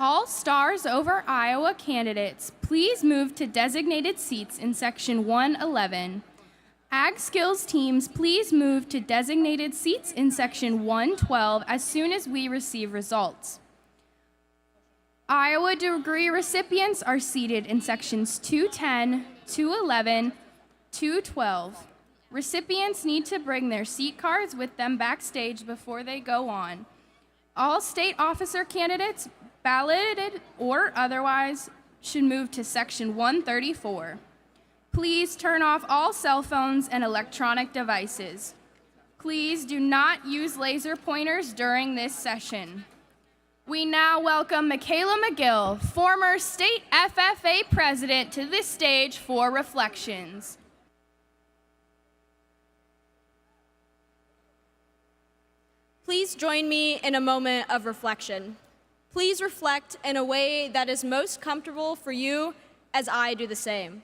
All Stars Over Iowa candidates, please move to designated seats in Section 111. Ag Skills teams, please move to designated seats in Section 112 as soon as we receive results. Iowa degree recipients are seated in Sections 210, 211, 212. Recipients need to bring their seat cards with them backstage before they go on. All state officer candidates, balloted or otherwise, should move to Section 134. Please turn off all cell phones and electronic devices. Please do not use laser pointers during this session. We now welcome Michaela McGill, former state FFA president, to this stage for reflections. Please join me in a moment of reflection. Please reflect in a way that is most comfortable for you as I do the same.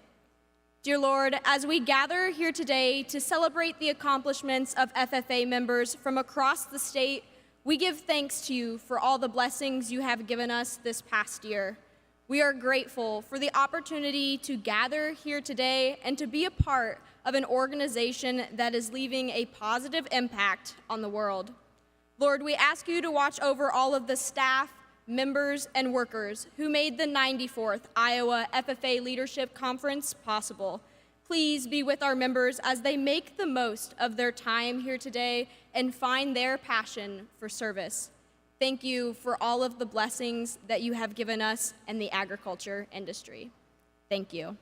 Dear Lord, as we gather here today to celebrate the accomplishments of FFA members from across the state, we give thanks to you for all the blessings you have given us this past year. We are grateful for the opportunity to gather here today and to be a part of an organization that is leaving a positive impact on the world. Lord, we ask you to watch over all of the staff, members, and workers who made the 94th Iowa FFA Leadership Conference possible. Please be with our members as they make the most of their time here today and find their passion for service. Thank you for all of the blessings that you have given us in the agriculture industry. Thank you.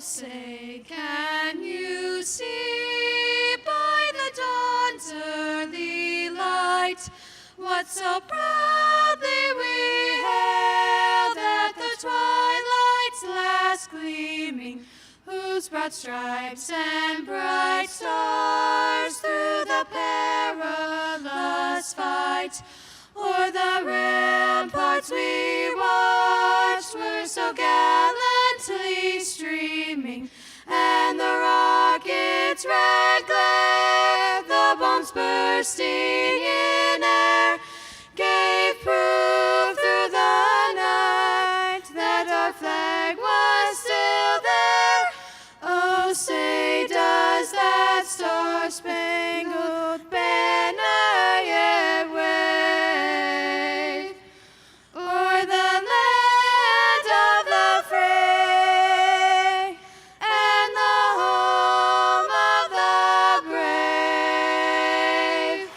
Say, can you see by the dawn's early light what so proudly we hailed at the twilight's last gleaming, whose broad stripes and bright stars through the perilous fight o'er the ramparts we watched were so gallantly streaming, and the rocket's red glare, the bombs bursting in air, gave proof through the night that our flag was still there. Oh, say, does that star-spangled banner yet wave o'er the land of the free and the home of the brave?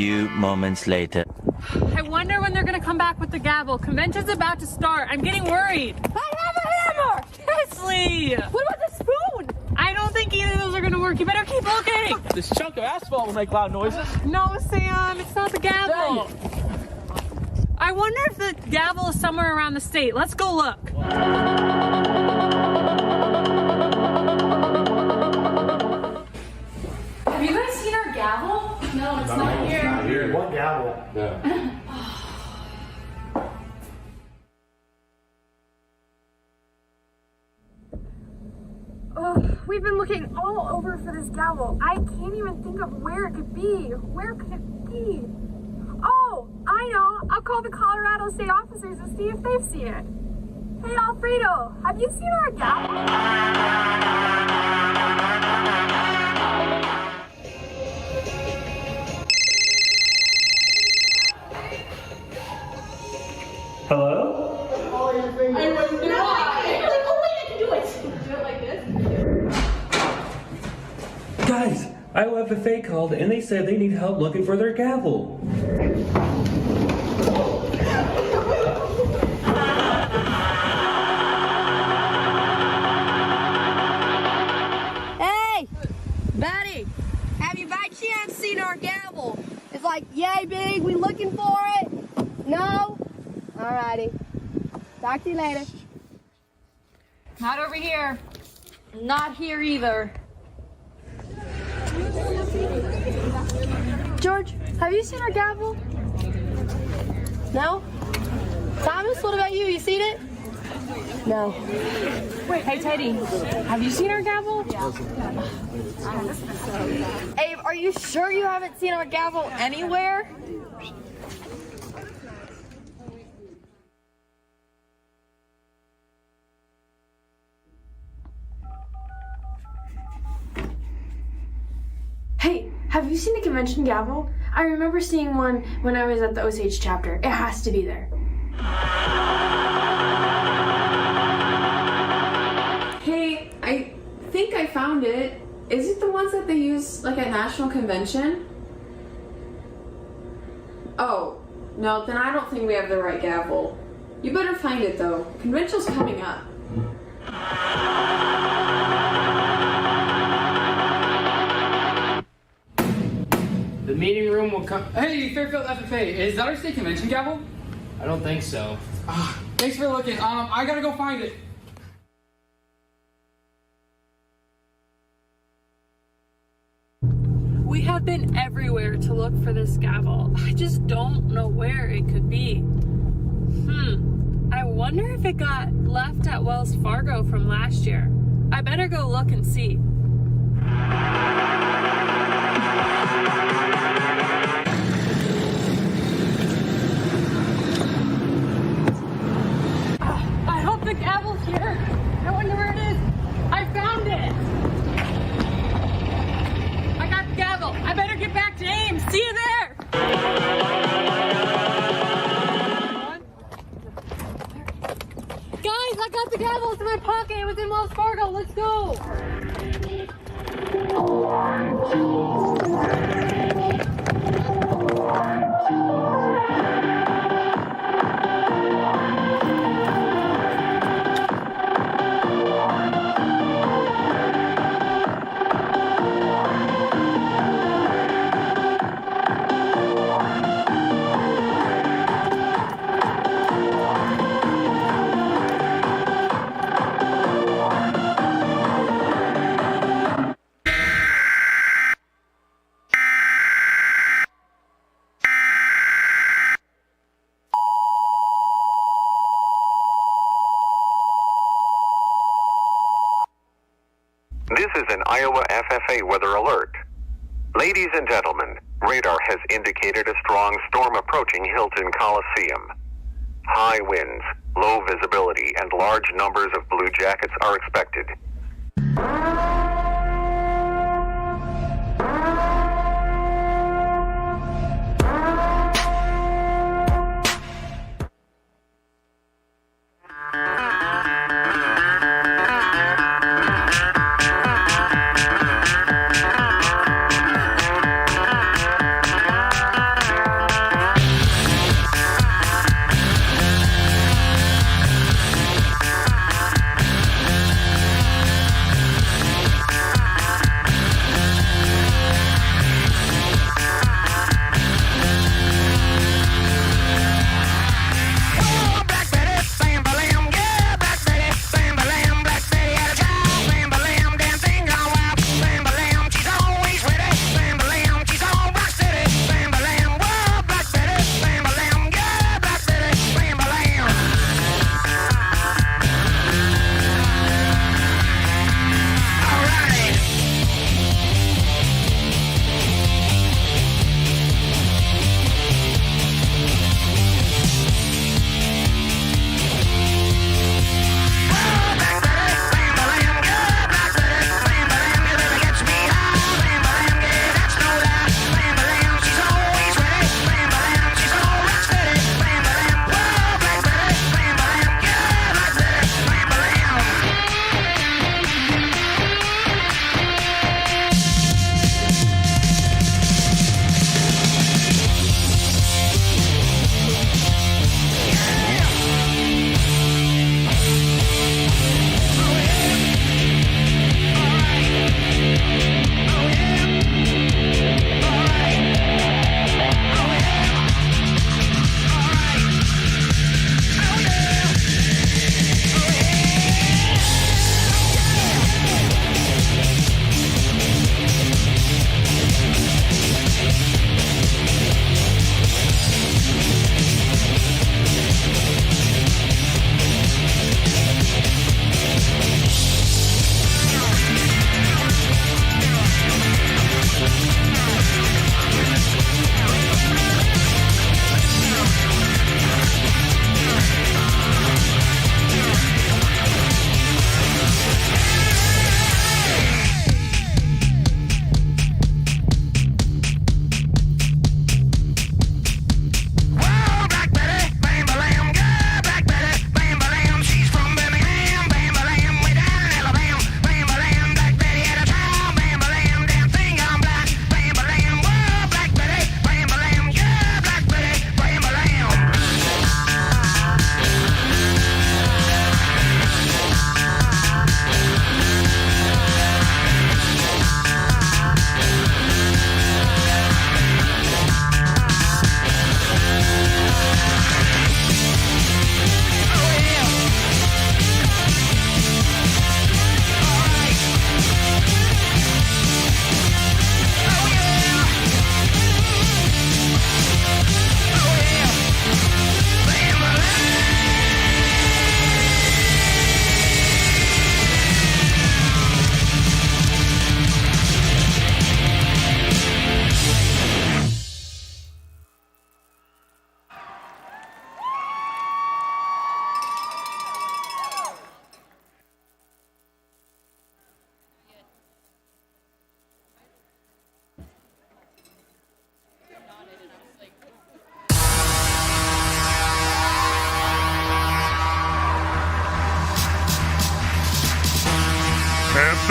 few moments later. I wonder when they're gonna come back with the gavel. Convention's about to start. I'm getting worried. I have a hammer! Kesley! What about the spoon? I don't think either of those are gonna work. You better keep looking. This chunk of asphalt will make loud noises. No, Sam, it's not the gavel. I wonder if the gavel is somewhere around the state. Let's go look. Have you guys seen our gavel? No, it's not here. What gavel? Yeah. Oh, we've been looking all over for this gavel. I can't even think of where it could be. Where could it be? Oh, I know. I'll call the Colorado State officers and see if they've seen it. Hey, Alfredo, have you seen our gavel? Hello? Guys, FFA called and they said they need help looking for their gavel. Hey! Betty! Have you by chance seen our gavel? It's like, yay big, we looking for it? No? Alrighty. Talk to you later. Not over here. Not here either. George, have you seen our gavel? No? Thomas, what about you? You seen it? No. Wait, hey Teddy, have you seen our gavel? Abe, are you sure you haven't seen our gavel anywhere? Hey, have you seen the convention gavel? I remember seeing one when I was at the Osage chapter. It has to be there. Hey, I think I found it. Is it the ones that they use like at national convention? Oh, no, then I don't think we have the right gavel. You better find it though. Convention's coming up. The meeting room will come. Hey, Fairfield FFA, is that our state convention gavel? I don't think so. Thanks for looking. I gotta go find it. We have been everywhere to look for this gavel. I just don't know where it could be. I wonder if it got left at Wells Fargo from last year. I better go look and see. I hope the gavel's here. I wonder where it is. I found it. I got the gavel. I better get back to Ames. See you there. Guys, I got the gavel. It's in my pocket. It was in Wells Fargo. Let's go. This is an Iowa FFA weather alert. Ladies and gentlemen, radar has indicated a strong storm approaching Hilton Coliseum. High winds, low visibility, and large numbers of blue jackets are expected.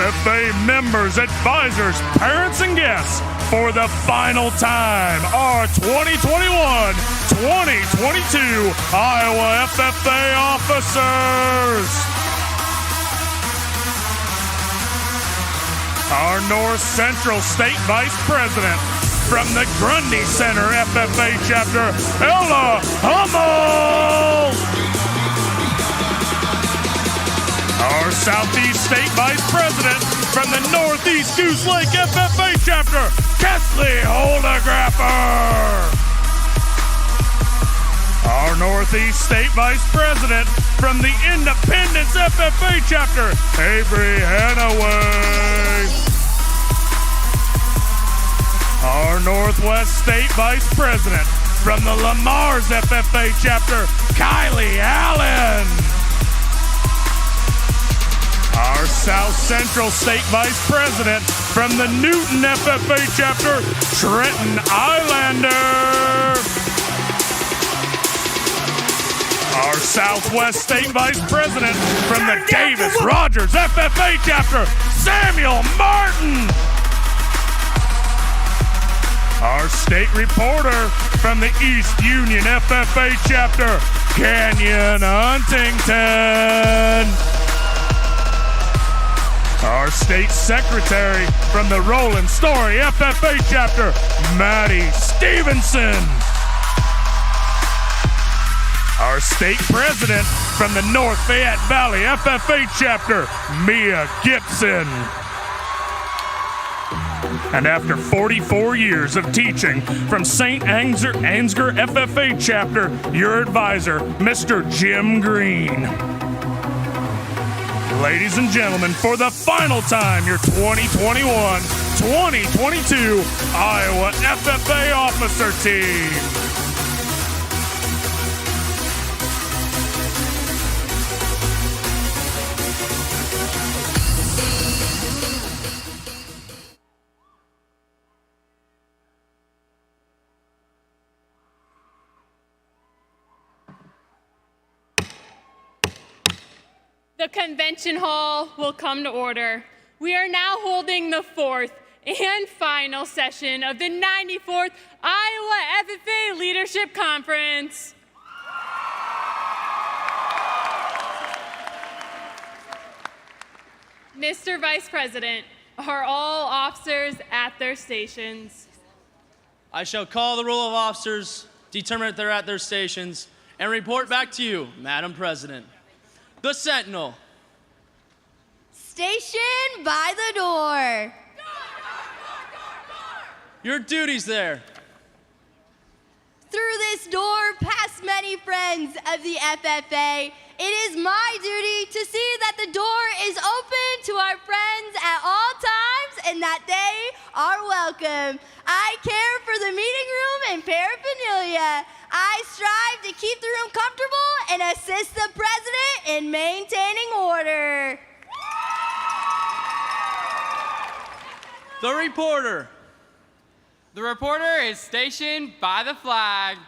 FFA members, advisors, parents, and guests, for the final time, our 2021-2022 Iowa FFA officers. Our North Central State Vice President, from the Grundy Center FFA chapter, Ella Hummel. Our Southeast State Vice President, from the Northeast Goose Lake FFA chapter, Kesley Holdegrapper. Our Northeast State Vice President, from the Independence FFA chapter, Avery Hannaway. Our Northwest State Vice President, from the Lamar's FFA chapter, Kylie Allen. Our South Central State Vice President, from the Newton FFA chapter, Trenton Islander. Our Southwest State Vice President, from the Davis Rogers FFA chapter, Samuel Martin. Our state reporter, from the East Union FFA chapter, Canyon Huntington. Our state secretary, from the Roland Story FFA chapter, Maddie Stevenson. Our state president, from the North Fayette Valley FFA chapter, Mia Gibson. And after 44 years of teaching from St. Ansgar FFA chapter, your advisor, Mr. Jim Green. Ladies and gentlemen, for the final time, your 2021-2022 Iowa FFA officer team. The convention hall will come to order. We are now holding the fourth and final session of the 94th Iowa FFA Leadership Conference. Mr. Vice President, are all officers at their stations? I shall call the roll of officers, determine if they're at their stations, and report back to you, Madam President. The Sentinel. Station by the door. Your duties there. Through this door, past many friends of the FFA, it is my duty to see that the door is open to our friends at all times and that they are welcome. I care for the meeting room and paraphernalia. I strive to keep the room comfortable and assist the president in maintaining order. The reporter. The reporter is stationed by the flag.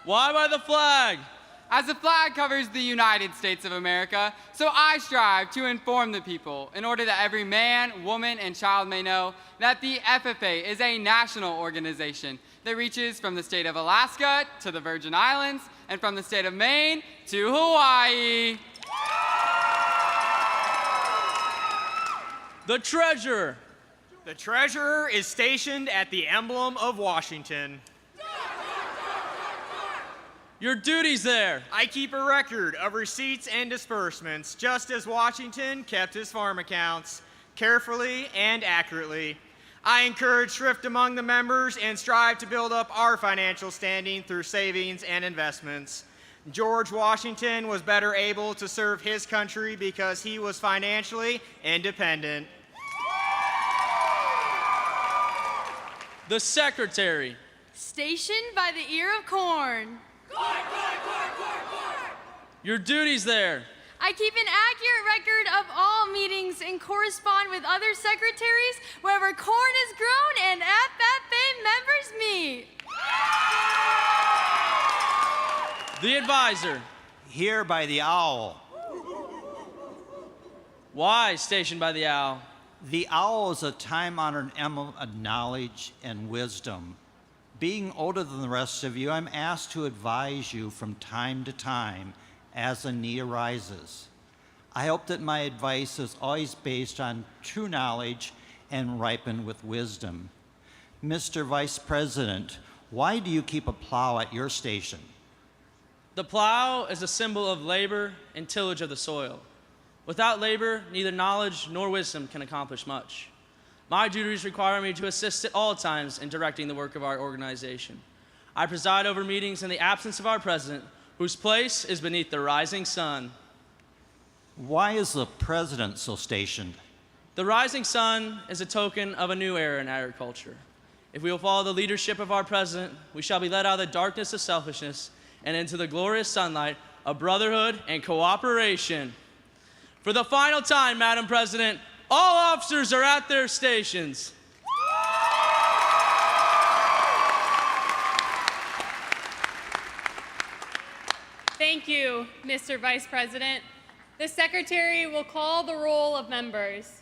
Why by the flag? As the flag covers the United States of America, so I strive to inform the people in order that every man, woman, and child may know that the FFA is a national organization that reaches from the state of Alaska to the Virgin Islands and from the state of Maine to Hawaii. The treasurer. The treasurer is stationed at the emblem of Washington. Your duties there. I keep a record of receipts and disbursements, just as Washington kept his farm accounts, carefully and accurately. I encourage thrift among the members and strive to build up our financial standing through savings and investments. George Washington was better able to serve his country because he was financially independent. The secretary. Stationed by the ear of corn. Your duties there. I keep an accurate record of all meetings and correspond with other secretaries wherever corn is grown and FFA members meet. The advisor. Here by the owl. Why stationed by the owl? The owl is a time-honored emblem of knowledge and wisdom. Being older than the rest of you, I'm asked to advise you from time to time as a need arises. I hope that my advice is always based on true knowledge and ripened with wisdom. Mr. Vice President, why do you keep a plow at your station? The plow is a symbol of labor and tillage of the soil. Without labor, neither knowledge nor wisdom can accomplish much. My duties require me to assist at all times in directing the work of our organization. I preside over meetings in the absence of our president, whose place is beneath the rising sun. Why is the president so stationed? The rising sun is a token of a new era in agriculture. If we will follow the leadership of our president, we shall be led out of the darkness of selfishness and into the glorious sunlight of brotherhood and cooperation. For the final time, Madam President, all officers are at their stations. Thank you, Mr. Vice President. The Secretary will call the roll of members.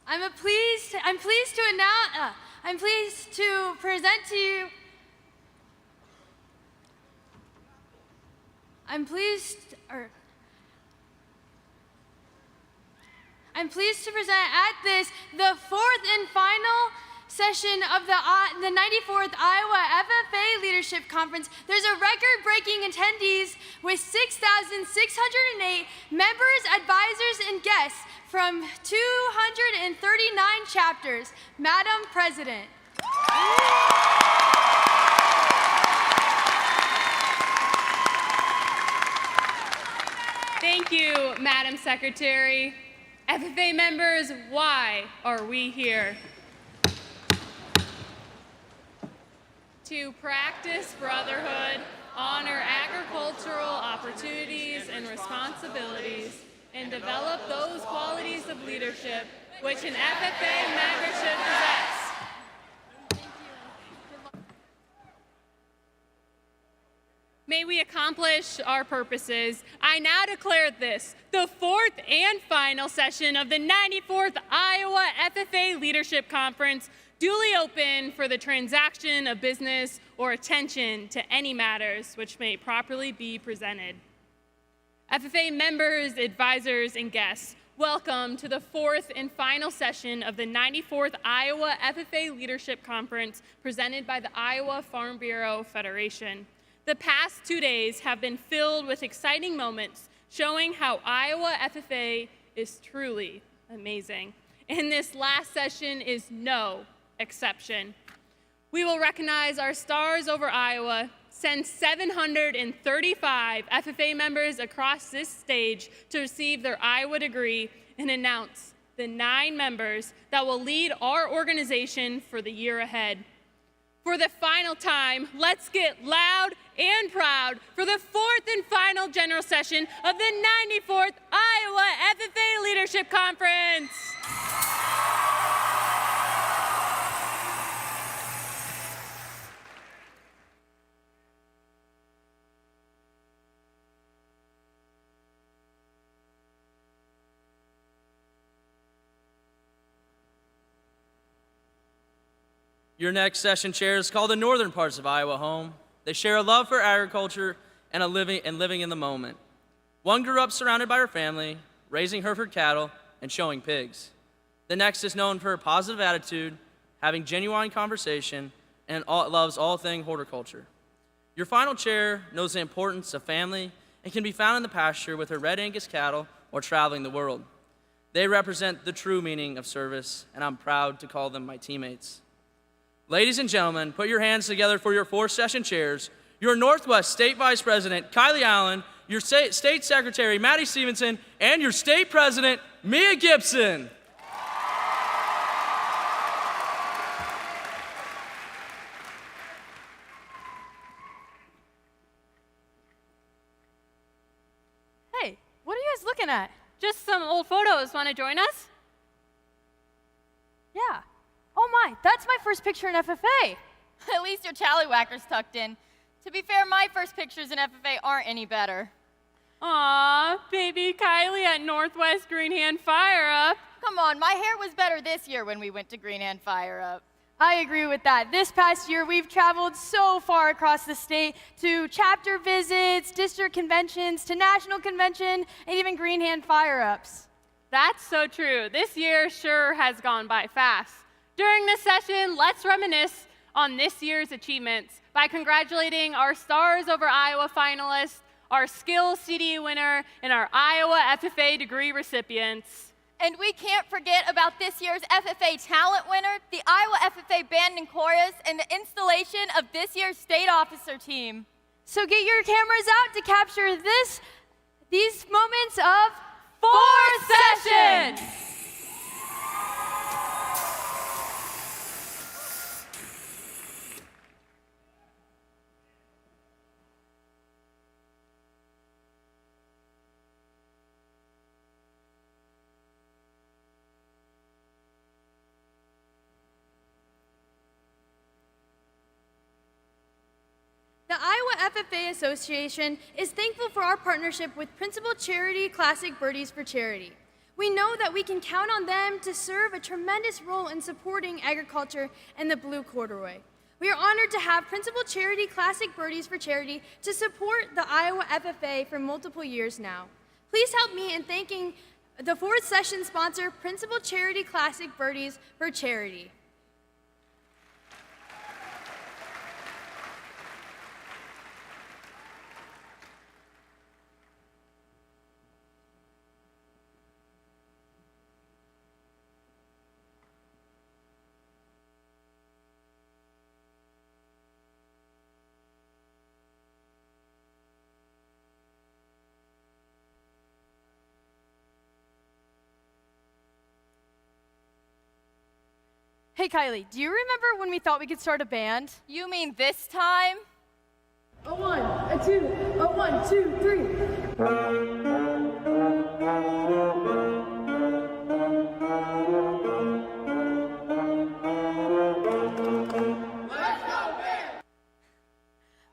I'm pleased to present to you. I'm pleased to present at this, the fourth and final session of the 94th Iowa FFA Leadership Conference. There's a record-breaking attendees with 6,608 members, advisors, and guests from 239 chapters. Madam President. Thank you, Madam Secretary. FFA members, why are we here? To practice brotherhood, honor agricultural opportunities and responsibilities, and develop those qualities of leadership which an FFA member should possess. May we accomplish our purposes. I now declare this, the fourth and final session of the 94th Iowa FFA Leadership Conference, duly open for the transaction of business or attention to any matters which may properly be presented. FFA members, advisors, and guests, welcome to the fourth and final session of the 94th Iowa FFA Leadership Conference presented by the Iowa Farm Bureau Federation. The past 2 days have been filled with exciting moments showing how Iowa FFA is truly amazing. And this last session is no exception. We will recognize our stars over Iowa, send 735 FFA members across this stage to receive their Iowa degree, and announce the 9 members that will lead our organization for the year ahead. For the final time, let's get loud and proud for the fourth and final general session of the 94th Iowa FFA Leadership Conference. Your next session chairs call the northern parts of Iowa home. They share a love for agriculture and living in the moment. One grew up surrounded by her family, raising Hereford cattle and showing pigs. The next is known for her positive attitude, having genuine conversation, and loves all things horticulture. Your final chair knows the importance of family and can be found in the pasture with her red Angus cattle or traveling the world. They represent the true meaning of service, and I'm proud to call them my teammates. Ladies and gentlemen, put your hands together for your fourth session chairs, your Northwest State Vice President, Kylie Allen, your State Secretary, Maddie Stevenson, and your State President, Mia Gibson. Hey, what are you guys looking at? Just some old photos. Want to join us? Yeah. Oh my, that's my first picture in FFA. At least your tallywhacker's tucked in. To be fair, my first pictures in FFA aren't any better. Aw, baby Kylie at Northwest Green Hand Fire Up. Come on, my hair was better this year when we went to Green Hand Fire Up. I agree with that. This past year, we've traveled so far across the state to chapter visits, district conventions, to national convention, and even Green Hand Fire-Ups. That's so true. This year sure has gone by fast. During this session, let's reminisce on this year's achievements by congratulating our Stars Over Iowa finalists, our Skills CDE winner, and our Iowa FFA degree recipients. And we can't forget about this year's FFA Talent Winner, the Iowa FFA Band and Chorus, and the installation of this year's state officer team. So get your cameras out to capture these moments of fourth session. The Iowa FFA Association is thankful for our partnership with Principal Charity Classic Birdies for Charity. We know that we can count on them to serve a tremendous role in supporting agriculture and the Blue Corduroy. We are honored to have Principal Charity Classic Birdies for Charity to support the Iowa FFA for multiple years now. Please help me in thanking the fourth session sponsor, Principal Charity Classic Birdies for Charity. Hey Kylie, do you remember when we thought we could start a band? You mean this time? A 1, a 2, a 1, 2, 3.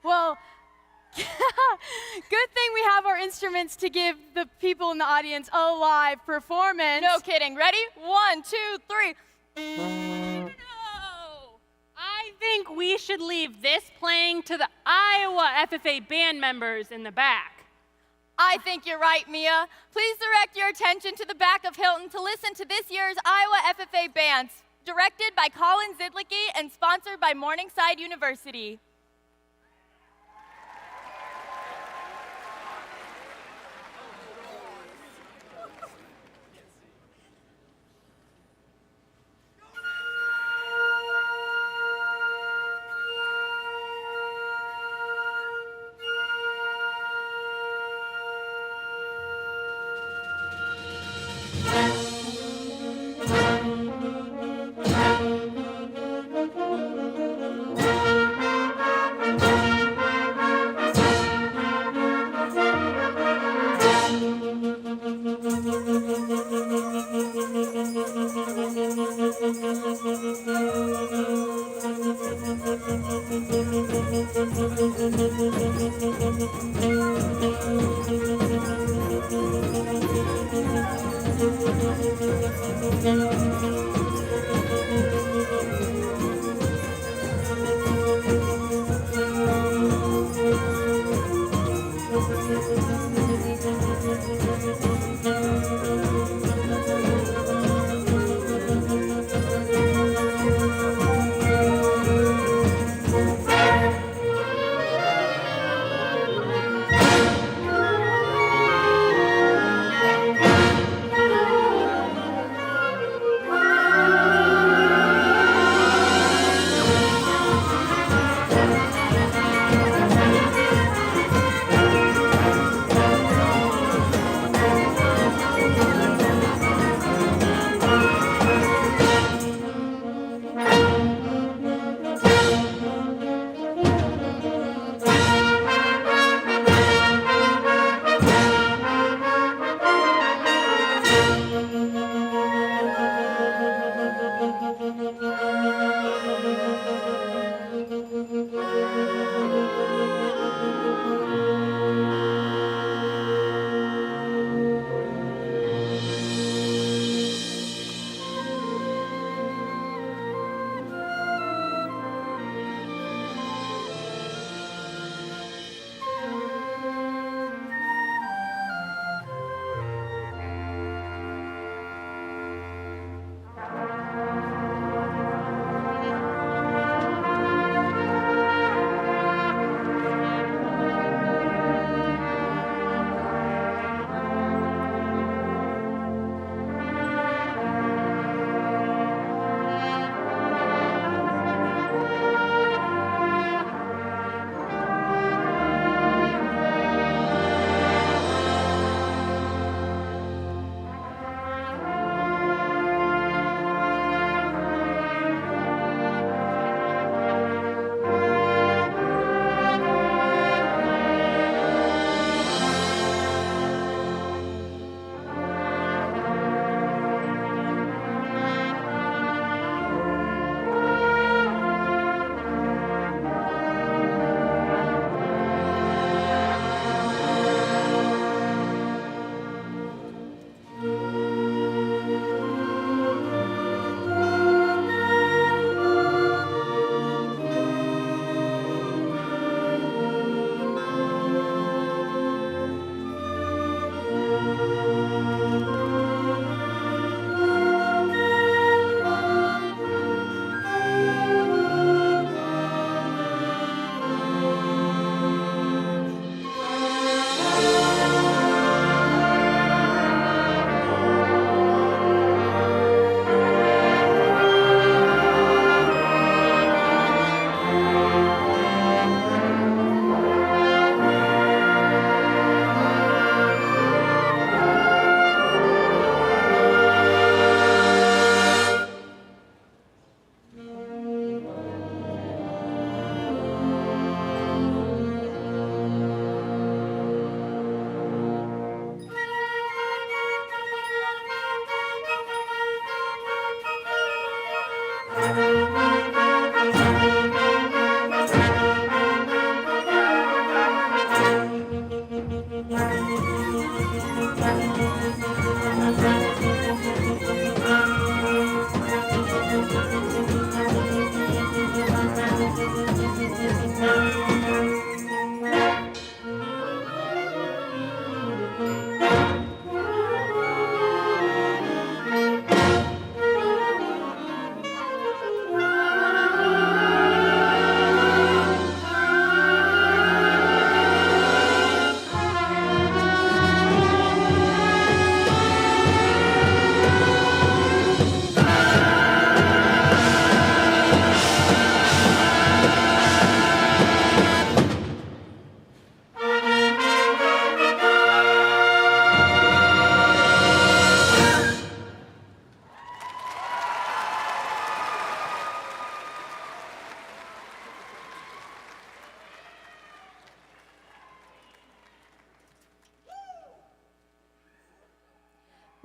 Well, good thing we have our instruments to give the people in the audience a live performance. No kidding. Ready? 1, 2, 3. No! I think we should leave this playing to the Iowa FFA band members in the back. I think you're right, Mia. Please direct your attention to the back of Hilton to listen to this year's Iowa FFA Bands, directed by Colin Zidlicki and sponsored by Morningside University.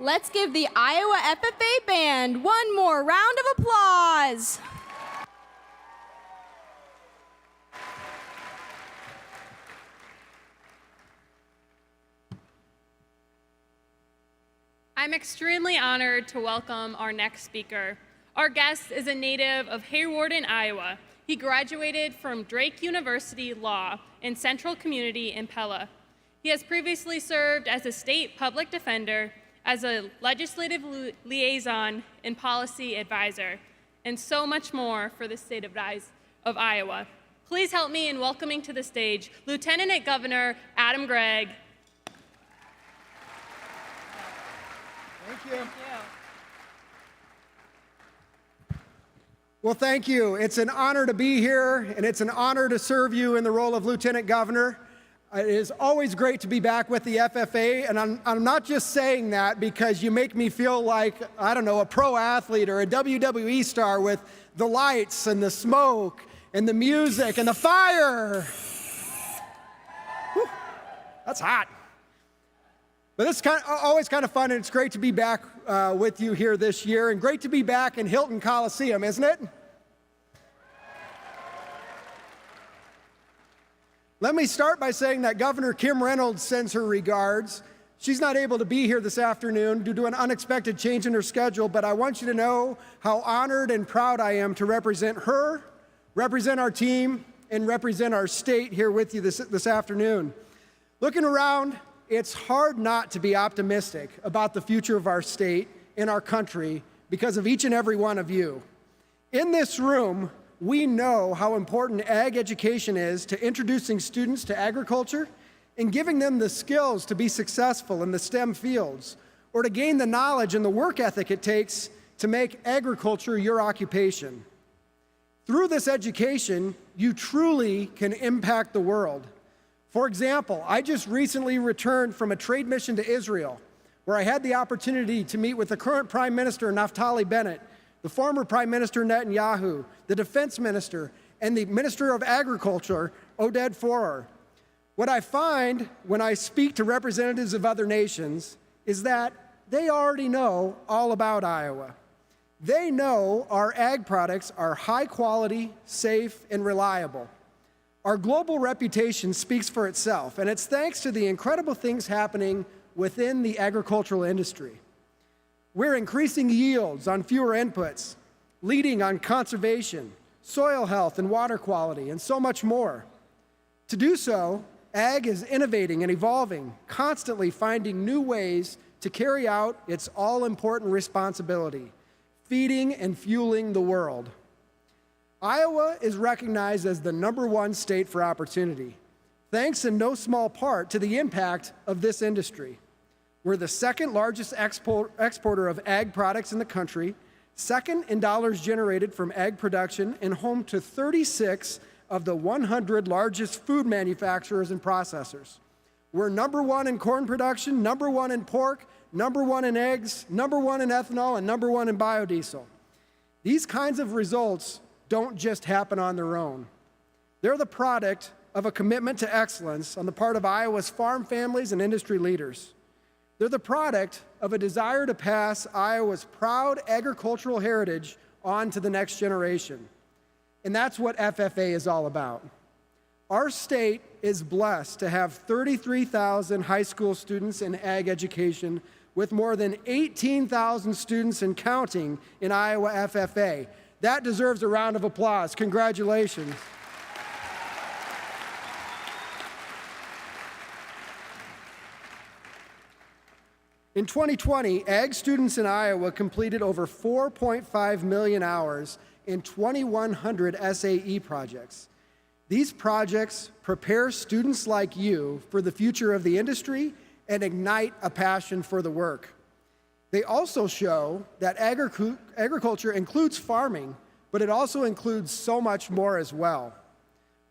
Let's give the Iowa FFA Band one more round of applause. I'm extremely honored to welcome our next speaker. Our guest is a native of Hawarden, Iowa. He graduated from Drake University Law in Central Community in Pella. He has previously served as a state public defender, as a legislative liaison and policy advisor, and so much more for the state of Iowa. Please help me in welcoming to the stage Lieutenant Governor Adam Gregg. Thank you. Well, thank you. It's an honor to be here, and it's an honor to serve you in the role of Lieutenant Governor. It is always great to be back with the FFA, and I'm not just saying that because you make me feel like, I don't know, a pro athlete or a WWE star with the lights and the smoke and the music and the fire. Whew, that's hot. But it's always kind of fun, and it's great to be back with you here this year, and great to be back in Hilton Coliseum, isn't it? Let me start by saying that Governor Kim Reynolds sends her regards. She's not able to be here this afternoon due to an unexpected change in her schedule, but I want you to know how honored and proud I am to represent her, represent our team, and represent our state here with you this afternoon. Looking around, it's hard not to be optimistic about the future of our state and our country because of each and every one of you. In this room, we know how important ag education is to introducing students to agriculture and giving them the skills to be successful in the STEM fields, or to gain the knowledge and the work ethic it takes to make agriculture your occupation. Through this education, you truly can impact the world. For example, I just recently returned from a trade mission to Israel, where I had the opportunity to meet with the current Prime Minister, Naftali Bennett, the former Prime Minister, Netanyahu, the Defense Minister, and the Minister of Agriculture, Oded Forer. What I find when I speak to representatives of other nations is that they already know all about Iowa. They know our ag products are high quality, safe, and reliable. Our global reputation speaks for itself, and it's thanks to the incredible things happening within the agricultural industry. We're increasing yields on fewer inputs, leading on conservation, soil health and water quality, and so much more. To do so, ag is innovating and evolving, constantly finding new ways to carry out its all-important responsibility, feeding and fueling the world. Iowa is recognized as the #1 state for opportunity, thanks in no small part to the impact of this industry. We're the second largest exporter of ag products in the country, second in dollars generated from ag production, and home to 36 of the 100 largest food manufacturers and processors. We're #1 in corn production, #1 in pork, #1 in eggs, #1 in ethanol, and #1 in biodiesel. These kinds of results don't just happen on their own. They're the product of a commitment to excellence on the part of Iowa's farm families and industry leaders. They're the product of a desire to pass Iowa's proud agricultural heritage on to the next generation. And that's what FFA is all about. Our state is blessed to have 33,000 high school students in ag education, with more than 18,000 students and counting in Iowa FFA. That deserves a round of applause. Congratulations. In 2020, ag students in Iowa completed over 4.5 million hours in 2,100 SAE projects. These projects prepare students like you for the future of the industry and ignite a passion for the work. They also show that agriculture includes farming, but it also includes so much more as well.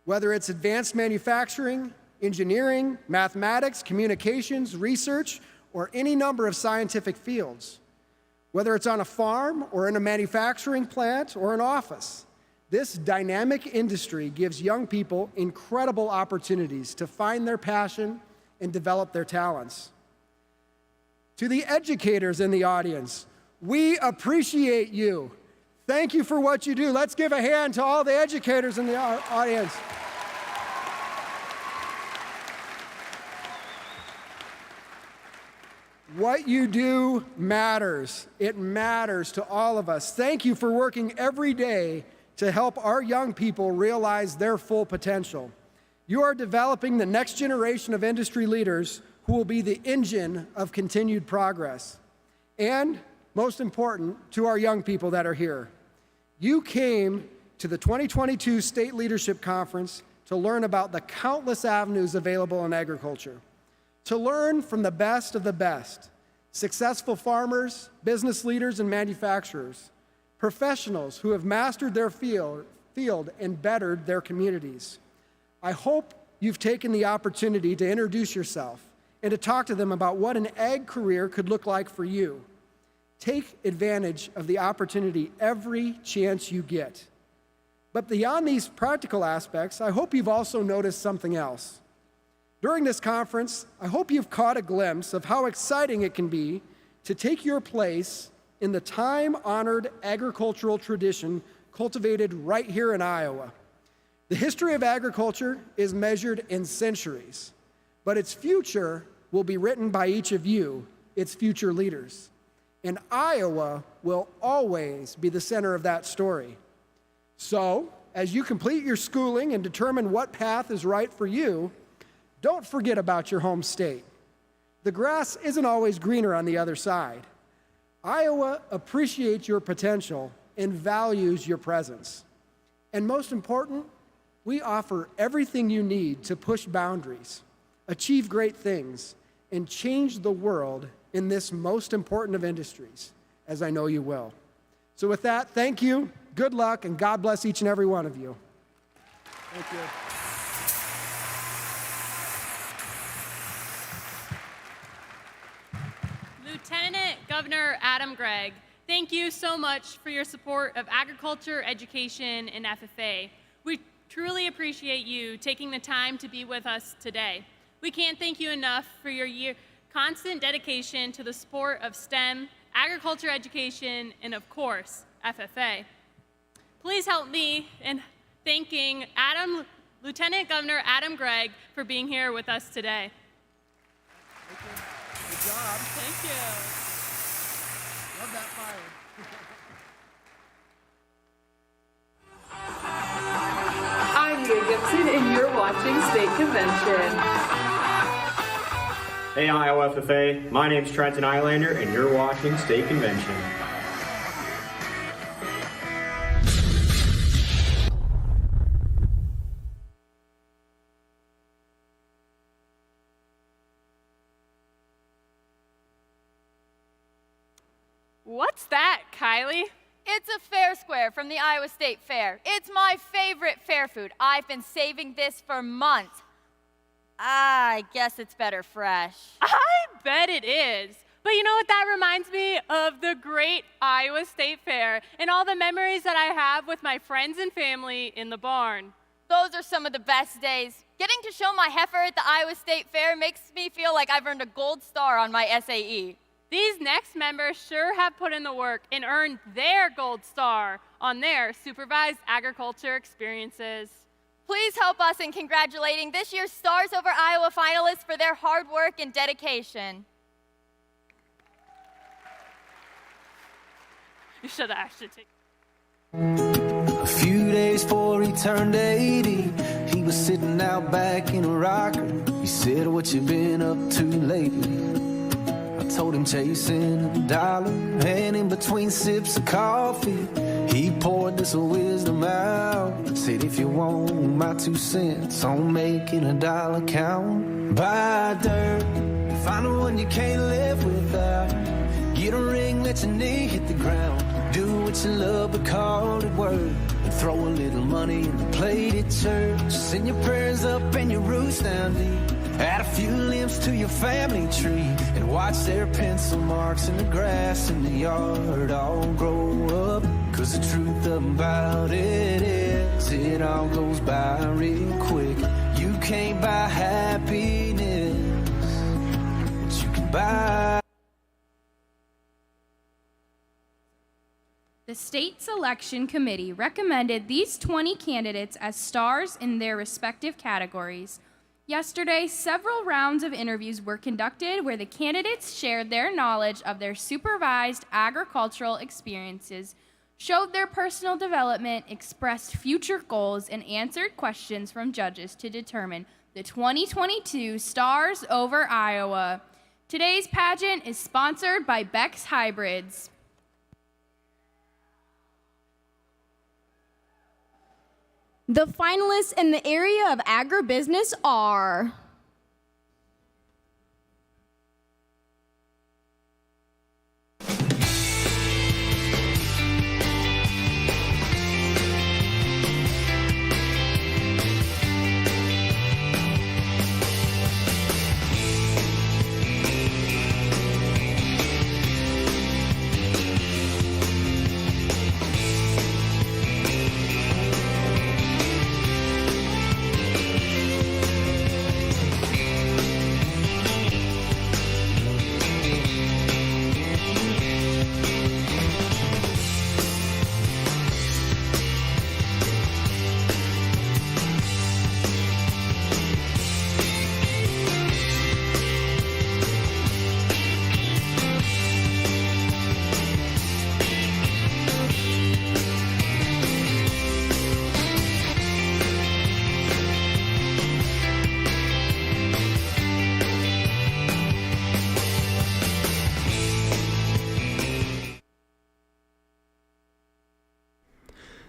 Whether it's advanced manufacturing, engineering, mathematics, communications, research, or any number of scientific fields. Whether it's on a farm or in a manufacturing plant or an office, this dynamic industry gives young people incredible opportunities to find their passion and develop their talents. To the educators in the audience, we appreciate you. Thank you for what you do. Let's give a hand to all the educators in the audience. What you do matters. It matters to all of us. Thank you for working every day to help our young people realize their full potential. You are developing the next generation of industry leaders who will be the engine of continued progress. And most important, to our young people that are here, you came to the 2022 State Leadership Conference to learn about the countless avenues available in agriculture, to learn from the best of the best, successful farmers, business leaders, and manufacturers, professionals who have mastered their field and bettered their communities. I hope you've taken the opportunity to introduce yourself and to talk to them about what an ag career could look like for you. Take advantage of the opportunity every chance you get. But beyond these practical aspects, I hope you've also noticed something else. During this conference, I hope you've caught a glimpse of how exciting it can be to take your place in the time-honored agricultural tradition cultivated right here in Iowa. The history of agriculture is measured in centuries, but its future will be written by each of you, its future leaders. And Iowa will always be the center of that story. So, as you complete your schooling and determine what path is right for you, don't forget about your home state. The grass isn't always greener on the other side. Iowa appreciates your potential and values your presence. And most important, we offer everything you need to push boundaries, achieve great things, and change the world in this most important of industries, as I know you will. So with that, thank you, good luck, and God bless each and every one of you. Thank you. Lieutenant Governor Adam Gregg, thank you so much for your support of agriculture, education, and FFA. We truly appreciate you taking the time to be with us today. We can't thank you enough for your constant dedication to the sport of STEM, agriculture education, and of course, FFA. Please help me in thanking Lieutenant Governor Adam Gregg for being here with us today. Thank you. Good job. Thank you. Love that fire. I'm Gibson, and you're watching State Convention. Hey Iowa FFA, my name's Trenton Eilander, and you're watching State Convention. What's that, Kylie? It's a fair square from the Iowa State Fair. It's my favorite fair food. I've been saving this for months. I guess it's better fresh. I bet it is. But you know what that reminds me of? The great Iowa State Fair and all the memories that I have with my friends and family in the barn. Those are some of the best days. Getting to show my heifer at the Iowa State Fair makes me feel like I've earned a gold star on my SAE. These next members sure have put in the work and earned their gold star on their supervised agriculture experiences. Please help us in congratulating this year's Stars Over Iowa finalists for their hard work and dedication. You should have actually taken. A few days before he turned 80, he was sitting out back in a rocker. He said, "What you been up to lately?" I told him chasing a dollar, and in between sips of coffee, he poured this wisdom out. Said, "If you want my 2 cents on making a dollar count, buy dirt, find the one you can't live without. Get a ring, let your knee hit the ground. Do what you love, but call it work. And throw a little money in the plate at church. Send your prayers up and your roots down deep. Add a few limbs to your family tree. And watch their pencil marks in the grass in the yard all grow up. Cause the truth about it is, it all goes by real quick. You can't buy happiness, but you can buy The state selection committee recommended these 20 candidates as stars in their respective categories. Yesterday, several rounds of interviews were conducted where the candidates shared their knowledge of their supervised agricultural experiences, showed their personal development, expressed future goals, and answered questions from judges to determine the 2022 Stars Over Iowa. Today's pageant is sponsored by Beck's Hybrids. The finalists in the area of agribusiness are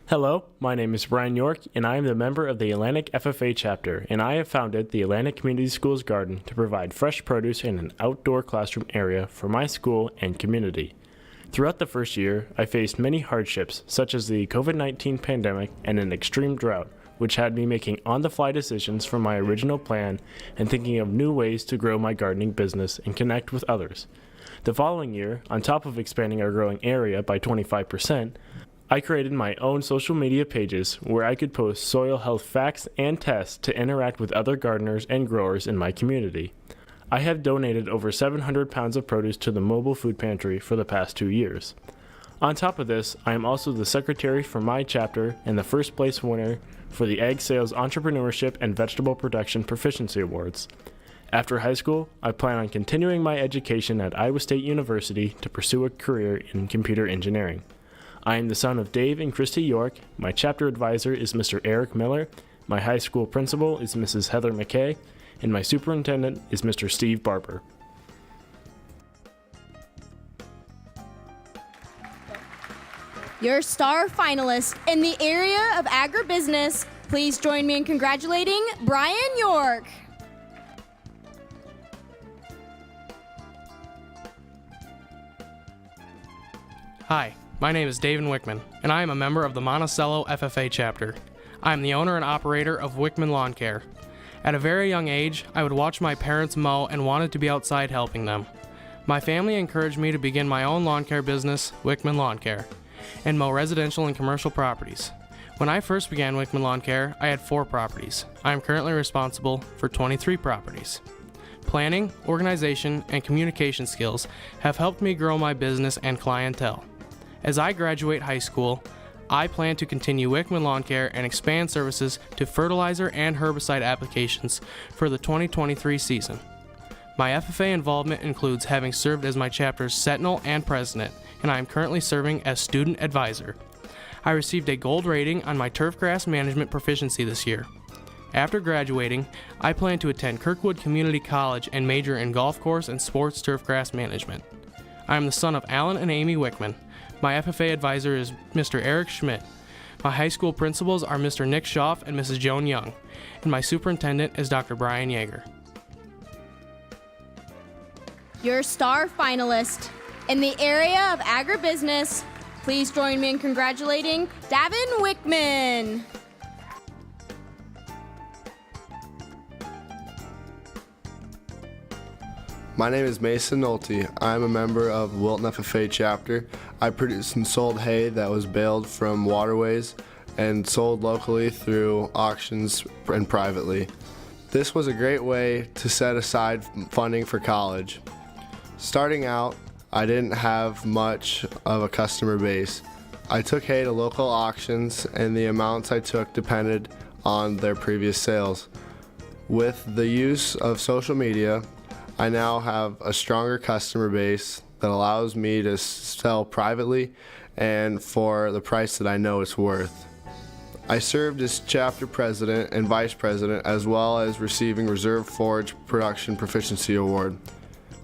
Hello, my name is Brian York, and I am the member of the Atlantic FFA chapter, and I have founded the Atlantic Community Schools Garden to provide fresh produce in an outdoor classroom area for my school and community. Throughout the first year, I faced many hardships, such as the COVID-19 pandemic and an extreme drought, which had me making on-the-fly decisions from my original plan and thinking of new ways to grow my gardening business and connect with others. The following year, on top of expanding our growing area by 25%, I created my own social media pages where I could post soil health facts and tests to interact with other gardeners and growers in my community. I have donated over 700 pounds of produce to the mobile food pantry for the past 2 years. On top of this, I am also the secretary for my chapter and the first place winner for the Ag Sales Entrepreneurship and Vegetable Production Proficiency Awards. After high school, I plan on continuing my education at Iowa State University to pursue a career in computer engineering. I am the son of Dave and Christy York. My chapter advisor is Mr. Eric Miller. My high school principal is Mrs. Heather McKay, and my superintendent is Mr. Steve Barber. your star finalist in the area of agribusiness. Please join me in congratulating Brian York. Hi, my name is David Wickman, and I am a member of the Monticello FFA chapter. I am the owner and operator of Wickman Lawn Care. At a very young age, I would watch my parents mow and wanted to be outside helping them. My family encouraged me to begin my own lawn care business, Wickman Lawn Care, and mow residential and commercial properties. When I first began Wickman Lawn Care, I had 4 properties. I am currently responsible for 23 properties. Planning, organization, and communication skills have helped me grow my business and clientele. As I graduate high school, I plan to continue Wickman Lawn Care and expand services to fertilizer and herbicide applications for the 2023 season. My FFA involvement includes having served as my chapter's sentinel and president, and I am currently serving as student advisor. I received a gold rating on my turfgrass management proficiency this year. After graduating, I plan to attend Kirkwood Community College and major in golf course and sports turfgrass management. I am the son of Alan and Amy Wickman. My FFA advisor is Mr. Eric Schmidt. My high school principals are Mr. Nick Schaff and Mrs. Joan Young, and my superintendent is Dr. Brian Yeager. Your star finalist in the area of agribusiness. Please join me in congratulating Davin Wickman. My name is Mason Nolte. I'm a member of Wilton FFA chapter. I produce and sold hay that was baled from waterways and sold locally through auctions and privately. This was a great way to set aside funding for college. Starting out, I didn't have much of a customer base, I took hay to local auctions, and the amounts I took depended on their previous sales. With the use of social media, I now have a stronger customer base that allows me to sell privately and for the price that I know it's worth. I served as chapter president and vice president, as well as receiving Reserve Forage Production Proficiency Award.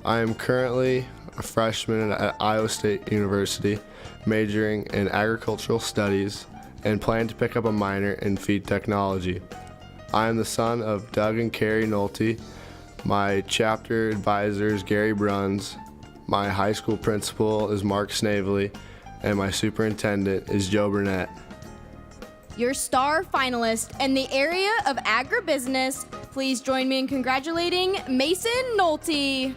I am currently a freshman at Iowa State University, majoring in agricultural studies and plan to pick up a minor in feed technology. I am the son of Doug and Carrie Nolte. My chapter advisor is Gary Bruns. My high school principal is Mark Snavely, and my superintendent is Joe Burnett. Your star finalist in the area of agribusiness, please join me in congratulating Mason Nolte.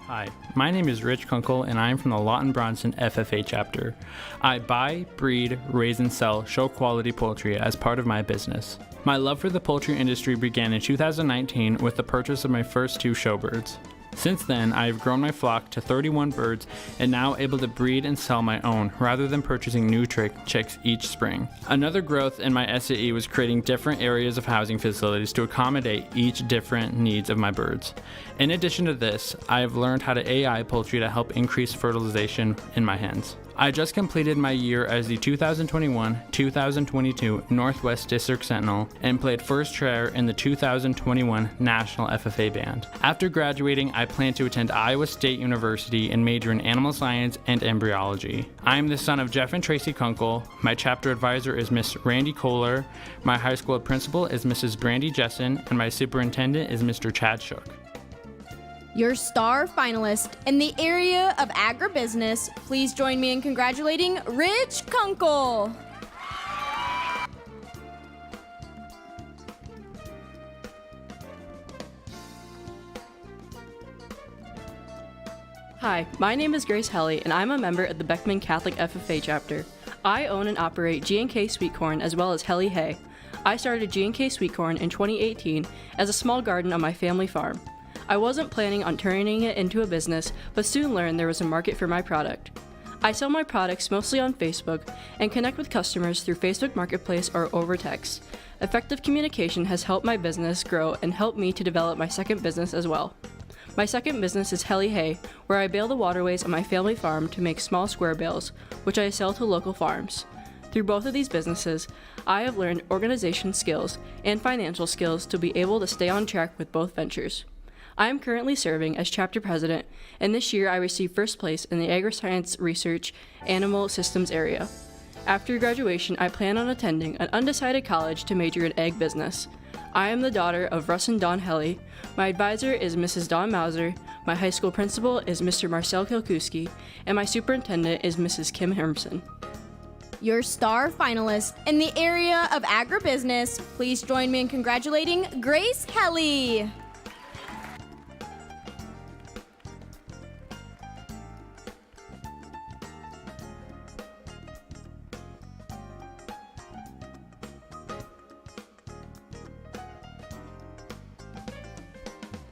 Hi, my name is Rich Kunkel, and I am from the Lawton Bronson FFA chapter. I buy, breed, raise, and sell show-quality poultry as part of my business. My love for the poultry industry began in 2019 with the purchase of my first 2 showbirds. Since then, I have grown my flock to 31 birds and now able to breed and sell my own rather than purchasing new chicks each spring. Another growth in my SAE was creating different areas of housing facilities to accommodate each different needs of my birds. In addition to this, I have learned how to AI poultry to help increase fertilization in my hens. I just completed my year as the 2021-2022 Northwest District Sentinel and played first chair in the 2021 National FFA Band. After graduating, I plan to attend Iowa State University and major in animal science and embryology. I am the son of Jeff and Tracy Kunkel. My chapter advisor is Miss Randy Kohler. My high school principal is Mrs. Brandy Jessen, and my superintendent is Mr. Chad Shook. Your star finalist in the area of agribusiness, please join me in congratulating Rich Kunkel. Hi, my name is Grace Helly, and I'm a member of the Beckman Catholic FFA chapter. I own and operate G&K Sweet Corn as well as Helly Hay. I started G&K Sweet Corn in 2018 as a small garden on my family farm. I wasn't planning on turning it into a business, but soon learned there was a market for my product. I sell my products mostly on Facebook and connect with customers through Facebook Marketplace or over text. Effective communication has helped my business grow and helped me to develop my second business as well. My second business is Helly Hay, where I bale the waterways on my family farm to make small square bales, which I sell to local farms. Through both of these businesses, I have learned organization skills and financial skills to be able to stay on track with both ventures. I am currently serving as chapter president, and this year I received first place in the Agriscience Research Animal Systems area. After graduation, I plan on attending an undecided college to major in egg business. I am the daughter of Russ and Dawn Helly. My advisor is Mrs. Dawn Mauser, my high school principal is Mr. Marcel Kilkuski, and my superintendent is Mrs. Kim Hermson. Your star finalist in the area of agribusiness, please join me in congratulating Grace Helly.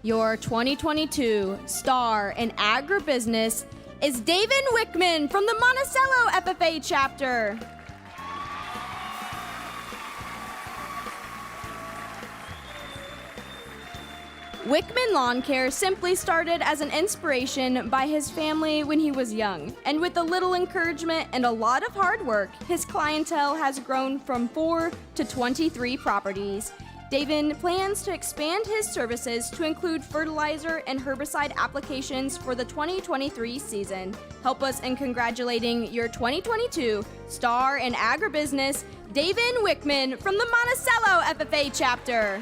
Your 2022 star in agribusiness is David Wickman from the Monticello FFA chapter. Wickman Lawn Care simply started as an inspiration by his family when he was young, and with a little encouragement and a lot of hard work, his clientele has grown from 4 to 23 properties. David plans to expand his services to include fertilizer and herbicide applications for the 2023 season. Help us in congratulating your 2022 star in agribusiness, David Wickman from the Monticello FFA chapter.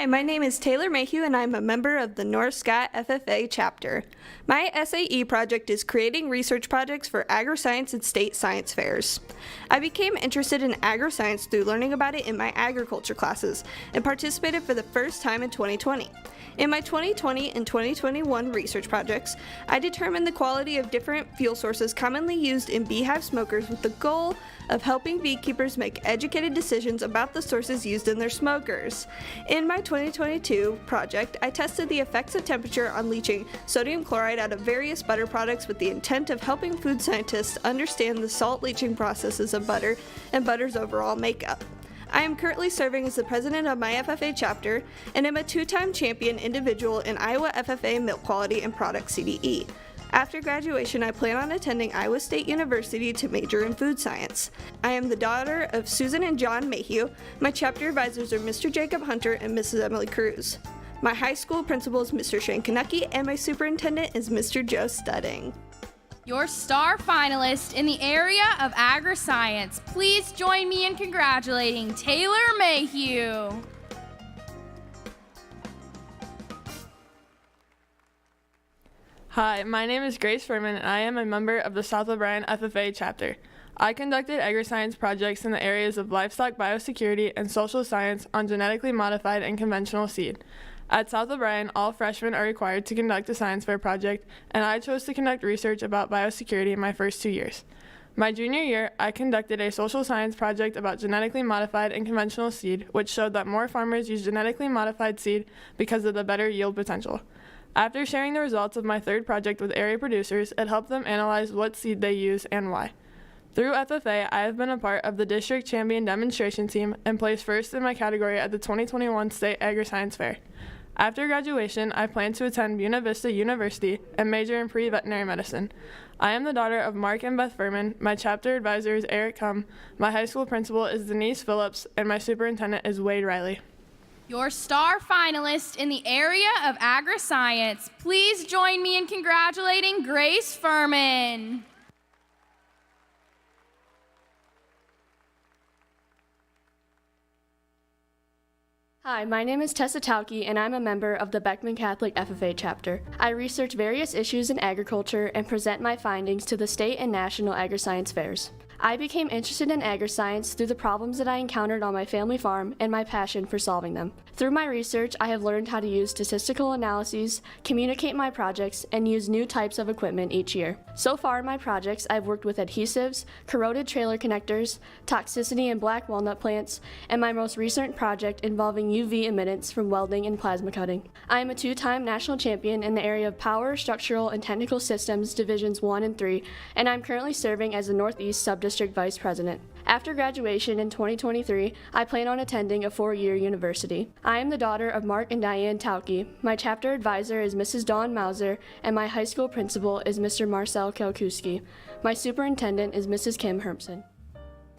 Hi, my name is Taylor Mayhew, and I'm a member of the North Scott FFA chapter. My SAE project is creating research projects for Agriscience and state science fairs. I became interested in Agriscience through learning about it in my agriculture classes and participated for the first time in 2020. In my 2020 and 2021 research projects, I determined the quality of different fuel sources commonly used in beehive smokers with the goal of helping beekeepers make educated decisions about the sources used in their smokers. In my 2022 project, I tested the effects of temperature on leaching sodium chloride out of various butter products with the intent of helping food scientists understand the salt leaching processes of butter and butter's overall makeup. I am currently serving as the president of my FFA chapter and am a two-time champion individual in Iowa FFA Milk Quality and Product CDE. After graduation, I plan on attending Iowa State University to major in food science. I am the daughter of Susan and John Mayhew. My chapter advisors are Mr. Jacob Hunter and Mrs. Emily Cruz. My high school principal is Mr. Shane Kanucky, and my superintendent is Mr. Joe Studding. Your star finalist in the area of Agriscience. Please join me in congratulating Taylor Mayhew. Hi, my name is Grace Furman, and I am a member of the South O'Brien FFA chapter. I conducted agriscience projects in the areas of livestock biosecurity and social science on genetically modified and conventional seed. At South O'Brien, all freshmen are required to conduct a science fair project, and I chose to conduct research about biosecurity in my first 2 years. My junior year, I conducted a social science project about genetically modified and conventional seed, which showed that more farmers use genetically modified seed because of the better yield potential. After sharing the results of my third project with area producers, it helped them analyze what seed they use and why. Through FFA, I have been a part of the district champion demonstration team and placed first in my category at the 2021 State Agriscience Fair. After graduation, I plan to attend Buena Vista University and major in pre-veterinary medicine. I am the daughter of Mark and Beth Furman. My chapter advisor is Eric Cum. My high school principal is Denise Phillips, and my superintendent is Wade Riley. Your star finalist in the area of Agriscience. Please join me in congratulating Grace Furman. Hi, my name is Tessa Tauke, and I'm a member of the Beckman Catholic FFA chapter. I research various issues in agriculture and present my findings to the state and national agriscience fairs. I became interested in agriscience through the problems that I encountered on my family farm and my passion for solving them. Through my research, I have learned how to use statistical analyses, communicate my projects, and use new types of equipment each year. So far in my projects, I've worked with adhesives, corroded trailer connectors, toxicity in black walnut plants, and my most recent project involving UV emittance from welding and plasma cutting. I am a two-time national champion in the area of Power, Structural, and Technical Systems Divisions 1 and 3, and I'm currently serving as the Northeast Subdistrict Vice President. After graduation in 2023, I plan on attending a 4-year university. I am the daughter of Mark and Diane Tauke. My chapter advisor is Mrs. Dawn Mauser, and my high school principal is Mr. Marcel Kelkuski. My superintendent is Mrs. Kim Hermson.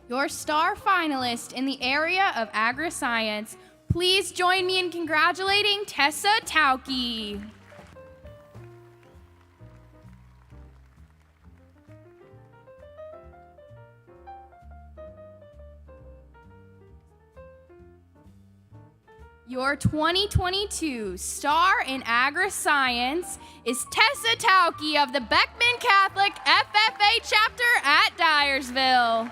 Your star finalist in the area of Agriscience. Please join me in congratulating Tessa Tauke. Your 2022 star in Agriscience is Tessa Tauke of the Beckman Catholic FFA chapter at Dyersville.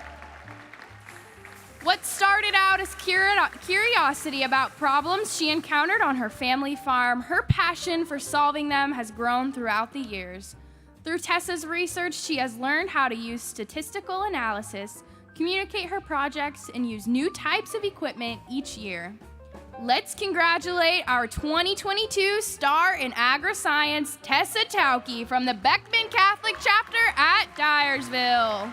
What started out as curiosity about problems she encountered on her family farm, her passion for solving them has grown throughout the years. Through Tessa's research, she has learned how to use statistical analysis, communicate her projects, and use new types of equipment each year. Let's congratulate our 2022 star in Agriscience, Tessa Tauke from the Beckman Catholic chapter at Dyersville.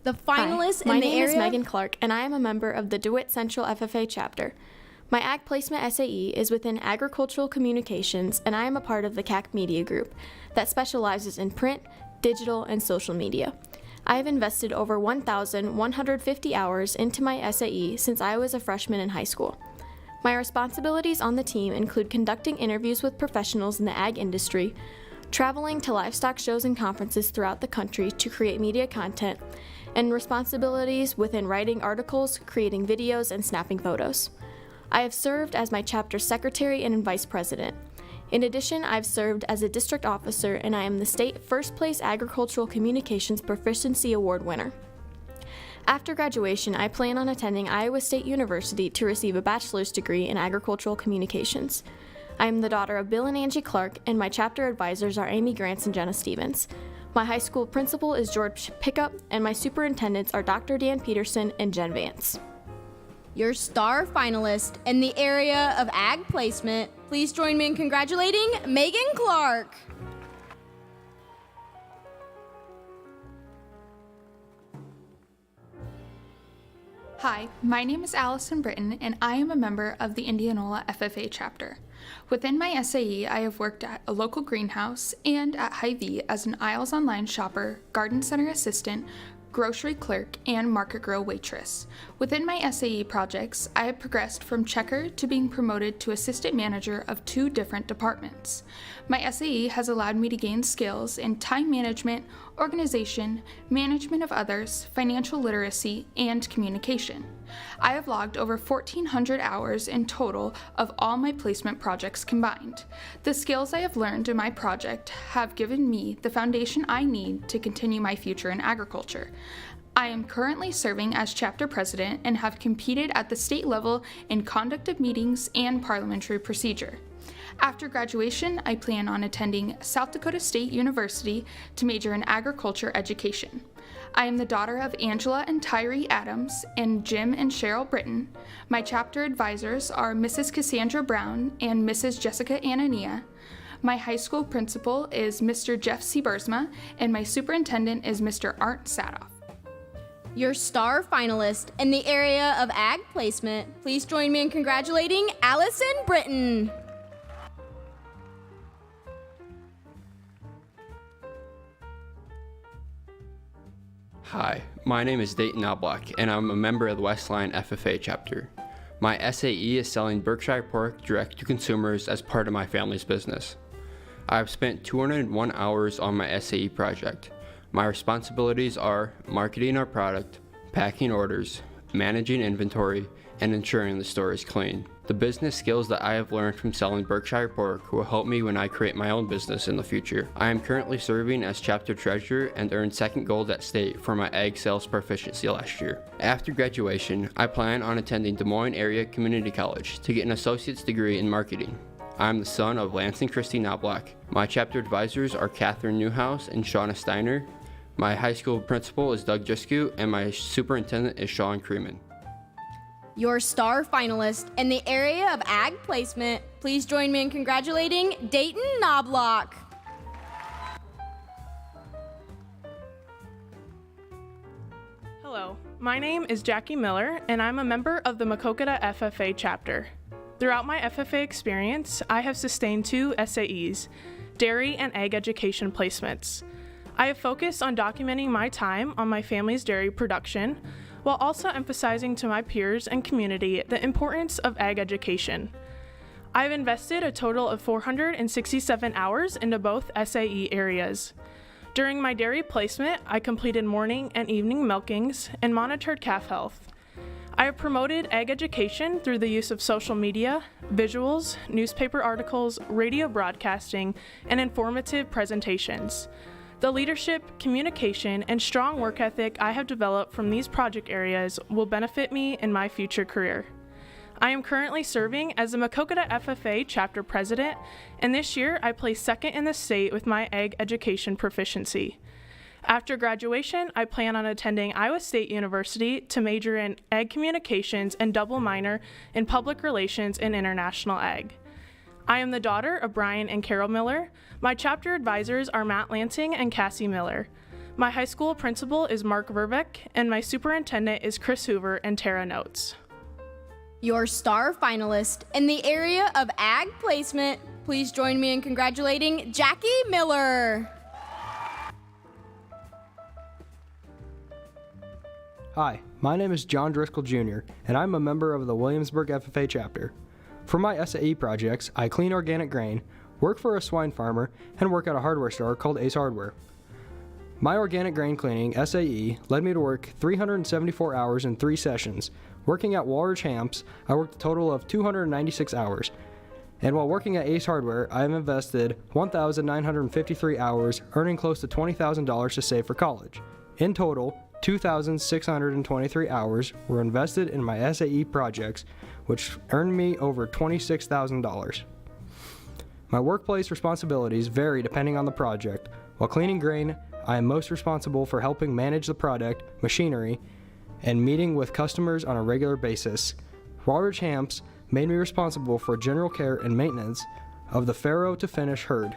The finalist Hi, my in the name area. is Megan Clark, and I am a member of the DeWitt Central FFA chapter. My Ag Placement SAE is within Agricultural Communications, and I am a part of the CAC Media Group that specializes in print, digital, and social media. I have invested over 1,150 hours into my SAE since I was a freshman in high school. My responsibilities on the team include conducting interviews with professionals in the ag industry, traveling to livestock shows and conferences throughout the country to create media content, and responsibilities within writing articles, creating videos, and snapping photos. I have served as my chapter secretary and vice president. In addition, I've served as a district officer, and I am the state first place Agricultural Communications Proficiency Award winner. After graduation, I plan on attending Iowa State University to receive a bachelor's degree in Agricultural Communications. I am the daughter of Bill and Angie Clark, and my chapter advisors are Amy Grants and Jenna Stevens. My high school principal is George Pickup, and my superintendents are Dr. Dan Peterson and Jen Vance. Your star finalist in the area of ag placement. Please join me in congratulating Megan Clark. Hi, my name is Allison Britton, and I am a member of the Indianola FFA chapter. Within my SAE, I have worked at a local greenhouse and at Hy-Vee as an aisles online shopper, garden center assistant, grocery clerk, and market grill waitress. Within my SAE projects, I have progressed from checker to being promoted to assistant manager of 2 different departments. My SAE has allowed me to gain skills in time management, organization, management of others, financial literacy, and communication. I have logged over 1,400 hours in total of all my placement projects combined. The skills I have learned in my project have given me the foundation I need to continue my future in agriculture. I am currently serving as chapter president and have competed at the state level in conduct of meetings and parliamentary procedure. After graduation, I plan on attending South Dakota State University to major in agriculture education. I am the daughter of Angela and Tyree Adams and Jim and Cheryl Britton. My chapter advisors are Mrs. Cassandra Brown and Mrs. Jessica Anania. My high school principal is Mr. Jeff Seabursma, and my superintendent is Mr. Art Sadoff. Your star finalist in the area of ag placement. Please join me in congratulating Allison Britton. Hi, my name is Dayton Knobloch, and I'm a member of the Westline FFA chapter. My SAE is selling Berkshire pork direct to consumers as part of my family's business. I've spent 201 hours on my SAE project. My responsibilities are marketing our product, packing orders, managing inventory, and ensuring the store is clean. The business skills that I have learned from selling Berkshire pork will help me when I create my own business in the future. I am currently serving as chapter treasurer and earned second gold at state for my ag sales proficiency last year. After graduation, I plan on attending Des Moines Area Community College to get an associate's degree in marketing. I am the son of Lance and Christy Knobloch. My chapter advisors are Catherine Newhouse and Shauna Steiner. My high school principal is Doug Jiskew, and my superintendent is Sean Creeman. Your star finalist in the area of ag placement. Please join me in congratulating Dayton Knobloch. Hello, my name is Jackie Miller, and I'm a member of the Maquoketa FFA chapter. Throughout my FFA experience, I have sustained 2 SAEs, dairy and egg education placements. I have focused on documenting my time on my family's dairy production, while also emphasizing to my peers and community the importance of ag education. I've invested a total of 467 hours into both SAE areas. During my dairy placement, I completed morning and evening milkings and monitored calf health. I have promoted ag education through the use of social media, visuals, newspaper articles, radio broadcasting, and informative presentations. The leadership, communication, and strong work ethic I have developed from these project areas will benefit me in my future career. I am currently serving as the Maquoketa FFA chapter president, and this year I placed second in the state with my ag education proficiency. After graduation, I plan on attending Iowa State University to major in ag communications and double minor in public relations and international ag. I am the daughter of Brian and Carol Miller. My chapter advisors are Matt Lansing and Cassie Miller. My high school principal is Mark Verbeck, and my superintendent is Chris Hoover and Tara Notes. Your star finalist in the area of ag placement, please join me in congratulating Jackie Miller. Hi, my name is John Driscoll Jr., and I'm a member of the Williamsburg FFA chapter. For my SAE projects, I clean organic grain, work for a swine farmer, and work at a hardware store called Ace Hardware. My organic grain cleaning, SAE, led me to work 374 hours in 3 sessions. Working at Walrus Hamps, I worked a total of 296 hours. And while working at Ace Hardware, I have invested 1,953 hours, earning close to $20,000 to save for college. In total, 2,623 hours were invested in my SAE projects, which earned me over $26,000. My workplace responsibilities vary depending on the project. While cleaning grain, I am most responsible for helping manage the product, machinery, and meeting with customers on a regular basis. Walrus Hamps made me responsible for general care and maintenance of the farrow to finish herd.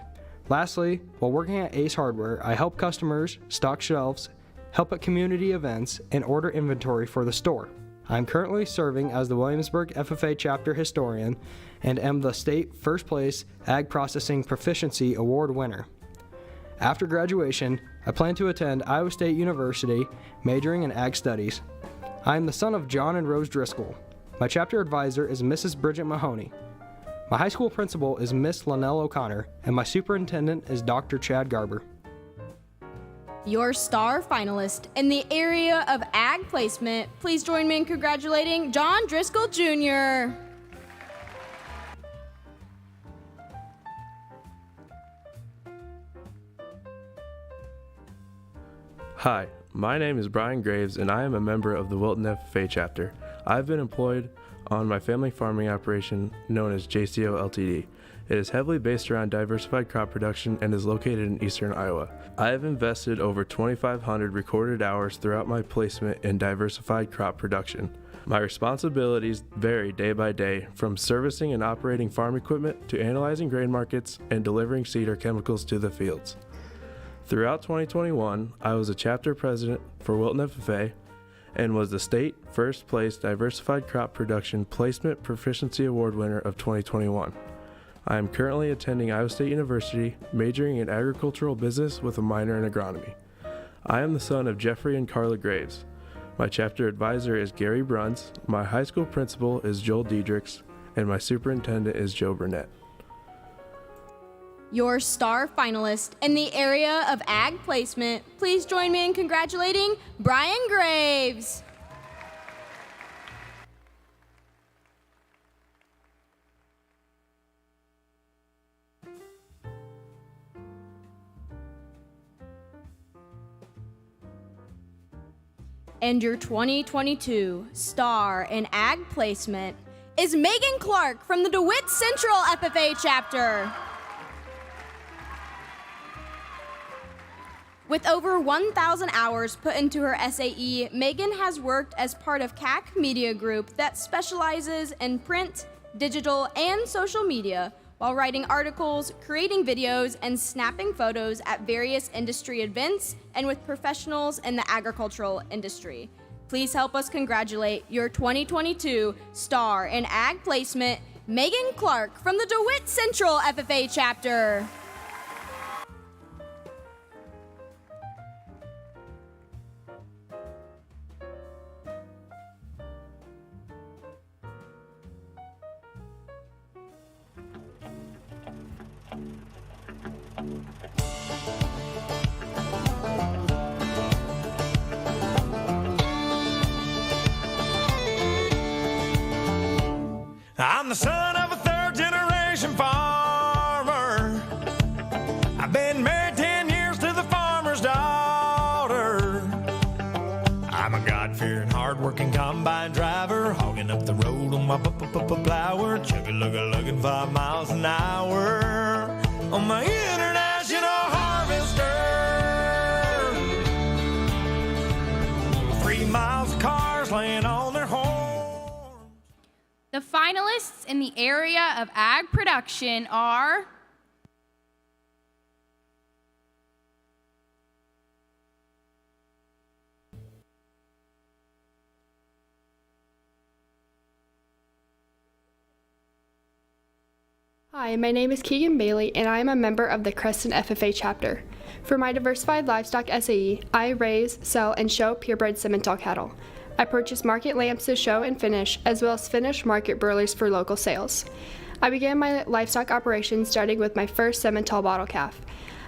Lastly, while working at Ace Hardware, I help customers stock shelves, help at community events, and order inventory for the store. I'm currently serving as the Williamsburg FFA chapter historian and am the state first place Ag Processing Proficiency Award winner. After graduation, I plan to attend Iowa State University, majoring in Ag Studies. I am the son of John and Rose Driscoll. My chapter advisor is Mrs. Bridget Mahoney. My high school principal is Miss Lynell O'Connor, and my superintendent is Dr. Chad Garber. Your star finalist in the area of ag placement, please join me in congratulating John Driscoll Jr. Hi, my name is Brian Graves, and I am a member of the Wilton FFA chapter. I've been employed on my family farming operation known as JCO Ltd. It is heavily based around diversified crop production and is located in eastern Iowa. I have invested over 2,500 recorded hours throughout my placement in diversified crop production. My responsibilities vary day by day, from servicing and operating farm equipment to analyzing grain markets and delivering seed or chemicals to the fields. Throughout 2021, I was a chapter president for Wilton FFA and was the state first place Diversified Crop Production Placement Proficiency Award winner of 2021. I am currently attending Iowa State University, majoring in agricultural business with a minor in agronomy. I am the son of Jeffrey and Carla Graves. My chapter advisor is Gary Bruns, my high school principal is Joel Diedrichs, and my superintendent is Joe Burnett. Your star finalist in the area of ag placement, please join me in congratulating Brian Graves. And your 2022 star in ag placement is Megan Clark from the DeWitt Central FFA chapter. With over 1,000 hours put into her SAE, Megan has worked as part of CAC Media Group that specializes in print, digital, and social media while writing articles, creating videos, and snapping photos at various industry events and with professionals in the agricultural industry. Please help us congratulate your 2022 star in ag placement, Megan Clark from the DeWitt Central FFA chapter. I'm the son of a third-generation farmer. I've been married 10 years to the farmer's daughter. I'm a God-fearing, hard-working combine driver, hogging up the road on my plower, chugga-lugga-lugging 5 miles an hour on my international harvester. 3 miles of cars laying on their horns. The finalists in the area of ag production are Hi, my name is Keegan Bailey, and I am a member of the Creston FFA chapter. For my Diversified Livestock SAE, I raise, sell, and show purebred Simmental cattle. I purchase market lambs to show and finish, as well as finished market broilers for local sales. I began my livestock operations starting with my first Simmental bottle calf.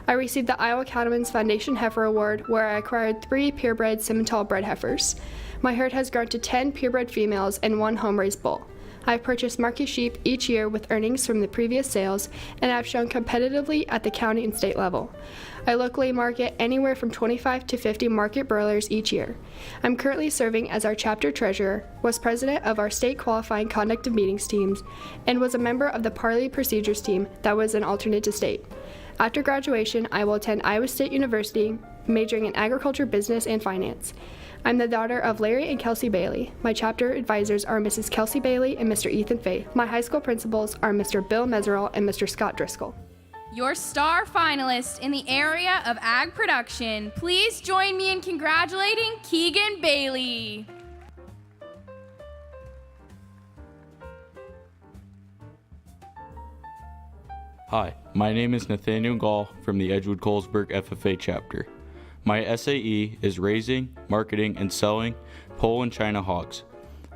I received the Iowa Cattlemen's Foundation Heifer Award, where I acquired 3 purebred Simmental bred heifers. My herd has grown to 10 purebred females and 1 home-raised bull. I have purchased market sheep each year with earnings from the previous sales, and I have shown competitively at the county and state level. I locally market anywhere from 25 to 50 market broilers each year. I'm currently serving as our chapter treasurer, was president of our state qualifying conduct of meetings teams, and was a member of the Parley procedures team that was an alternate to state. After graduation, I will attend Iowa State University, majoring in agriculture, business, and finance. I'm the daughter of Larry and Kelsey Bailey. My chapter advisors are Mrs. Kelsey Bailey and Mr. Ethan Faith. My high school principals are Mr. Bill Meserol and Mr. Scott Driscoll. Your star finalist in the area of ag production, please join me in congratulating Keegan Bailey. Hi, my name is Nathaniel Gall from the Edgewood-Colesburg FFA chapter. My SAE is raising, marketing, and selling pole and China hogs.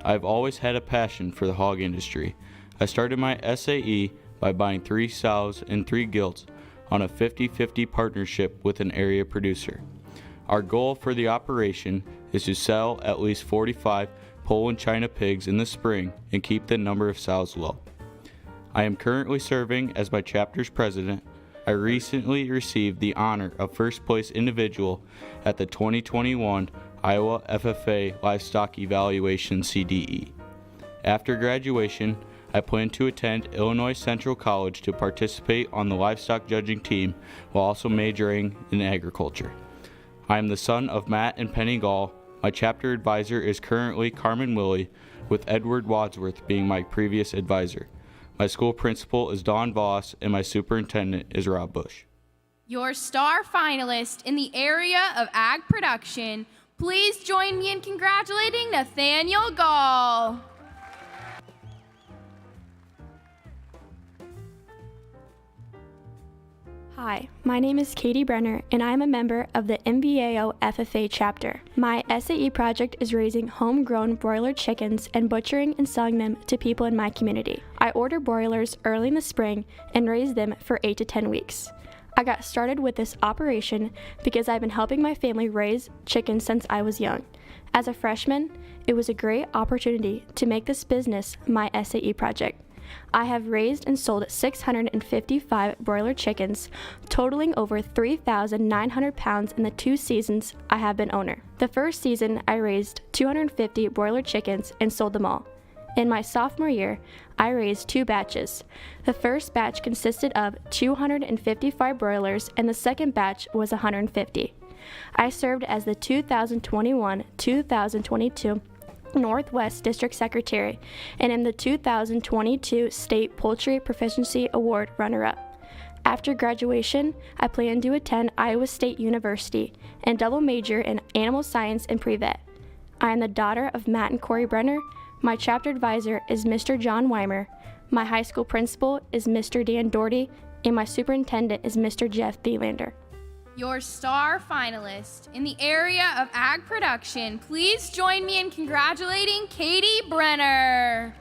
I've always had a passion for the hog industry. I started my SAE by buying 3 sows and 3 gilts on a 50-50 partnership with an area producer. Our goal for the operation is to sell at least 45 pole and China pigs in the spring and keep the number of sows low. I am currently serving as my chapter's president. I recently received the honor of first place individual at the 2021 Iowa FFA Livestock Evaluation CDE. After graduation, I plan to attend Illinois Central College to participate on the livestock judging team while also majoring in agriculture. I am the son of Matt and Penny Gall. My chapter advisor is currently Carmen Willie, with Edward Wadsworth being my previous advisor. My school principal is Don Voss, and my superintendent is Rob Bush. Your star finalist in the area of ag production, please join me in congratulating Nathaniel Gall. Hi, my name is Katie Brenner, and I'm a member of the MVAO FFA chapter. My SAE project is raising homegrown broiler chickens and butchering and selling them to people in my community. I order broilers early in the spring and raise them for 8 to 10 weeks. I got started with this operation because I've been helping my family raise chickens since I was young. As a freshman, it was a great opportunity to make this business my SAE project. I have raised and sold 655 broiler chickens, totaling over 3,900 pounds in the 2 seasons I have been owner. The first season, I raised 250 broiler chickens and sold them all. In my sophomore year, I raised 2 batches. The first batch consisted of 255 broilers, and the second batch was 150. I served as the 2021-2022 Northwest District Secretary, and am the 2022 State Poultry Proficiency Award runner-up. After graduation, I plan to attend Iowa State University and double major in animal science and pre-vet. I am the daughter of Matt and Corey Brenner. My chapter advisor is Mr. John Weimer. My high school principal is Mr. Dan Doherty, and my superintendent is Mr. Jeff Thielander. Your star finalist in the area of ag production, please join me in congratulating Katie Brenner.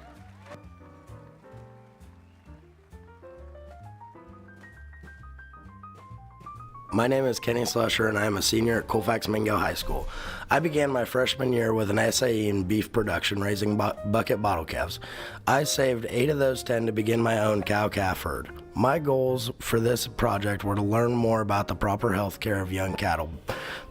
My name is Kenny Slusher, and I am a senior at Colfax Mingo High School. I began my freshman year with an SAE in beef production, raising bucket bottle calves. I saved 8 of those 10 to begin my own cow-calf herd. My goals for this project were to learn more about the proper health care of young cattle,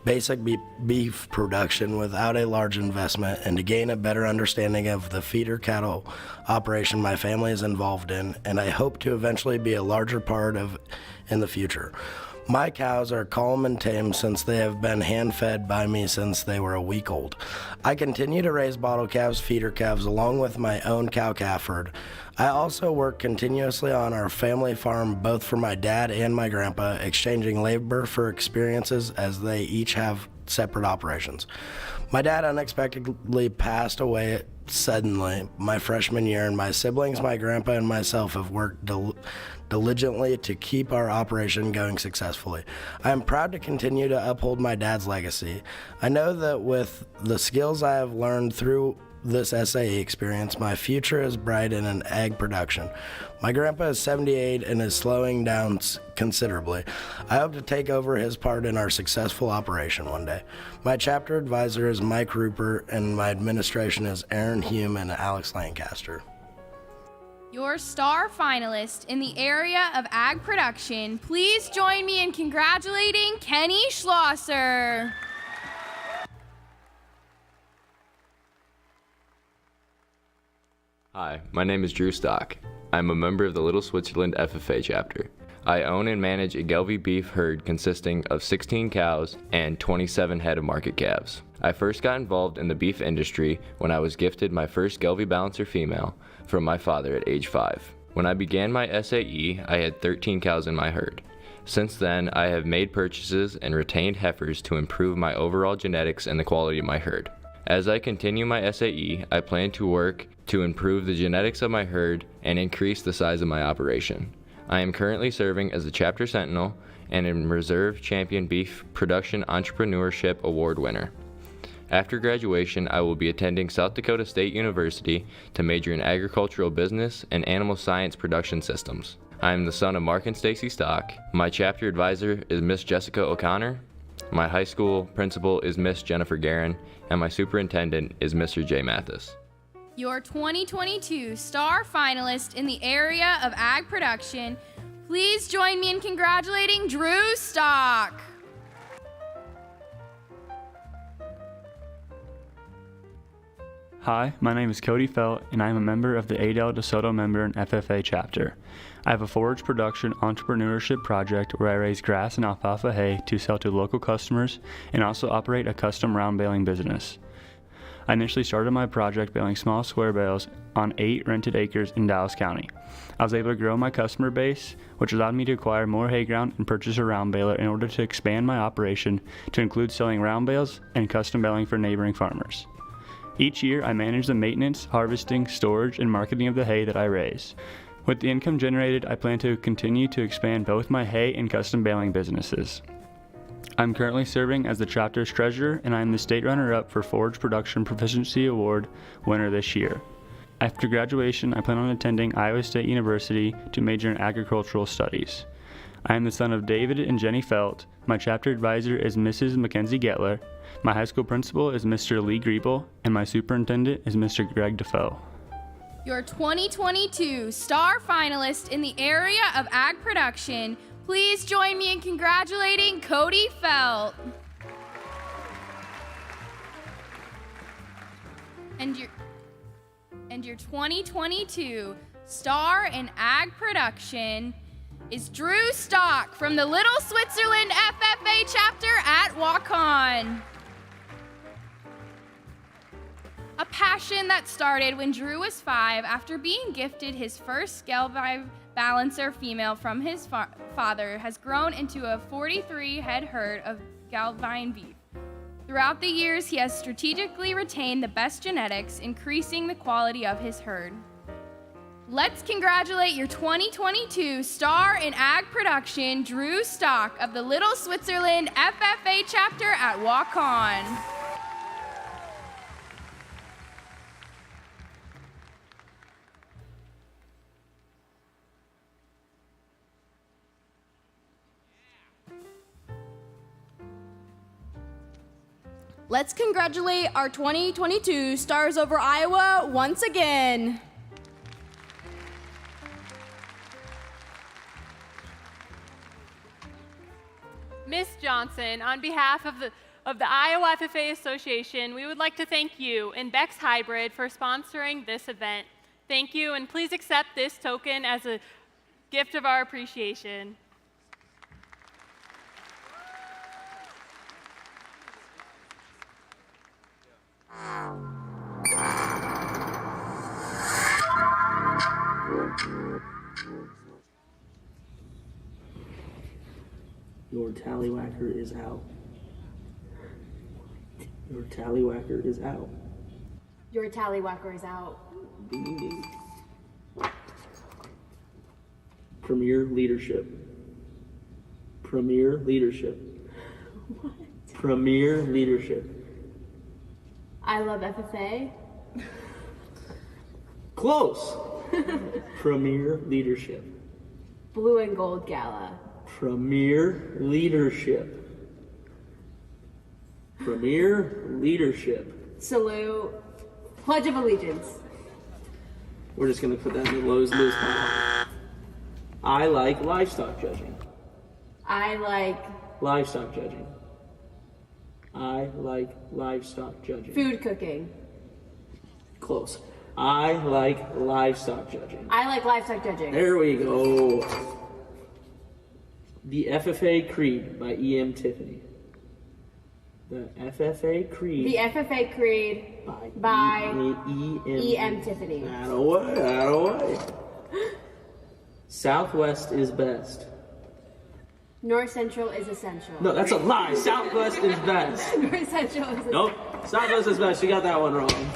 basic beef production without a large investment, and to gain a better understanding of the feeder cattle operation my family is involved in, and I hope to eventually be a larger part of in the future. My cows are calm and tame since they have been hand-fed by me since they were a week old. I continue to raise bottle calves, feeder calves, along with my own cow-calf herd. I also work continuously on our family farm, both for my dad and my grandpa, exchanging labor for experiences as they each have separate operations. My dad unexpectedly passed away suddenly my freshman year, and my siblings, my grandpa, and myself have worked diligently to keep our operation going successfully. I am proud to continue to uphold my dad's legacy. I know that with the skills I have learned through this SAE experience, my future is bright in an egg production. My grandpa is 78 and is slowing down considerably. I hope to take over his part in our successful operation one day. My chapter advisor is Mike Rupert, and my administration is Aaron Hume and Alex Lancaster. Your star finalist in the area of ag production, please join me in congratulating Kenny Schlosser. Hi, my name is Drew Stock. I'm a member of the Little Switzerland FFA chapter. I own and manage a Gelbvieh beef herd consisting of 16 cows and 27 head of market calves. I first got involved in the beef industry when I was gifted my first Gelbvieh balancer female from my father at age 5. When I began my SAE, I had 13 cows in my herd. Since then, I have made purchases and retained heifers to improve my overall genetics and the quality of my herd. As I continue my SAE, I plan to work to improve the genetics of my herd and increase the size of my operation. I am currently serving as the Chapter Sentinel and a Reserve Champion Beef Production Entrepreneurship Award winner. After graduation, I will be attending South Dakota State University to major in agricultural business and animal science production systems. I am the son of Mark and Stacy Stock. My chapter advisor is Miss Jessica O'Connor. My high school principal is Miss Jennifer Guerin, and my superintendent is Mr. Jay Mathis. Your 2022 star finalist in the area of ag production, please join me in congratulating Drew Stock. Hi, my name is Cody Felt, and I am a member of the Adel DeSoto member and FFA chapter. I have a forage production entrepreneurship project where I raise grass and alfalfa hay to sell to local customers and also operate a custom round baling business. I initially started my project baling small square bales on 8 rented acres in Dallas County. I was able to grow my customer base, which allowed me to acquire more hay ground and purchase a round baler in order to expand my operation to include selling round bales and custom baling for neighboring farmers. Each year, I manage the maintenance, harvesting, storage, and marketing of the hay that I raise. With the income generated, I plan to continue to expand both my hay and custom baling businesses. I'm currently serving as the chapter's treasurer, and I am the state runner-up for Forage Production Proficiency Award winner this year. After graduation, I plan on attending Iowa State University to major in agricultural studies. I am the son of David and Jenny Felt. My chapter advisor is Mrs. Mackenzie Getler. My high school principal is Mr. Lee Griebel, and my superintendent is Mr. Greg Defoe. Your 2022 star finalist in the area of ag production, please join me in congratulating Cody Felt. And your 2022 star in ag production is Drew Stock from the Little Switzerland FFA chapter at Waukon. A passion that started when Drew was 5 after being gifted his first Gelbvieh balancer female from his father has grown into a 43 head herd of Gelbvieh beef. Throughout the years, he has strategically retained the best genetics, increasing the quality of his herd. Let's congratulate your 2022 star in ag production, Drew Stock of the Little Switzerland FFA chapter at Waukon. Let's congratulate our 2022 Stars Over Iowa once again. Miss Johnson, on behalf of the Iowa FFA Association, we would like to thank you and Beck's Hybrid for sponsoring this event. Thank you, and please accept this token as a gift of our appreciation. Your tallywhacker is out. Your tallywhacker is out. Your tallywhacker is out. Ding, ding, ding. Premier leadership. Premier leadership. What? Premier leadership. I love FFA. Close. Premier leadership. Blue and Gold Gala. Premier leadership. Premier leadership. Salute. Pledge of Allegiance. We're just going to put that in the Lowe's pile. I like livestock judging. I like Livestock judging. I like livestock judging. food cooking. Close. I like livestock judging. I like livestock judging. There we go. The FFA Creed by E.M. Tiffany. The FFA Creed. The FFA Creed by E.M. Tiffany. Attaboy, attaboy. Southwest is best. North Central is essential. No, that's a lie. Southwest is best. North Central is essential. Nope. Southwest is best. You got that one wrong.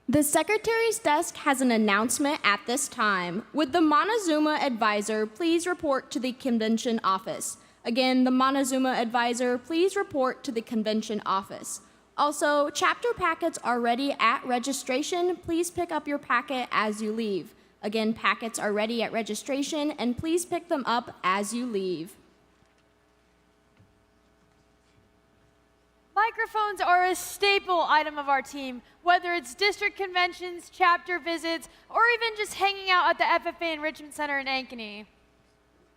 The Secretary's desk has an announcement at this time. Would the Montezuma advisor please report to the convention office? Again, the Montezuma advisor, please report to the convention office. Also, chapter packets are ready at registration. Please pick up your packet as you leave. Again, packets are ready at registration, and please pick them up as you leave. Microphones are a staple item of our team, whether it's district conventions, chapter visits, or even just hanging out at the FFA Enrichment Center in Ankeny.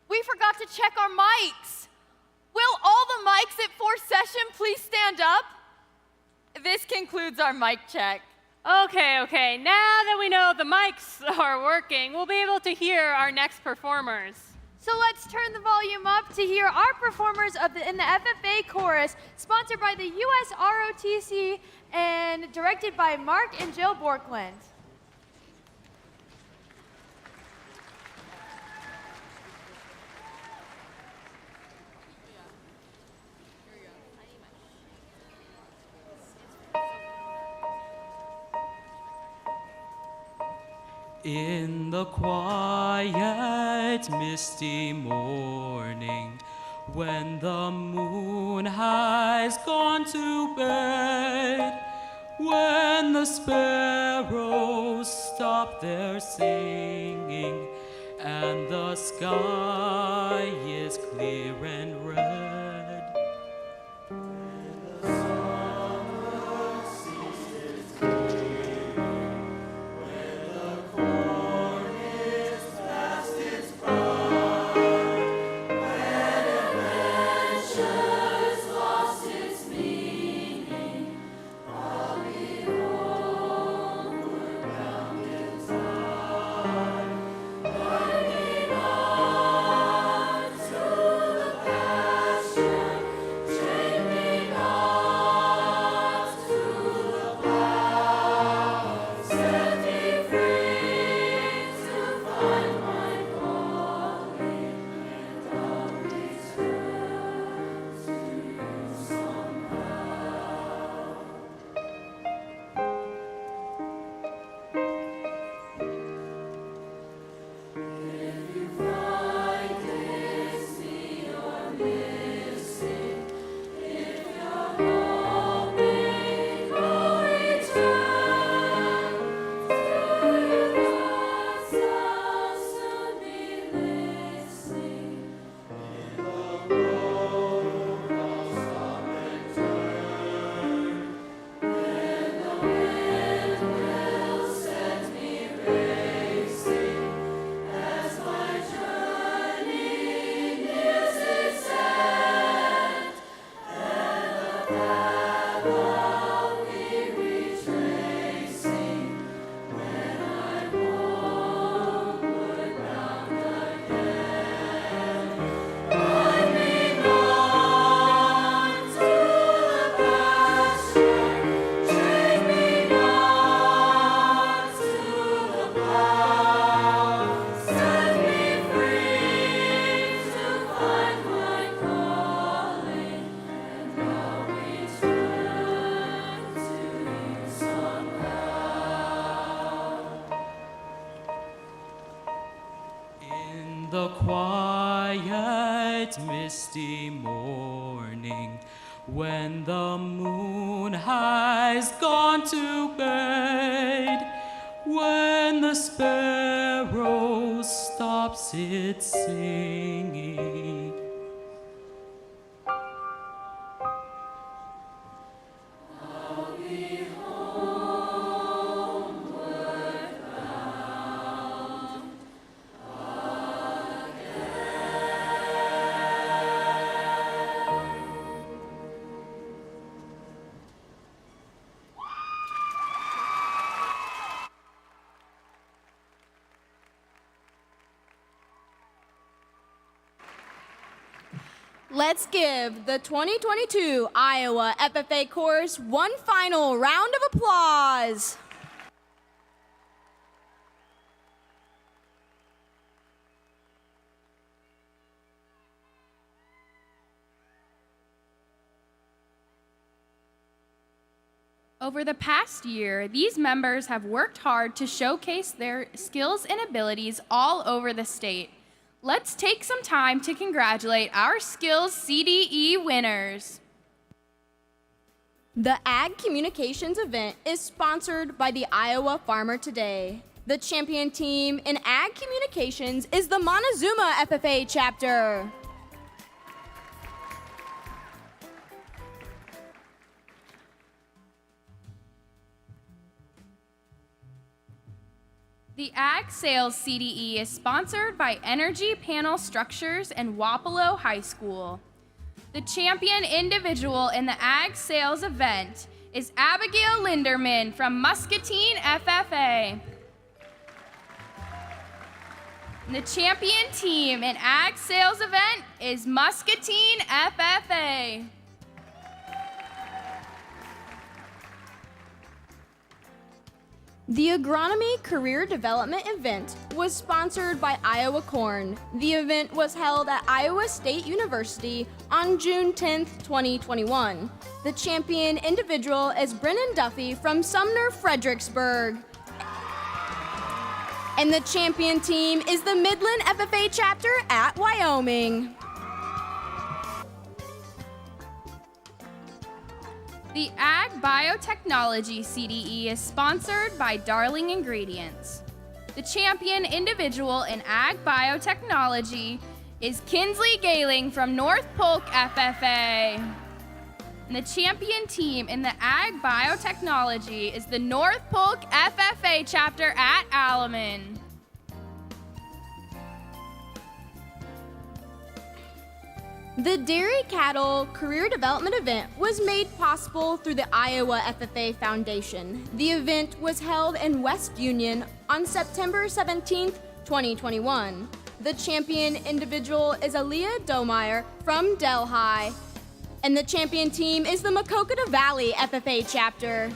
We forgot to check our mics. Will all the mics at fourth session please stand up? This concludes our mic check. Okay. Now that we know the mics are working, we'll be able to hear our next performers. So let's turn the volume up to hear our performers in the FFA Chorus, sponsored by the US ROTC and directed by Mark and Jill Borkland. In the quiet, misty morning, when the moon has gone to bed, when the sparrows stop their singing, and the sky is clear and red. misty morning, when the moon has gone to bed, when the sparrow stops its singing. Let's give the 2022 Iowa FFA Chorus one final round of applause. Over the past year, these members have worked hard to showcase their skills and abilities all over the state. Let's take some time to congratulate our Skills CDE winners. The Ag Communications event is sponsored by the Iowa Farmer Today. The champion team in Ag Communications is the Montezuma FFA chapter. The Ag Sales CDE is sponsored by Energy Panel Structures and Wapello High School. The champion individual in the Ag Sales event is Abigail Linderman from Muscatine FFA. And the champion team in Ag Sales event is Muscatine FFA. The Agronomy Career Development event was sponsored by Iowa Corn. The event was held at Iowa State University on June 10, 2021. The champion individual is Brennan Duffy from Sumner, Fredericksburg. And the champion team is the Midland FFA chapter at Wyoming. The Ag Biotechnology CDE is sponsored by Darling Ingredients. The champion individual in Ag Biotechnology is Kinsley Galing from North Polk FFA. And the champion team in the Ag Biotechnology is the North Polk FFA chapter at Alaman. The Dairy Cattle Career Development event was made possible through the Iowa FFA Foundation. The event was held in West Union on September 17, 2021. The champion individual is Aaliyah Domeyer from Delhi, and the champion team is the Maquoketa Valley FFA chapter.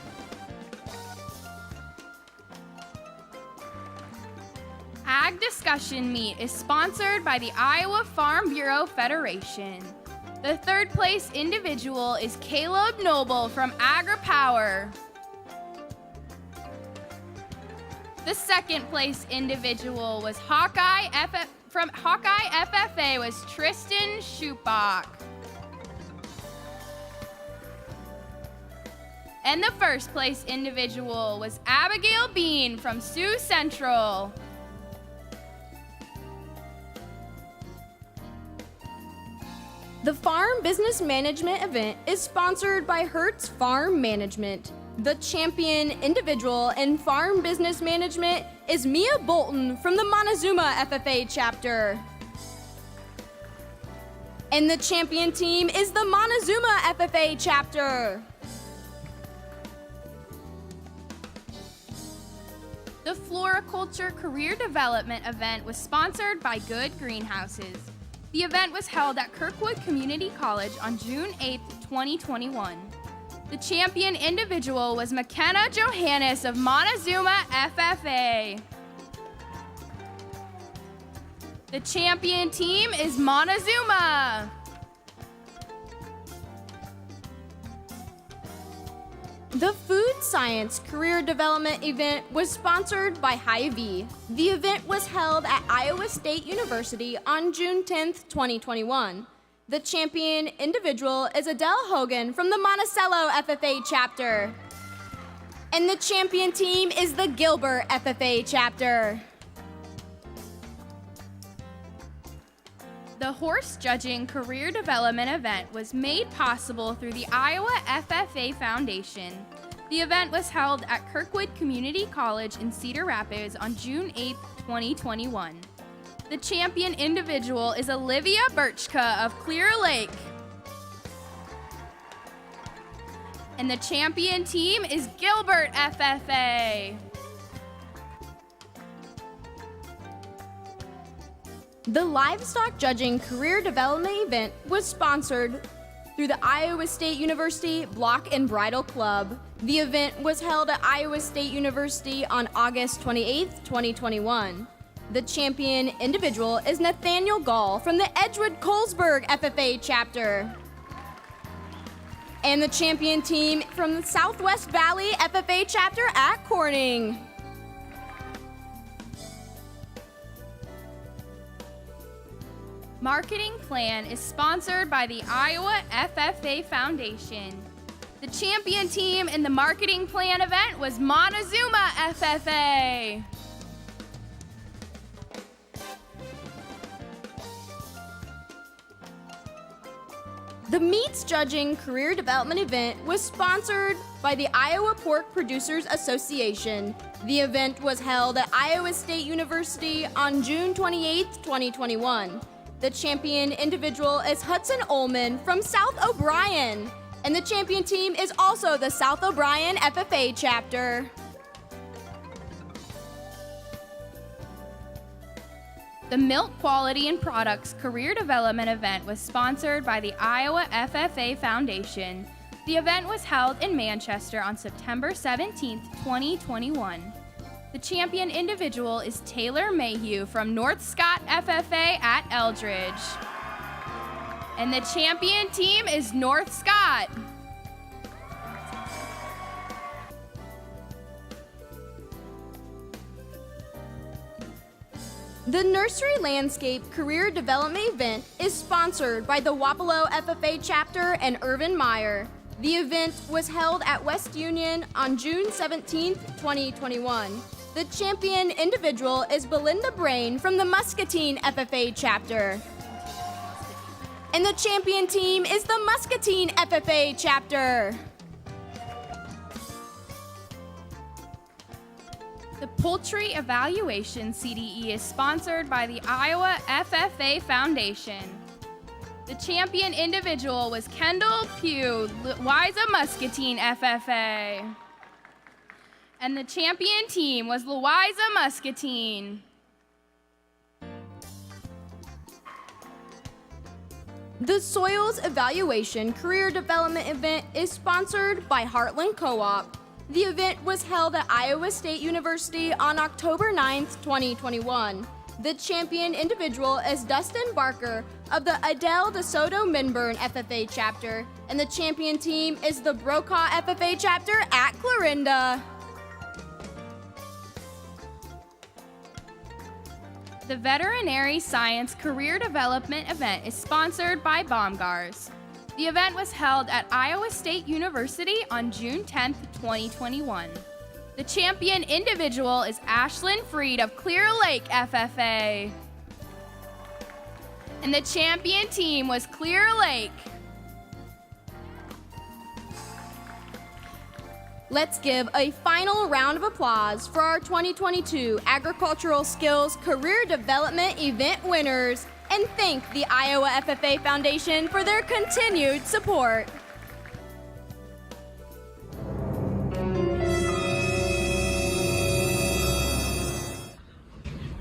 Ag Discussion Meet is sponsored by the Iowa Farm Bureau Federation. The third place individual is Caleb Noble from AgriPower. The second place individual was from Hawkeye FFA was Tristan Schupach. And the first place individual was Abigail Bean from Sioux Central. The Farm Business Management event is sponsored by Hertz Farm Management. The champion individual in Farm Business Management is Mia Bolton from the Montezuma FFA chapter. And the champion team is the Montezuma FFA chapter. The Floriculture Career Development event was sponsored by Good Greenhouses. The event was held at Kirkwood Community College on June 8, 2021. The champion individual was McKenna Johannes of Montezuma FFA. The champion team is Montezuma. The Food Science Career Development event was sponsored by Hy-Vee. The event was held at Iowa State University on June 10, 2021. The champion individual is Adele Hogan from the Monticello FFA chapter. And the champion team is the Gilbert FFA chapter. The horse judging career development event was made possible through the Iowa FFA Foundation. The event was held at Kirkwood Community College in Cedar Rapids on June 8, 2021. The champion individual is Olivia Birchka of Clear Lake. And the champion team is Gilbert FFA. The Livestock Judging Career Development event was sponsored through the Iowa State University Block and Bridle Club. The event was held at Iowa State University on August 28, 2021. The champion individual is Nathaniel Gall from the Edgewood-Colesburg FFA chapter. And the champion team from the Southwest Valley FFA chapter at Corning. Marketing Plan is sponsored by the Iowa FFA Foundation. The champion team in the Marketing Plan event was Montezuma FFA. The Meats Judging Career Development event was sponsored by the Iowa Pork Producers Association. The event was held at Iowa State University on June 28, 2021. The champion individual is Hudson Ullman from South O'Brien, and the champion team is also the South O'Brien FFA chapter. The Milk Quality and Products Career Development event was sponsored by the Iowa FFA Foundation. The event was held in Manchester on September 17, 2021. The champion individual is Taylor Mayhew from North Scott FFA at Eldridge. And the champion team is North Scott. The Nursery Landscape Career Development event is sponsored by the Wapello FFA chapter and Irvin Meyer. The event was held at West Union on June 17, 2021. The champion individual is Belinda Brain from the Muscatine FFA chapter. And the champion team is the Muscatine FFA chapter. The Poultry Evaluation CDE is sponsored by the Iowa FFA Foundation. The champion individual was Kendall Pugh, Louisa Muscatine FFA. And the champion team was Louisa Muscatine. The Soils Evaluation Career Development event is sponsored by Heartland Co-op. The event was held at Iowa State University on October 9, 2021. The champion individual is Dustin Barker of the Adele DeSoto Minburn FFA chapter, and the champion team is the Brokaw FFA chapter at Clarinda. The Veterinary Science Career Development event is sponsored by Baumgars. The event was held at Iowa State University on June 10, 2021. The champion individual is Ashlyn Freed of Clear Lake FFA. And the champion team was Clear Lake. Let's give a final round of applause for our 2022 Agricultural Skills Career Development event winners and thank the Iowa FFA Foundation for their continued support.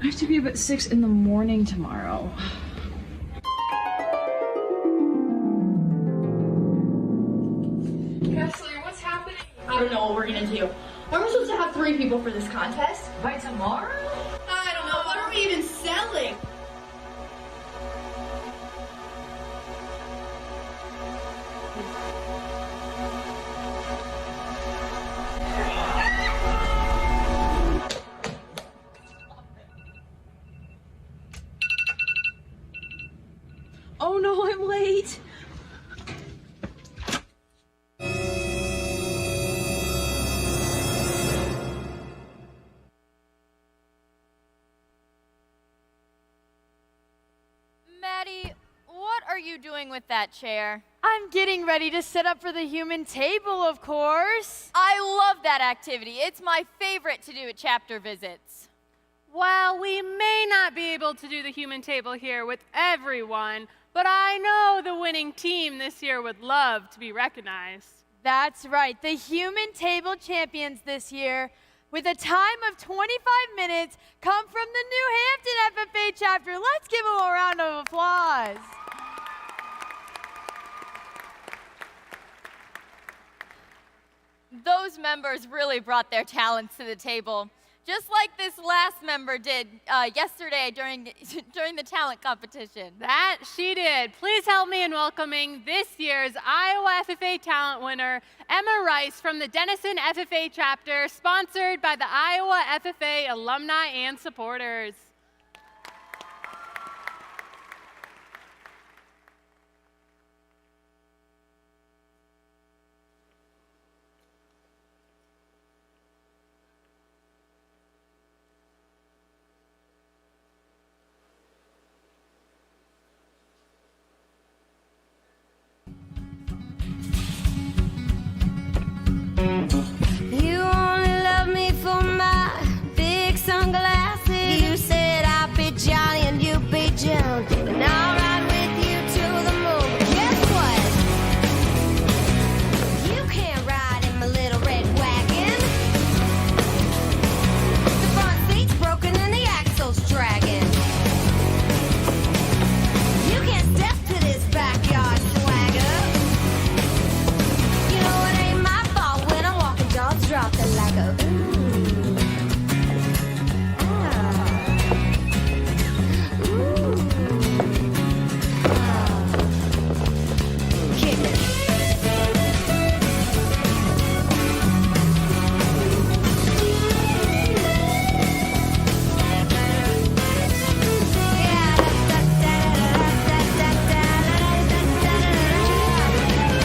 I have to be up at 6 in the morning tomorrow. Kessler, what's happening? I don't know what we're gonna do. Aren't we supposed to have 3 people for this contest? By tomorrow? I don't know. What are we even selling? Oh no, I'm late. doing with that chair? I'm getting ready to set up for the human table, of course. I love that activity. It's my favorite to do at chapter visits. Well, we may not be able to do the human table here with everyone, but I know the winning team this year would love to be recognized. That's right. The human table champions this year, with a time of 25 minutes, come from the New Hampton FFA chapter. Let's give them a round of applause. Those members really brought their talents to the table, just like this last member did yesterday during the talent competition. That she did. Please help me in welcoming this year's Iowa FFA Talent Winner, Emma Rice from the Denison FFA chapter, sponsored by the Iowa FFA alumni and supporters. You only love me for my big sunglasses. You said I'd be jolly and you'd be Joan, and I'll ride with you to the moon. But guess what? You can't ride in my little red wagon. The front seat's broken and the axle's dragging. You can't step to this backyard swagger. You know it ain't my fault when I'm walking, jaws dropping like a kick it.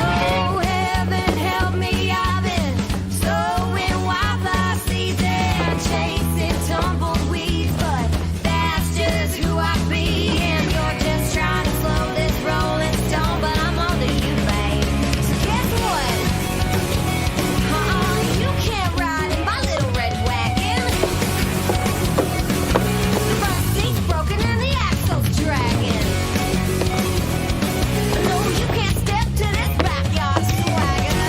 Oh, heaven help me, I've been sowing wildflower seeds and chasing tumbleweeds, but that's just who I be. And you're just trying to slow this rolling stone, but I'm on to you, babe. So guess what? You can't ride in my little red wagon. The front seat's broken and the axle's dragging. No, you can't step to this backyard swagger.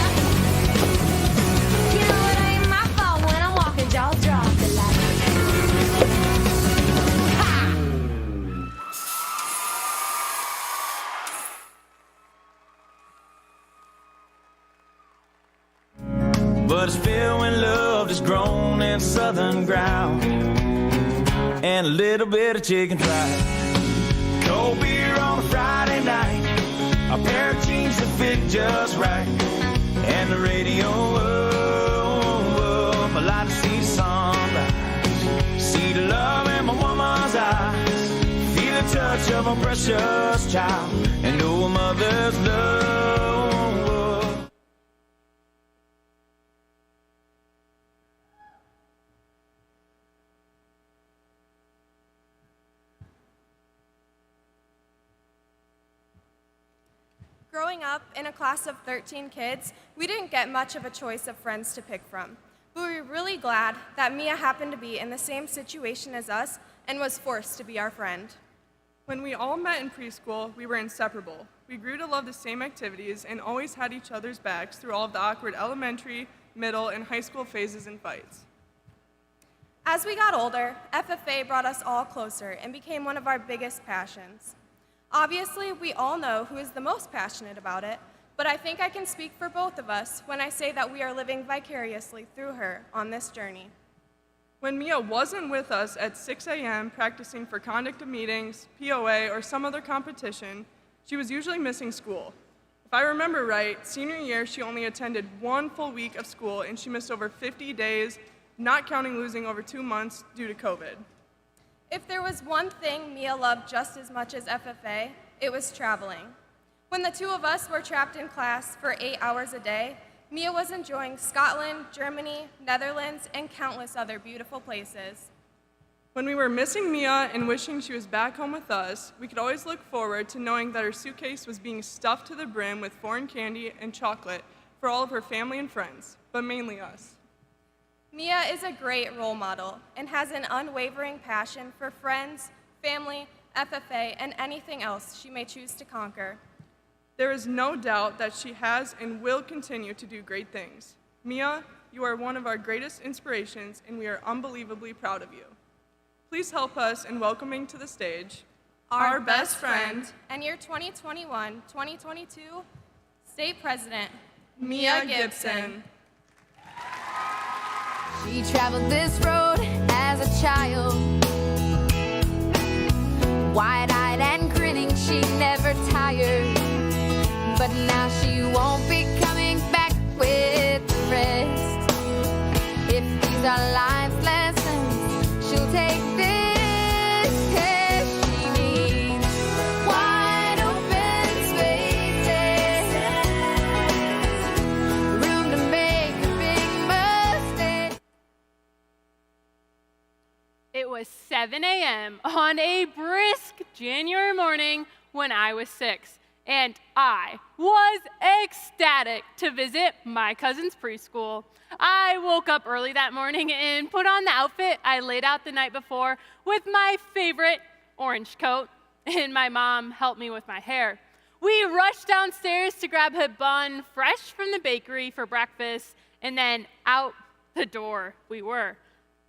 You know it ain't my fault when I'm walking, jaws dropping like But it's filled when love is grown in southern ground, and a little bit of chicken fried, cold beer on a Friday night, a pair of jeans that fit just right, and the radio up. I like to see the sunrise, see the love in my woman's eyes, feel the touch of a precious child, and know a mother's love. Growing up in a class of 13 kids, we didn't get much of a choice of friends to pick from. But we were really glad that Mia happened to be in the same situation as us and was forced to be our friend. When we all met in preschool, we were inseparable. We grew to love the same activities and always had each other's backs through all of the awkward elementary, middle, and high school phases and fights. As we got older, FFA brought us all closer and became one of our biggest passions. Obviously, we all know who is the most passionate about it, but I think I can speak for both of us when I say that we are living vicariously through her on this journey. When Mia wasn't with us at 6 a.m. practicing for conduct of meetings, POA, or some other competition, she was usually missing school. If I remember right, senior year she only attended 1 full week of school and she missed over 50 days, not counting losing over 2 months due to COVID. If there was one thing Mia loved just as much as FFA, it was traveling. When the two of us were trapped in class for 8 hours a day, Mia was enjoying Scotland, Germany, Netherlands, and countless other beautiful places. When we were missing Mia and wishing she was back home with us, we could always look forward to knowing that her suitcase was being stuffed to the brim with foreign candy and chocolate for all of her family and friends, but mainly us. Mia is a great role model and has an unwavering passion for friends, family, FFA, and anything else she may choose to conquer. There is no doubt that she has and will continue to do great things. Mia, you are one of our greatest inspirations, and we are unbelievably proud of you. Please help us in welcoming to the stage our best friend and your 2021-2022 State President, Mia Gibson. She traveled this road as a child, wide-eyed and grinning, she never tired. But now she won't be coming back with the rest. If these are life's lessons, she'll take this test. She needs wide open spaces, room to make a big mistake. It was 7 a.m. on a brisk January morning when I was 6. And I was ecstatic to visit my cousin's preschool. I woke up early that morning and put on the outfit I laid out the night before with my favorite orange coat, and my mom helped me with my hair. We rushed downstairs to grab a bun fresh from the bakery for breakfast, and then out the door we were.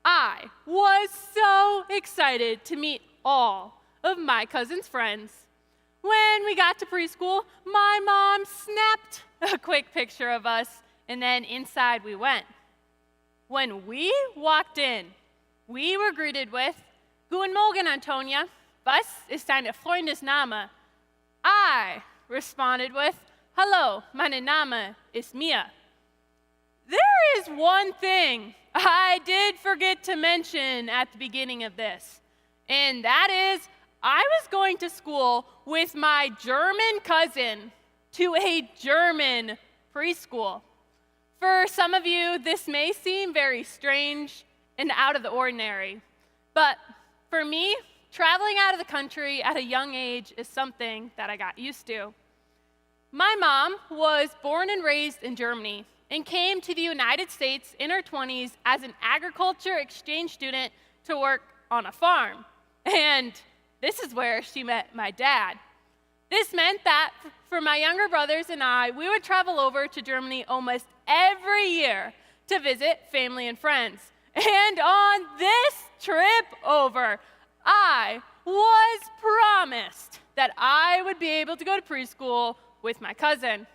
I was so excited to meet all of my cousin's friends. When we got to preschool, my mom snapped a quick picture of us, and then inside we went. When we walked in, we were greeted with, "Guten Morgen, Antonia. Was ist deine Freundesname?" I responded with, "Hello, meine Name ist Mia." There is one thing I did forget to mention at the beginning of this, and that is I was going to school with my German cousin to a German preschool. For some of you, this may seem very strange and out of the ordinary, but for me, traveling out of the country at a young age is something that I got used to. My mom was born and raised in Germany and came to the United States in her 20s as an agriculture exchange student to work on a farm. And this is where she met my dad. This meant that for my younger brothers and I, we would travel over to Germany almost every year to visit family and friends. And on this trip over, I was promised that I would be able to go to preschool with my cousin.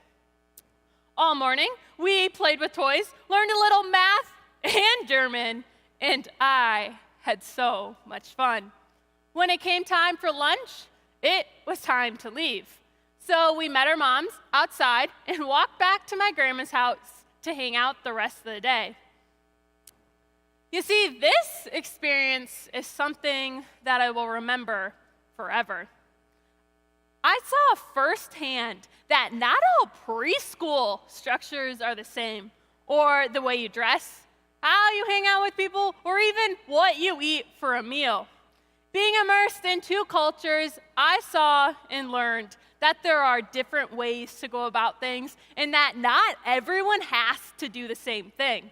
All morning, we played with toys, learned a little math and German, and I had so much fun. When it came time for lunch, it was time to leave. So we met our moms outside and walked back to my grandma's house to hang out the rest of the day. You see, this experience is something that I will remember forever. I saw firsthand that not all preschool structures are the same, or the way you dress, how you hang out with people, or even what you eat for a meal. Being immersed in two cultures, I saw and learned that there are different ways to go about things and that not everyone has to do the same thing.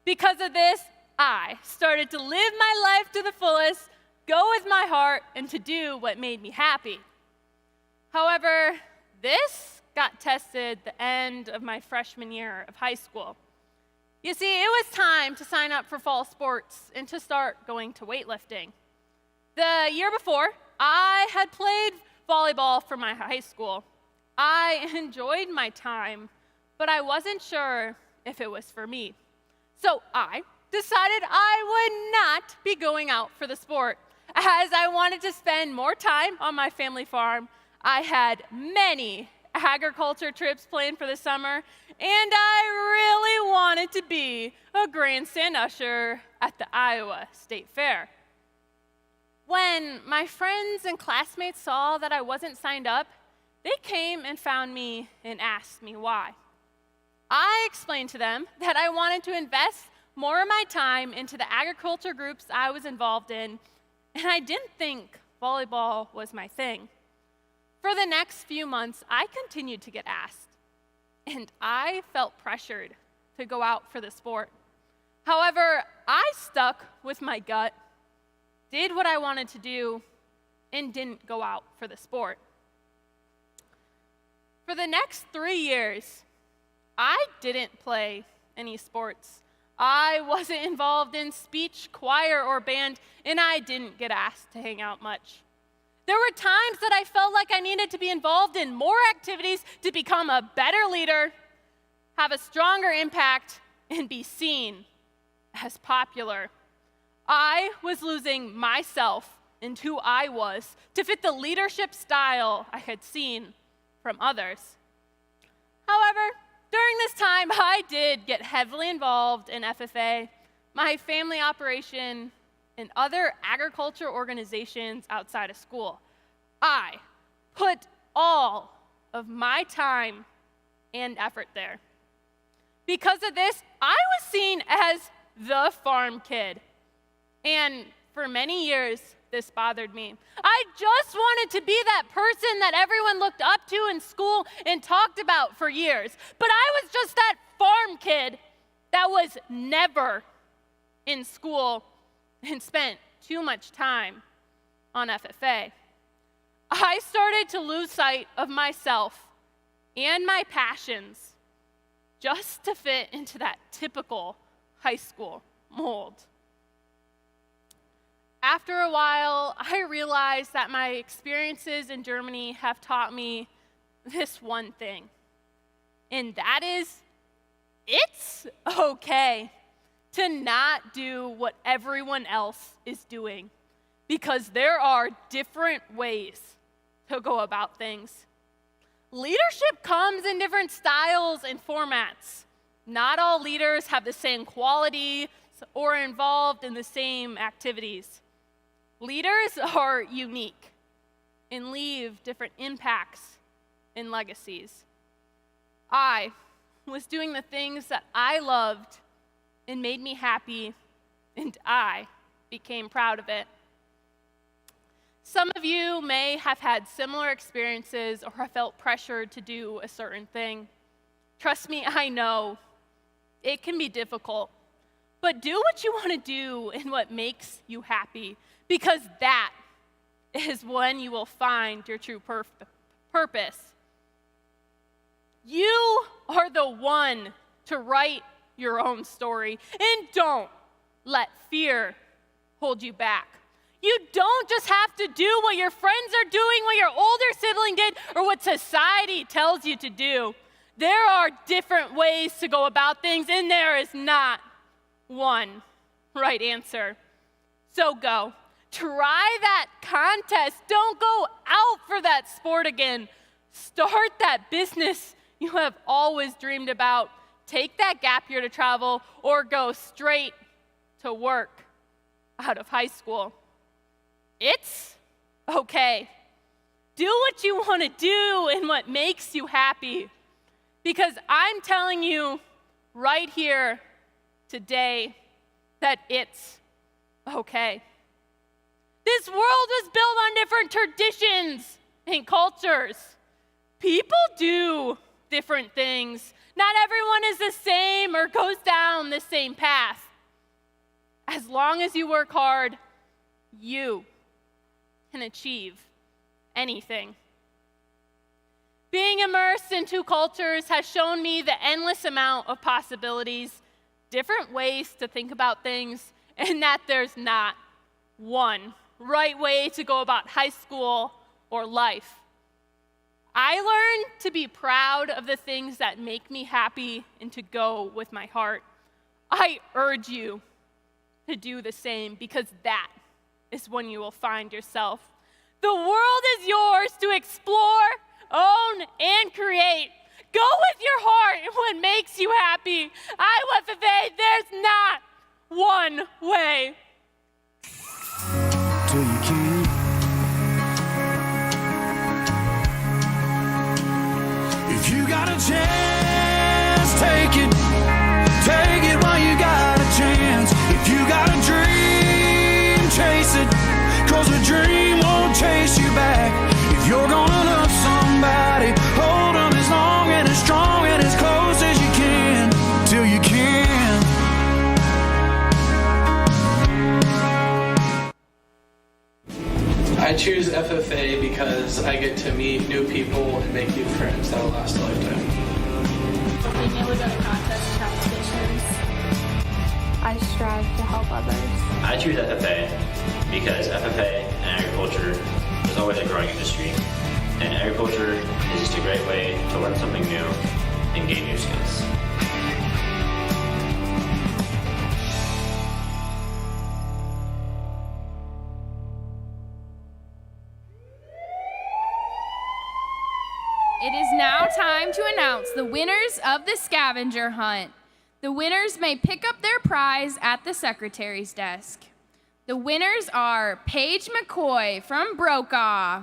Because of this, I started to live my life to the fullest, go with my heart, and to do what made me happy. However, this got tested the end of my freshman year of high school. You see, it was time to sign up for fall sports and to start going to weightlifting. The year before, I had played volleyball for my high school. I enjoyed my time, but I wasn't sure if it was for me. So I decided I would not be going out for the sport, as I wanted to spend more time on my family farm. I had many agriculture trips planned for the summer, and I really wanted to be a grandstand usher at the Iowa State Fair. When my friends and classmates saw that I wasn't signed up, they came and found me and asked me why. I explained to them that I wanted to invest more of my time into the agriculture groups I was involved in, and I didn't think volleyball was my thing. For the next few months, I continued to get asked, and I felt pressured to go out for the sport. However, I stuck with my gut, did what I wanted to do, and didn't go out for the sport. For the next 3 years, I didn't play any sports. I wasn't involved in speech, choir, or band, and I didn't get asked to hang out much. There were times that I felt like I needed to be involved in more activities to become a better leader, have a stronger impact, and be seen as popular. I was losing myself and who I was to fit the leadership style I had seen from others. However, during this time, I did get heavily involved in FFA, my family operation, and other agriculture organizations outside of school. I put all of my time and effort there. Because of this, I was seen as the farm kid. And for many years, this bothered me. I just wanted to be that person that everyone looked up to in school and talked about for years. But I was just that farm kid that was never in school and spent too much time on FFA. I started to lose sight of myself and my passions just to fit into that typical high school mold. After a while, I realized that my experiences in Germany have taught me this one thing, and that is, it's okay to not do what everyone else is doing, because there are different ways to go about things. Leadership comes in different styles and formats. Not all leaders have the same quality or are involved in the same activities. Leaders are unique and leave different impacts and legacies. I was doing the things that I loved and made me happy, and I became proud of it. Some of you may have had similar experiences or have felt pressured to do a certain thing. Trust me, I know it can be difficult, but do what you want to do and what makes you happy, because that is when you will find your true purpose. You are the one to write your own story, and don't let fear hold you back. You don't just have to do what your friends are doing, what your older sibling did, or what society tells you to do. There are different ways to go about things, and there is not one right answer. So go. Try that contest. Don't go out for that sport again. Start that business you have always dreamed about. Take that gap year to travel, or go straight to work out of high school. It's okay. Do what you want to do and what makes you happy. Because I'm telling you right here today that it's okay. This world was built on different traditions and cultures. People do different things. Not everyone is the same or goes down the same path. As long as you work hard, you can achieve anything. Being immersed in two cultures has shown me the endless amount of possibilities, different ways to think about things, and that there's not one right way to go about high school or life. I learned to be proud of the things that make me happy and to go with my heart. I urge you to do the same, because that is when you will find yourself. The world is yours to explore, own, and create. Go with your heart and what makes you happy. FFA, there's not one way. To you, kid. If you got a chance, take it while you got a chance. I get to meet new people and make new friends that'll last a lifetime. Being able to go to contests, competitions. I strive to help others. I choose FFA because FFA and agriculture is always a growing industry, and agriculture is just a great way to learn something new and gain new skills. It is now time to announce the winners of the scavenger hunt. The winners may pick up their prize at the secretary's desk. The winners are Paige McCoy from Brokaw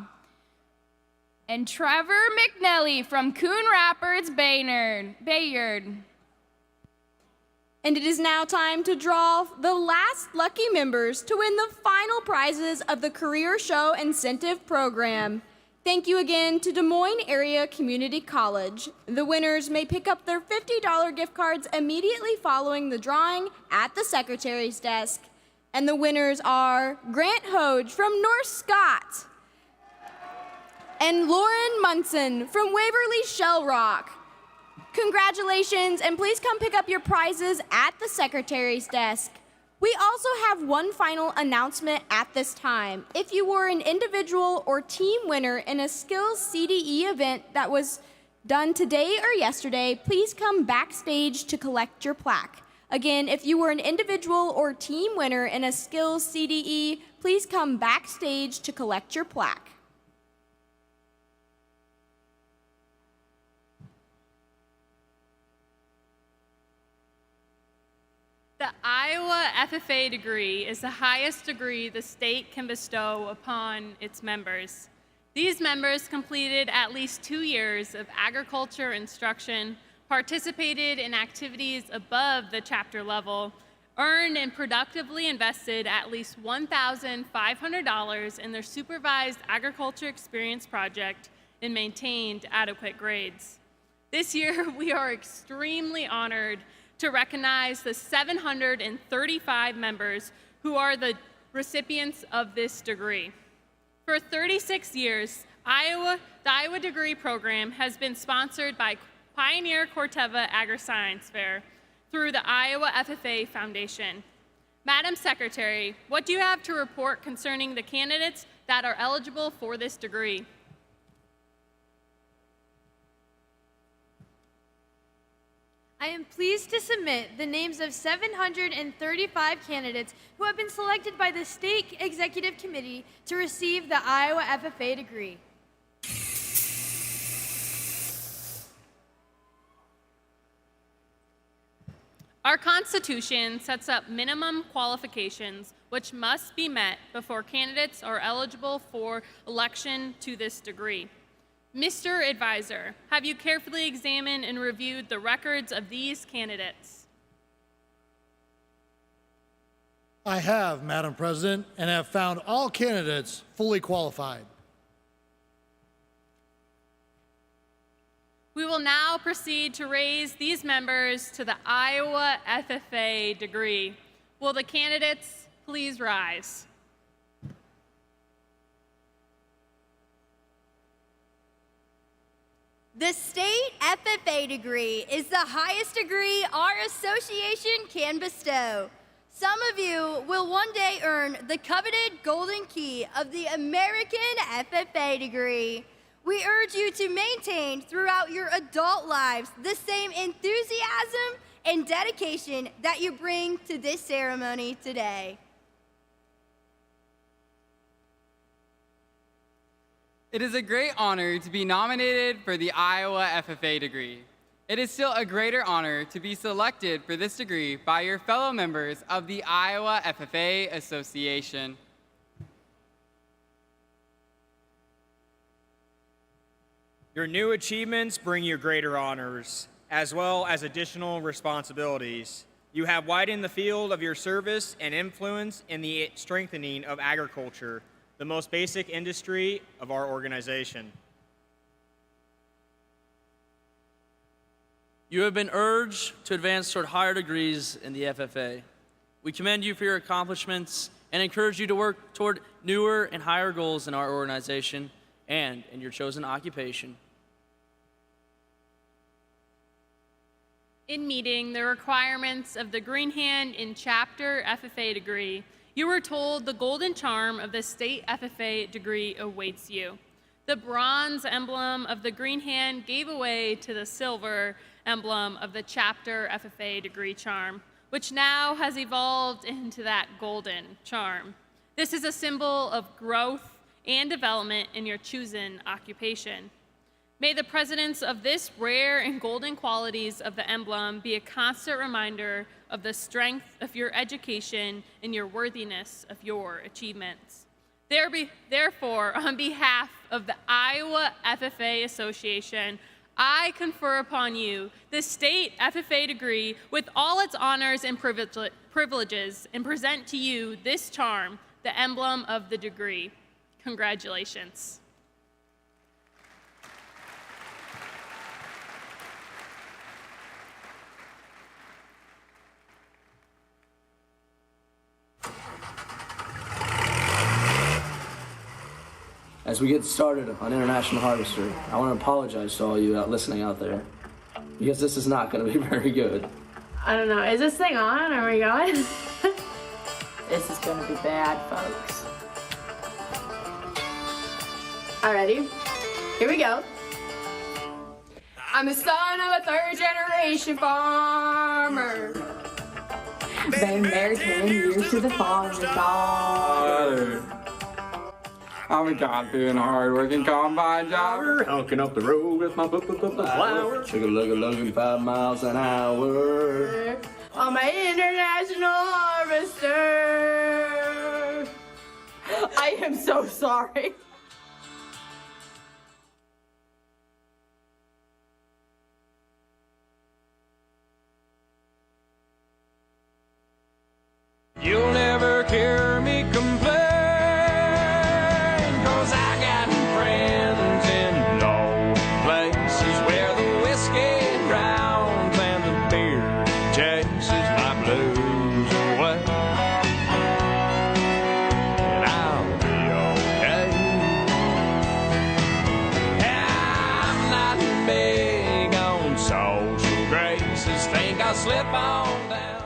and Trevor McNelly from Coon Rapids, Bayard. And it is now time to draw the last lucky members to win the final prizes of the Career Show Incentive Program. Thank you again to Des Moines Area Community College. The winners may pick up their $50 gift cards immediately following the drawing at the secretary's desk. And the winners are Grant Hoge from North Scott and Lauren Munson from Waverly Shell Rock. Congratulations, and please come pick up your prizes at the secretary's desk. We also have one final announcement at this time. If you were an individual or team winner in a Skills CDE event that was done today or yesterday, please come backstage to collect your plaque. Again, if you were an individual or team winner in a Skills CDE, please come backstage to collect your plaque. The Iowa FFA degree is the highest degree the state can bestow upon its members. These members completed at least 2 years of agriculture instruction, participated in activities above the chapter level, earned and productively invested at least $1,500 in their supervised agriculture experience project, and maintained adequate grades. This year, we are extremely honored to recognize the 735 members who are the recipients of this degree. For 36 years, the Iowa degree program has been sponsored by Pioneer Corteva Agriscience Fair through the Iowa FFA Foundation. Madam Secretary, what do you have to report concerning the candidates that are eligible for this degree? I am pleased to submit the names of 735 candidates who have been selected by the State Executive Committee to receive the Iowa FFA degree. Our Constitution sets up minimum qualifications which must be met before candidates are eligible for election to this degree. Mr. Advisor, have you carefully examined and reviewed the records of these candidates? I have, Madam President, and have found all candidates fully qualified. We will now proceed to raise these members to the Iowa FFA degree. Will the candidates please rise? The state FFA degree is the highest degree our association can bestow. Some of you will one day earn the coveted golden key of the American FFA degree. We urge you to maintain throughout your adult lives the same enthusiasm and dedication that you bring to this ceremony today. It is a great honor to be nominated for the Iowa FFA degree. It is still a greater honor to be selected for this degree by your fellow members of the Iowa FFA Association. Your new achievements bring you greater honors, as well as additional responsibilities. You have widened the field of your service and influence in the strengthening of agriculture, the most basic industry of our organization. You have been urged to advance toward higher degrees in the FFA. We commend you for your accomplishments and encourage you to work toward newer and higher goals in our organization and in your chosen occupation. In meeting the requirements of the Green Hand in Chapter FFA degree, you were told the golden charm of the state FFA degree awaits you. The bronze emblem of the Green Hand gave way to the silver emblem of the Chapter FFA degree charm, which now has evolved into that golden charm. This is a symbol of growth and development in your chosen occupation. May the presence of this rare and golden qualities of the emblem be a constant reminder of the strength of your education and your worthiness of your achievements. Therefore, on behalf of the Iowa FFA Association, I confer upon you the state FFA degree with all its honors and privileges and present to you this charm, the emblem of the degree. Congratulations. As we get started on International Harvester, I want to apologize to all you listening out there, because this is not going to be very good. I don't know. Is this thing on? Are we going? This is going to be bad, folks. Alrighty. Here we go. I'm the son of a third-generation farmer. Been married 10 years to the farmer's daughter. I'm a God-fearing, hard-working combine jobber, honking up the road with my flower. Chugga-lugga-lugging 5 miles an hour. I'm an international harvester. I am so sorry. You'll never hear me complain. Slip on down.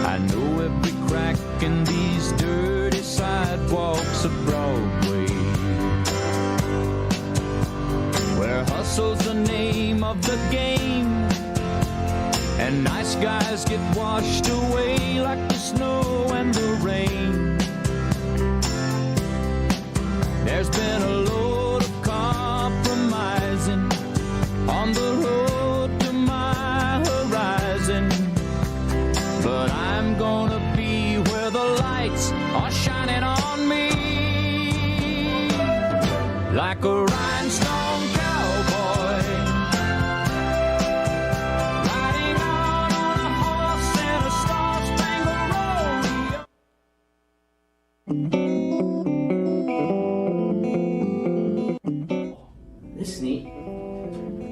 I know every crack in these dirty sidewalks of Broadway, where hustle's the name of the game, and nice guys get washed away like the snow and the rain. There's been a load of compromising on the road, but I'm gonna be where the lights are shining on me, like a rhinestone cowboy, riding out on a horse in a star-spangled rodeo. This is neat.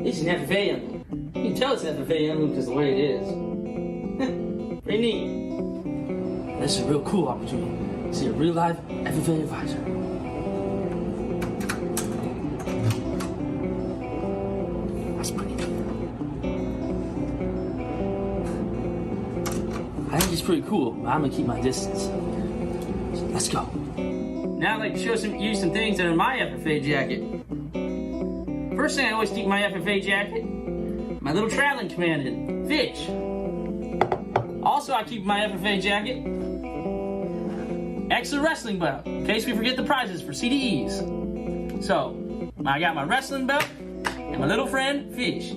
This is an FFA emblem. You can tell it's an FFA emblem because the way it is. Pretty neat. This is a real cool opportunity to see a real live FFA advisor. That's pretty neat. I think it's pretty cool, but I'm gonna keep my distance. So let's go. Now I'd like to show you some things that are in my FFA jacket. First thing I always keep in my FFA jacket, my little traveling companion, Fish. Also, I keep my FFA jacket, extra wrestling belt, in case we forget the prizes for CDEs. So, I got my wrestling belt and my little friend, Fish.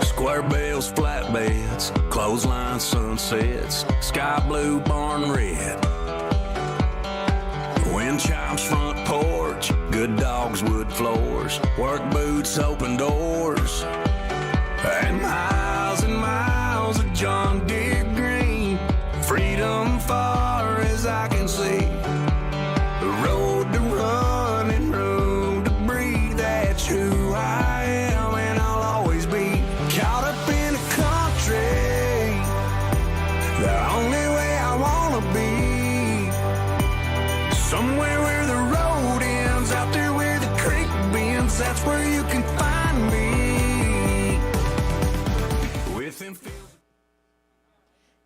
Square bills, flatbeds, clothesline sunsets, sky blue, barn red. Wind chimes, front porch, good dogs, wood floors, work boots, open doors, and miles of John I can see. A road to run and room to breathe. That's who I am and I'll always be. Caught up in a country, the only way I wanna be. Somewhere where the road ends, out there where the creek bends. That's where you can find me. Within fields.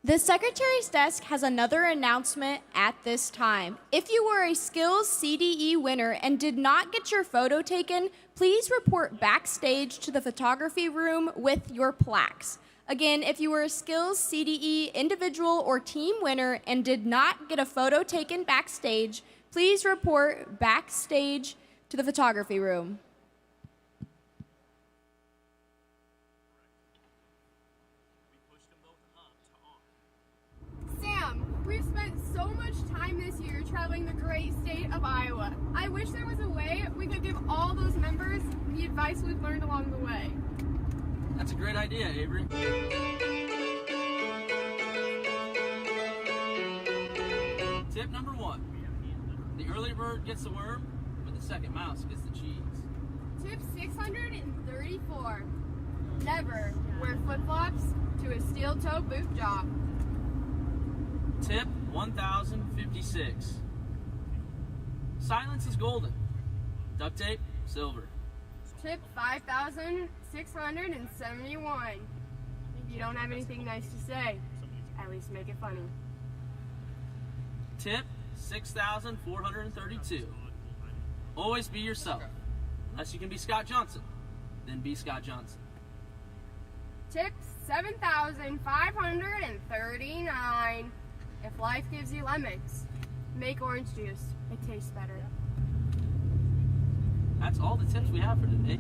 The Secretary's desk has another announcement at this time. If you were a Skills CDE winner and did not get your photo taken, please report backstage to the photography room with your plaques. Again, if you were a Skills CDE individual or team winner and did not get a photo taken backstage, please report backstage to the photography room. Sam, we've spent so much time this year traveling the great state of Iowa. I wish there was a way we could give all those members the advice we've learned along the way. That's a great idea, Avery. Tip number 1. The early bird gets the worm, but the second mouse gets the cheese. Tip 634. Never wear flip-flops to a steel-toe boot job. Tip 1056. Silence is golden. Duct tape, silver. Tip 5,671. If you don't have anything nice to say, at least make it funny. Tip 6,432. Always be yourself. Unless you can be Scott Johnson, then be Scott Johnson. Tip 7,539. If life gives you lemons, make orange juice. It tastes better. That's all the tips we have for today.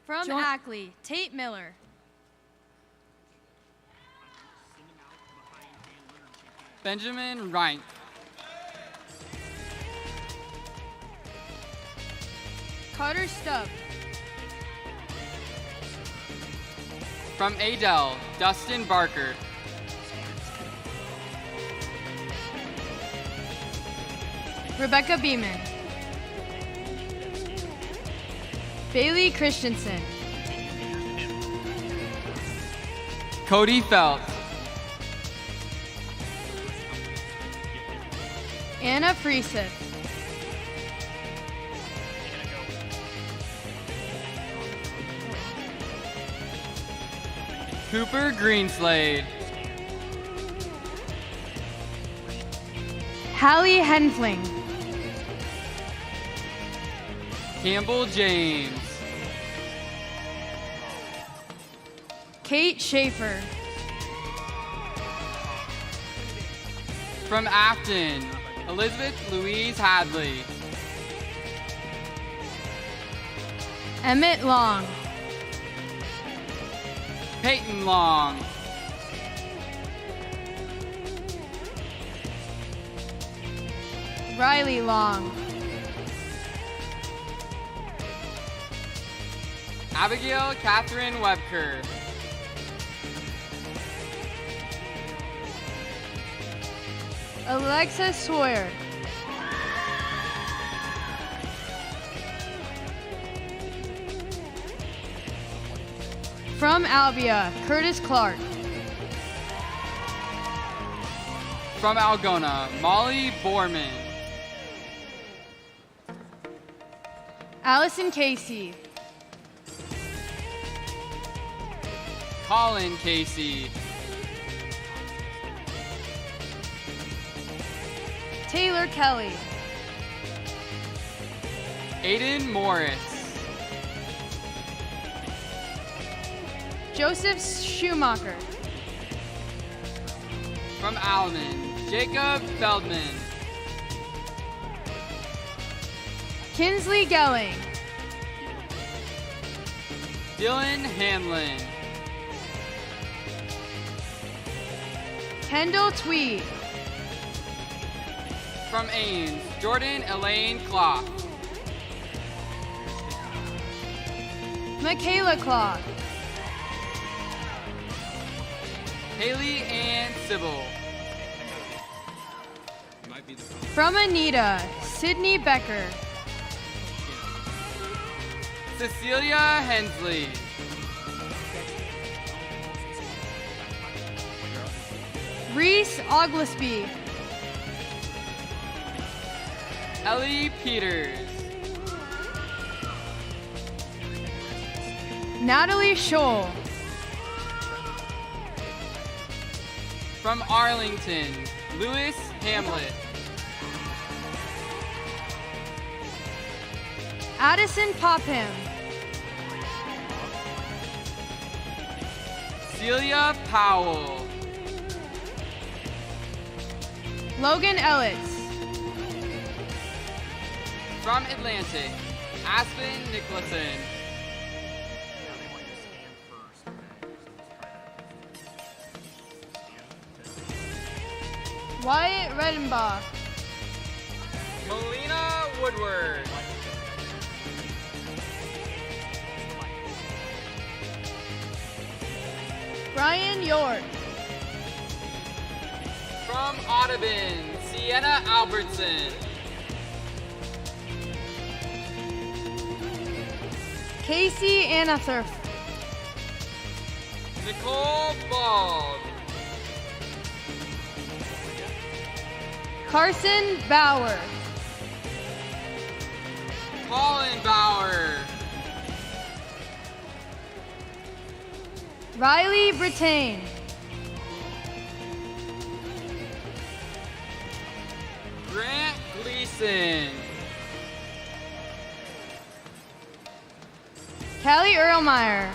From Ackley, Tate Miller. Benjamin Reinck. Carter Stubb. From Adel, Dustin Barker. Rebecca Beeman. Bailey Christensen. Cody Felt. Anna Frieseth. Cooper Greenslade. Hallie Henfling. Campbell James. Kate Schaefer. From Afton, Elizabeth Louise Hadley. Emmett Long. Peyton Long. Riley Long. Abigail Catherine Webker. Alexa Sawyer. From Albia, Curtis Clark. From Algona, Molly Borman. Allison Casey. Colin Casey. Taylor Kelly. Aiden Morris. Joseph Schumacher. From Alman, Jacob Feldman. Kinsley Gelling. Dylan Hanlon. Kendall Tweed. From Ames, Jordan Elaine Clock. Michaela Clock. Haley Ann Sybil. From Anita, Sydney Becker. Cecilia Hensley. Reese Oglesby. Ellie Peters. Natalie Scholl. From Arlington, Lewis Hamlet. Addison Popham. Celia Powell. Logan Ellis. From Atlantic, Aspen Nicholson. Wyatt Redenbach. Melina Woodward. Brian York. From Audubon, Sienna Albertson. Casey Anatherf. Nicole Bald. Carson Bauer. Colin Bauer. Riley Brittain. Grant Gleason. Callie Erlmeyer.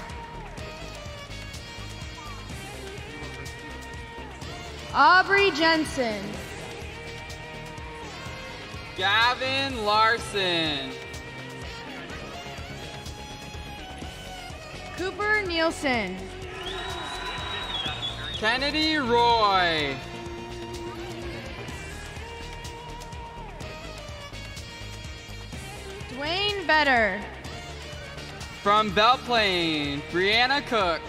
Aubrey Jensen. Gavin Larson. Cooper Nielsen. Kennedy Roy. Dwayne Better. From Belle Plaine, Brianna Cook.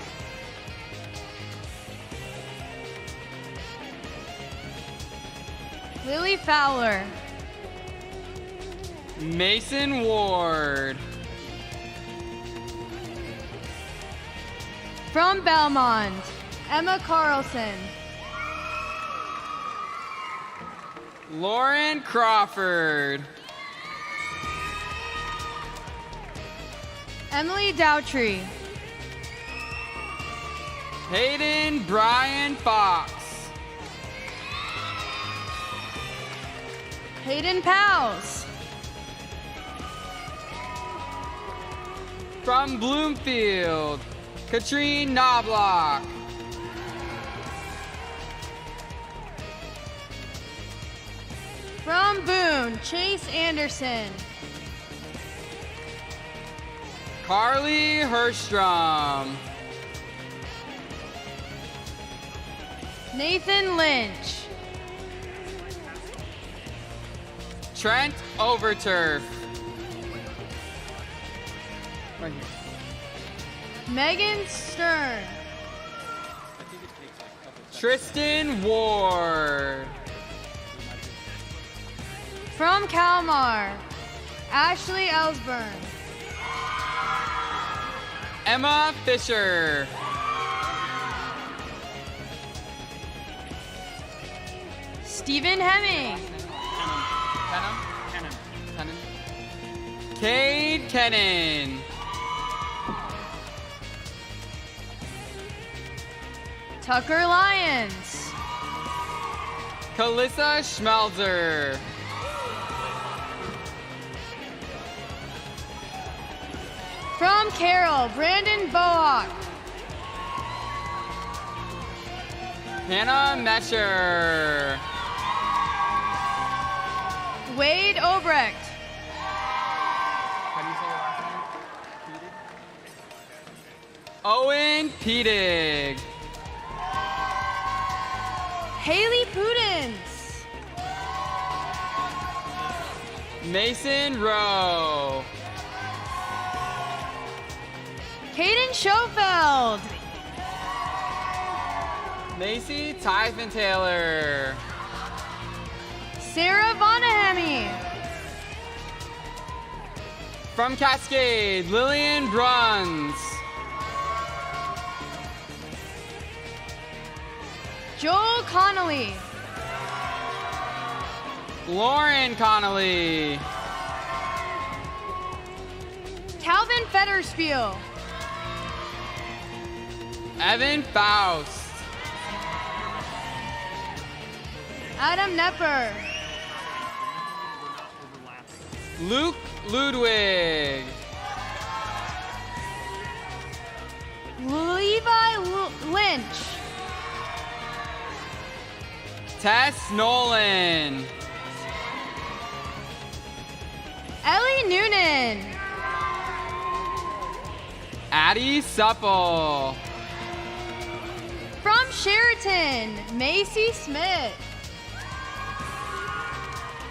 Lily Fowler. Mason Ward. From Belmont, Emma Carlson. Lauren Crawford. Emily Dowtree. Hayden Brian Fox. Hayden Powles. From Bloomfield, Katrine Knobloch. From Boone, Chase Anderson. Carly Herstrom. Nathan Lynch. Trent Overturf. Right here. Megan Stern. Tristan Ward. From Kalmar, Ashley Ellsburn. Emma Fisher. Stephen Hemming. Cade Kennan. Tucker Lyons. Kalissa Schmelzer. From Carroll, Brandon Bohawk. Hannah Mesher. Wade Obrecht. How do you say your last name? Owen Pedig. Haley Pudens. Mason Rowe. Caden Schofeld. Macy Typhon Taylor. Sarah Vonahemy. From Cascade, Lillian Bruns. Joel Connolly. Lauren Connolly. Calvin Fetterspiel. Evan Faust. Adam Nepper. Luke Ludwig. Levi Lynch. Tess Nolan. Ellie Noonan. Addie Supple. From Sheraton, Macy Smith.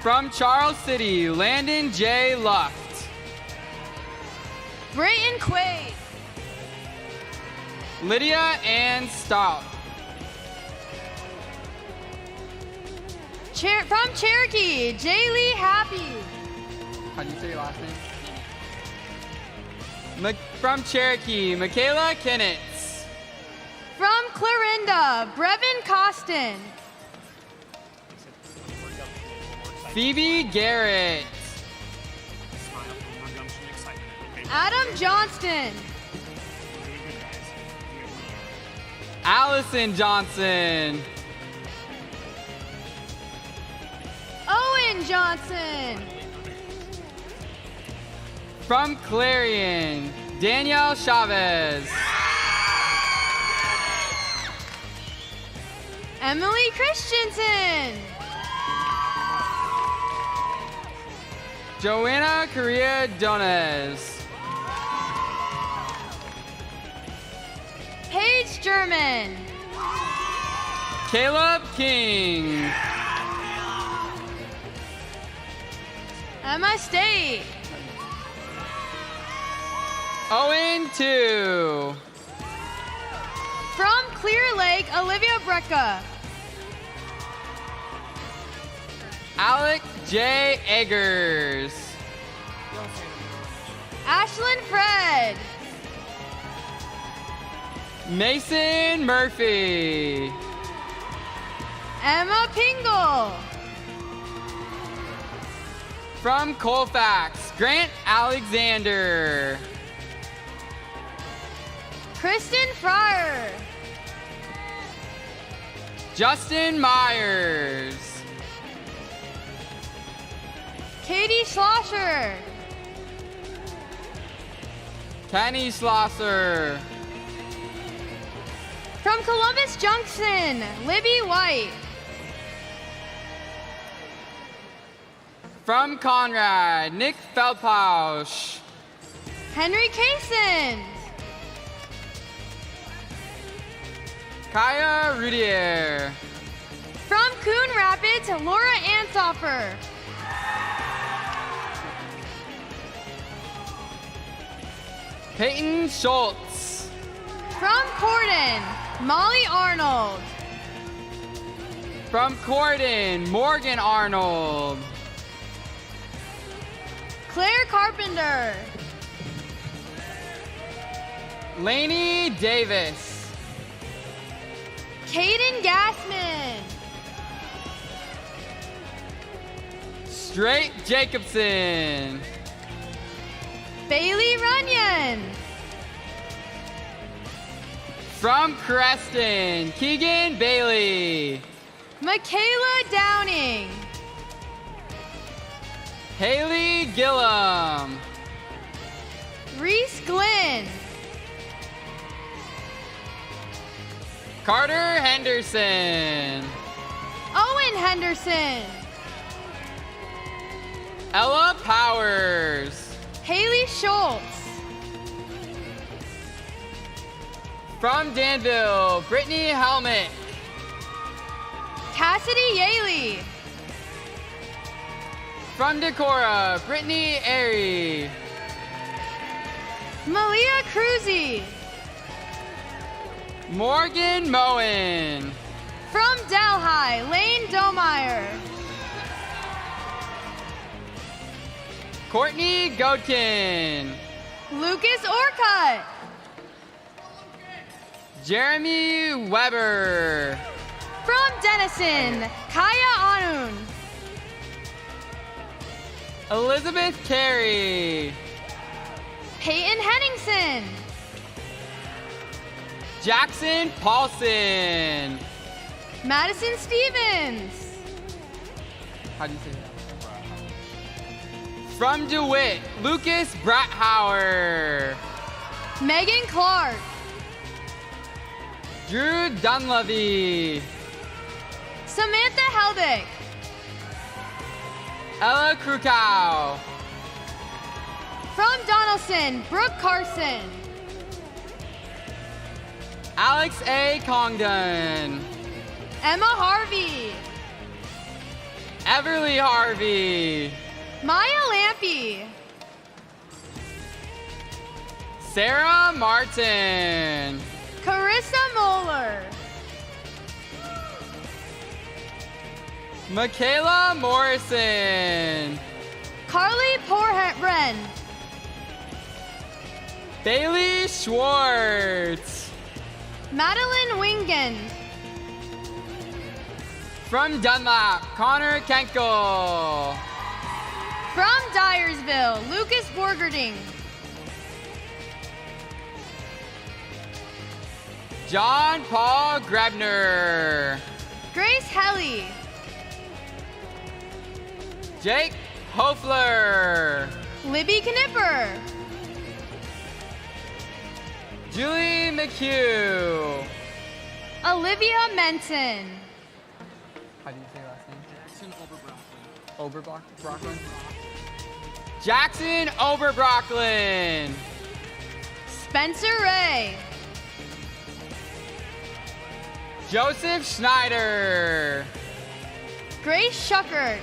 From Charles City, Landon J. Luft. Brayton Quaid. Lydia Ann Stout. From Cherokee, Jaylee Happy. How do you say your last name? From Cherokee, Michaela Kennitz. From Clarinda, Brevin Costin. Phoebe Garrett. Adam Johnston. Allison Johnson. Owen Johnson. From Clarion, Danielle Chavez. Emily Christensen. Joanna Correa Donez. Paige German. Caleb King. Emma State. Owen 2. From Clear Lake, Olivia Brecka. Alec J. Eggers. Ashlyn Fred. Mason Murphy. Emma Pingle. From Colfax, Grant Alexander. Kristen Fryer. Justin Myers. Katie Schlosser. Kenny Schlosser. From Columbus Junction, Libby White. From Conrad, Nick Feldpausch. Henry Kaysen. Kaya Rudier. From Coon Rapids, Laura Ansoffer. Peyton Schultz. From Corden, Molly Arnold. From Corden, Morgan Arnold. Claire Carpenter. Lainey Davis. Caden Gassman. Straight Jacobson. Bailey Runyon. From Creston, Keegan Bailey. Michaela Downing. Haley Gillum. Reese Glenn. Carter Henderson. Owen Henderson. Ella Powers. Haley Schultz. From Danville, Brittany Helmet. Cassidy Yaley. From Decorah, Brittany Airy. Malia Cruzy. Morgan Moen. From Delhi, Lane Domeyer. Courtney Godkin. Lucas Orcutt. Jeremy Weber. From Denison, Kaya Anun. Elizabeth Carey. Peyton Henningsen. Jackson Paulson. Madison Stevens. How do you say that? From DeWitt, Lucas Brathauer. Megan Clark. Drew Dunleavy. Samantha Heldick. Ella Krukow. From Donaldson, Brooke Carson. Alex A. Congdon. Emma Harvey. Everly Harvey. Maya Lampy. Sarah Martin. Carissa Moeller. Michaela Morrison. Carly Porren. Bailey Schwartz. Madeline Wingen. From Dunlap, Connor Kenkel. From Dyersville, Lucas Borgerding. John Paul Grebner. Grace Helly. Jake Hofler. Libby Knipper. Julie McHugh. Olivia Menton. How do you say last name? Jackson Oberbrockland. Jackson Oberbrockland. Spencer Ray. Joseph Schneider. Grace Shuckert.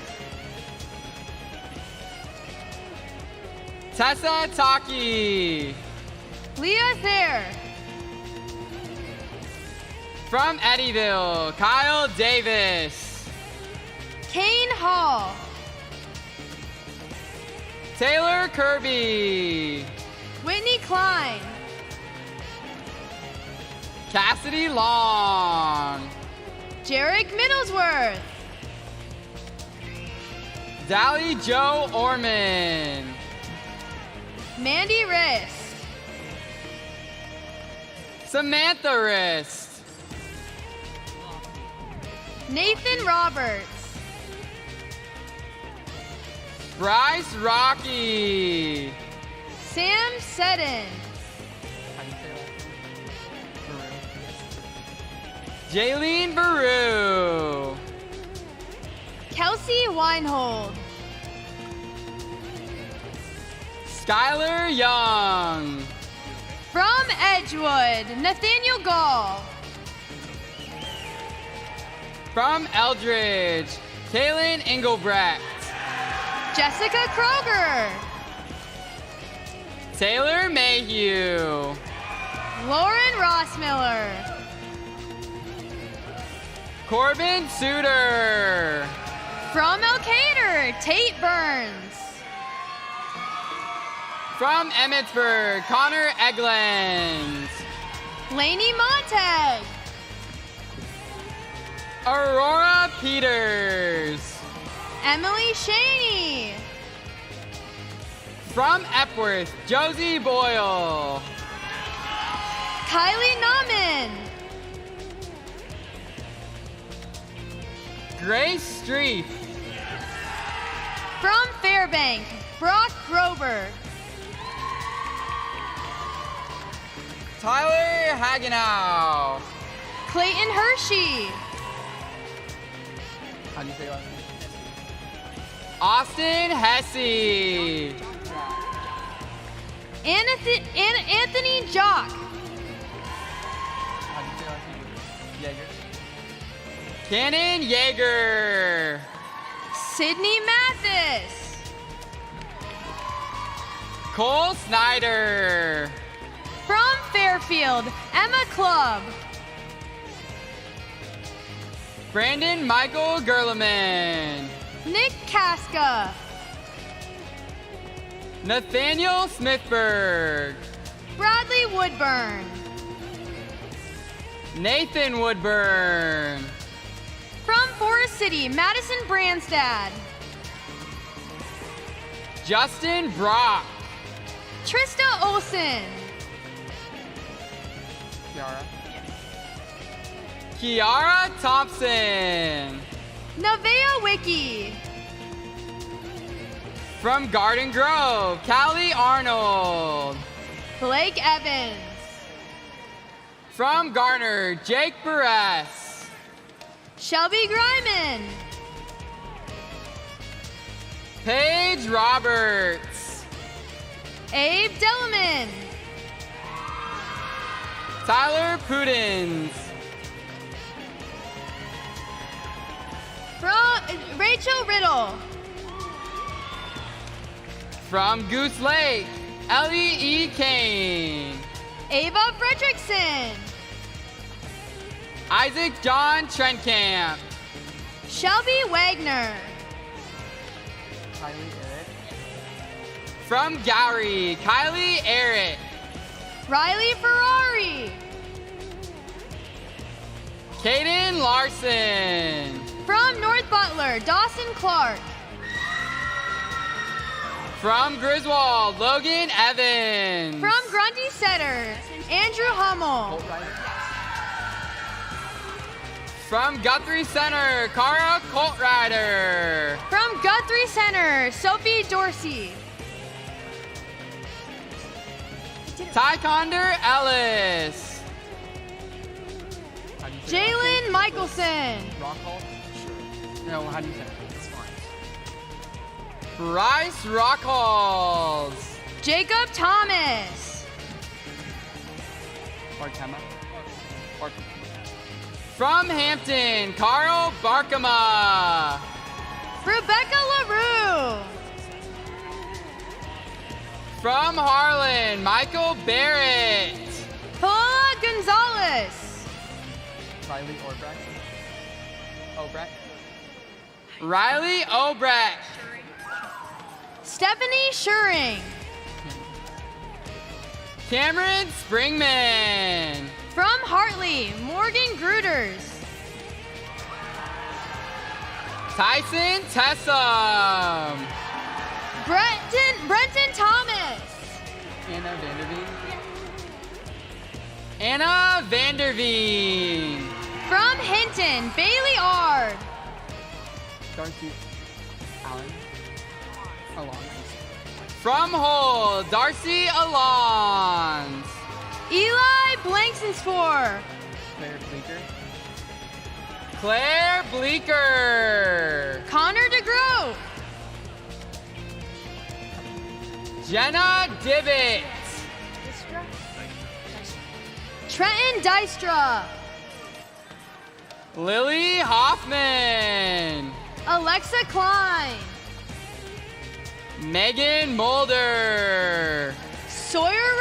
Tessa Taki. Leah Thayer. From Eddyville, Kyle Davis. Kane Hall. Taylor Kirby. Whitney Klein. Cassidy Long. Jarek Middlesworth. Dally Joe Orman. Mandy Rist. Samantha Rist. Nathan Roberts. Bryce Rocky. Sam Seddon. Jaylene Baru. Kelsey Weinhold. Skylar Young. From Edgewood, Nathaniel Gall. From Eldridge, Kaylin Engelbrecht. Jessica Kroger. Taylor Mayhew. Lauren Rossmiller. Corbin Suter. From Elkader, Tate Burns. From Emmitsburg, Connor Egland. Lainey Montag. Aurora Peters. Emily Shaney. From Epworth, Josie Boyle. Kylie Nauman. Grace Streif. From Fairbank, Brock Grover. Tyler Hagenow. Clayton Hershey. How do you say last name? Austin Hesse. Anthony Jock. Cannon Yeager. Sydney Mathis. Cole Snyder. From Fairfield, Emma Clubb. Brandon Michael Gerleman. Nick Casca. Nathaniel Smithberg. Bradley Woodburn. Nathan Woodburn. From Forest City, Madison Branstad. Justin Brock. Trista Olson. Kiara Thompson. Nevaeh Wiki. From Garden Grove, Callie Arnold. Blake Evans. From Garner, Jake Buress. Shelby Gryman. Paige Roberts. Abe Delaman. Tyler Pudens. From Rachel Riddle. From Goose Lake, Ellie E. Kane. Ava Fredrickson. Isaac John Trentcamp. Shelby Wagner. From Gowrie, Kylie Eric. Riley Ferrari. Caden Larson. From North Butler, Dawson Clark. From Griswold, Logan Evans. From Grundy Setter, Andrew Hummel. From Guthrie Center, Cara Coltrider. From Guthrie Center, Sophie Dorsey. Tyconder Ellis. Jalen Michelson. No, how do you say it? It's fine. Bryce Rockhalls. Jacob Thomas. From Hampton, Carl Barkema. Rebecca LaRue. From Harlan, Michael Barrett. Paula Gonzalez. Riley Obrecht. Riley Obrecht. Stephanie Schuring. Cameron Springman. From Hartley, Morgan Gruters. Tyson Tessum. Brenton Thomas. Anna Vanderveen. From Hinton, Bailey Ard. Darcy Allen. From Hull, Darcy Alons. Eli Blanksensfor. Claire Bleeker. Connor DeGroat. Jenna Dibbett. Trenton Dystra. Lily Hoffman. Alexa Klein. Megan Mulder. Sawyer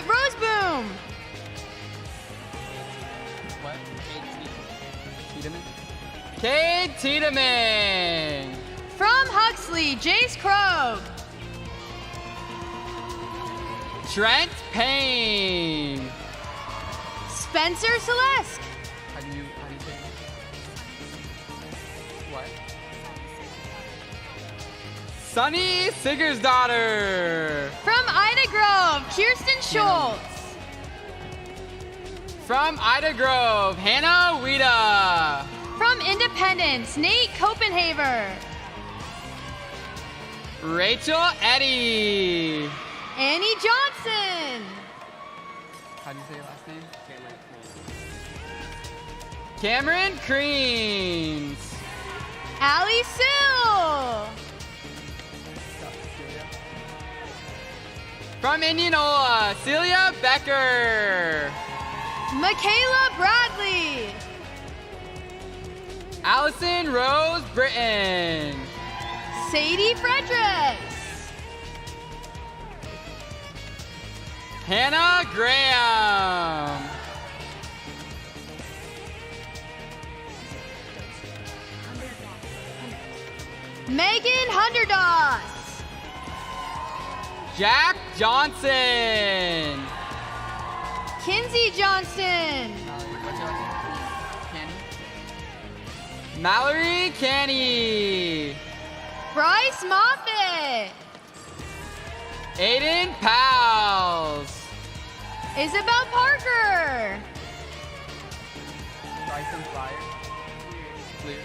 Roseboom. Cade Tiedemann. From Huxley, Jace Krogh. Trent Payne. Spencer Celeste. How do you say it? What? Sunny Siggersdottir. From Ida Grove, Kirsten Schultz. From Ida Grove, Hannah Wida. From Independence, Nate Copenhaver. Rachel Eddy. Annie Johnson. How do you say your last name? Cameron Creams. Allie Sill. From Indianola, Celia Becker. Michaela Bradley. Allison Rose Britton. Sadie Fredericks. Hannah Graham. Megan Hunderdoss. Jack Johnson. Kinsey Johnston. Mallory Canny. Bryce Moffitt. Aiden Pals. Isabel Parker. Bryson Fleer.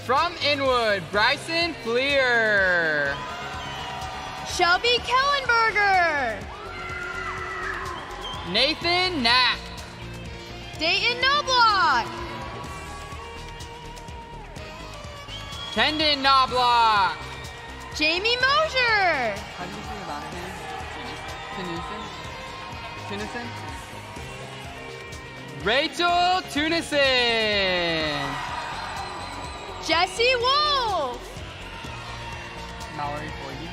From Inwood, Bryson Fleer. Shelby Kellenberger. Nathan Knapp. Dayton Knobloch. Kendon Knobloch. Jamie Mosier. How do you say the last name? Tunison? Rachel Tunison. Jesse Wolf. Mallory Forgy.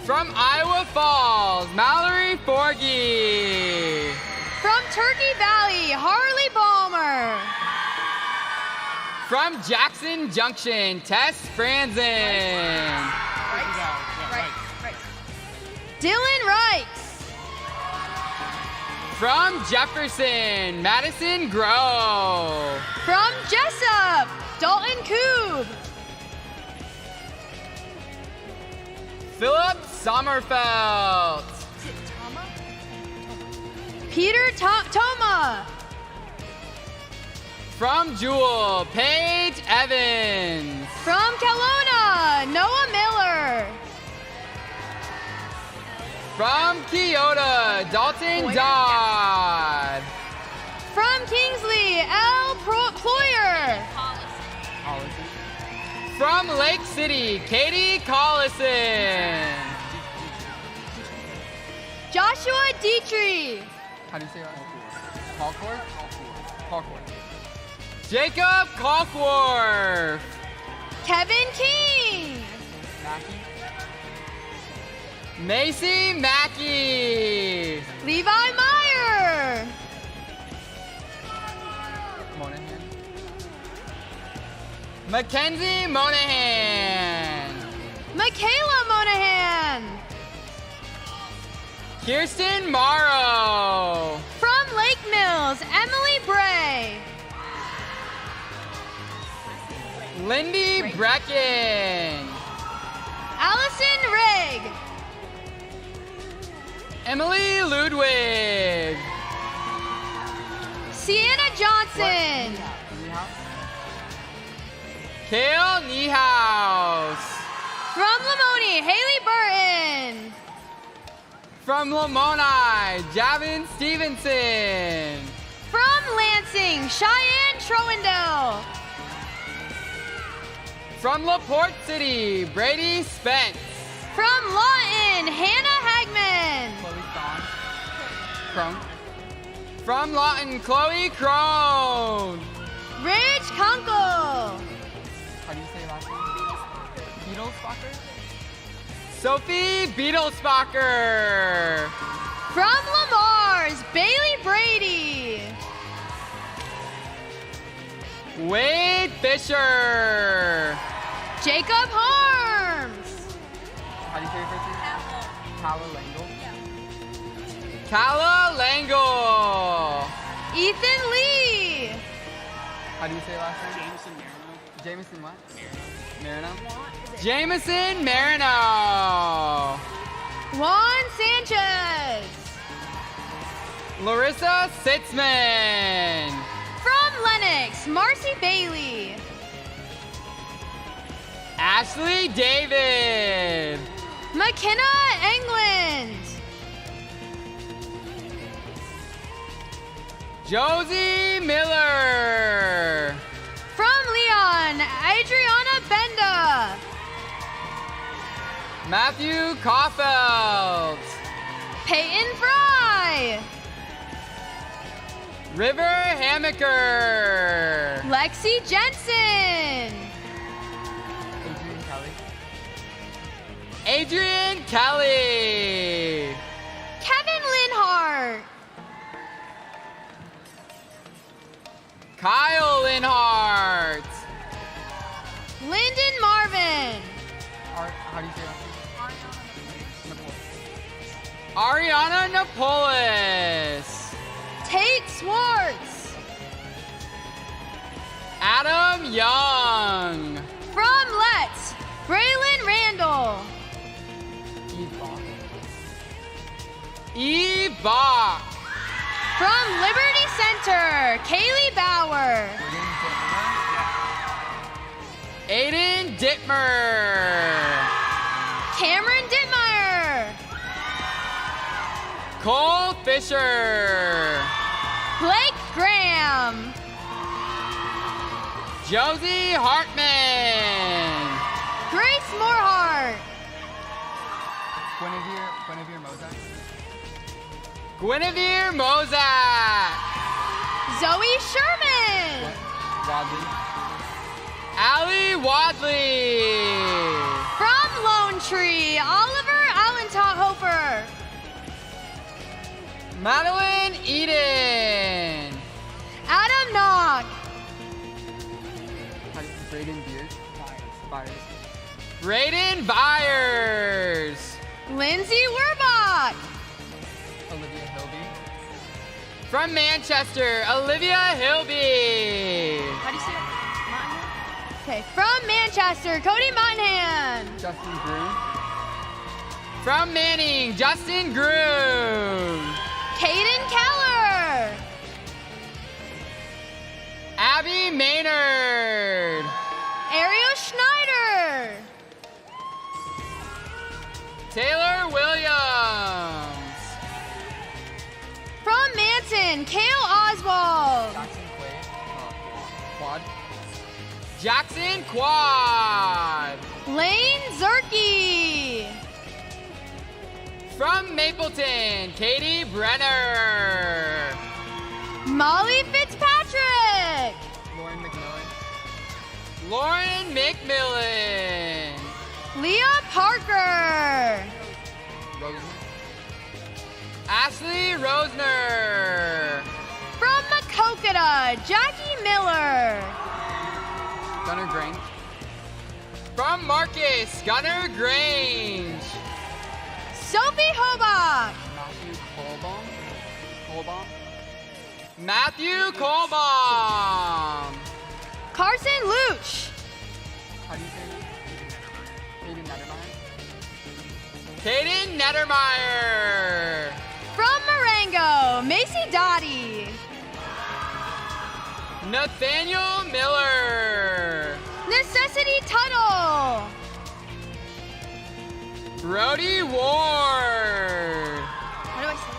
From Iowa Falls, Mallory Forgy. From Turkey Valley, Harley Balmer. From Jackson Junction, Tess Franzen. Right. Dylan Reichs. From Jefferson, Madison Grove. From Jessup, Dalton Coob. Philip Sommerfeld. Peter Toma. From Jewel, Paige Evans. From Kelowna, Noah Miller. From Keota, Dalton Dodd. From Kingsley, L. Ployer. From Lake City, Katie Collison. Joshua Dietrich. How do you say that? Kalkworth? Jacob Kalkworth. Kevin King. Macy Mackey. Levi Meyer. Monahan. Mackenzie Monahan. Michaela Monahan. Kirsten Morrow. From Lake Mills, Emily Bray. Lindy Brecken. Allison Rigg. Emily Ludwig. Sienna Johnson. Kale Niehaus. From Lamoni, Haley Burton. From Lamoni, Javin Stevenson. From Lansing, Cheyenne Trowendell. From LaPorte City, Brady Spence. From Lawton, Hannah Hagman. From Lawton, Chloe Crone. Rich Kunkel. How do you say last name? Beetlesbacher? Sophie Beetlesbacher. From Lamar's, Bailey Brady. Wade Fisher. Jacob Harms. How do you say your first name? Calla Langle. Ethan Lee. How do you say last name? Jameson what? Marino. Jameson Marino. Juan Sanchez. Larissa Sitzman. From Lenox, Marcy Bailey. Ashley David. McKenna England. Josie Miller. From Leon, Adriana Benda. Matthew Caulfield. Peyton Fry. River Hammaker. Lexi Jensen. Adrian Kelly. Kevin Linhart. Kyle Linhart. Lyndon Marvin. How do you say that? Ariana Napolis. Tate Swartz. Adam Young. From Let's, Braylon Randall. E. Bach. From Liberty Center, Kaylee Bauer. Aiden Dittmer. Cameron Dittmeyer. Cole Fisher. Blake Graham. Josie Hartman. Grace Moorhart. Guinevere Mozak. Zoe Sherman. Allie Wadley. From Lone Tree, Oliver Allentothofer. Madeline Eden. Adam Knock. Braden Byers. Braden Byers. Lindsay Werbach. Olivia Hilby. From Manchester, Olivia Hilby. How do you say that? Okay, from Manchester, Cody Monahan. Justin Groom. From Manning, Justin Groom. Caden Keller. Abby Maynard. Ariel Schneider. Taylor Williams. From Manson, Kale Oswald. Quad. Jackson Quad. Lane Zerke. From Mapleton, Katie Brenner. Molly Fitzpatrick. Lauren McMillan. Lauren McMillan. Leah Parker. Ashley Rosner. From Maquoketa, Jackie Miller. Gunner Grange. From Marcus, Gunner Grange. Sophie Hobach. Matthew Colbaum. Carson Luch. How do you say that? Caden Nettermeyer. From Marengo, Macy Dottie. Nathaniel Miller. Necessity Tuttle. Brody Ward. How do I say it?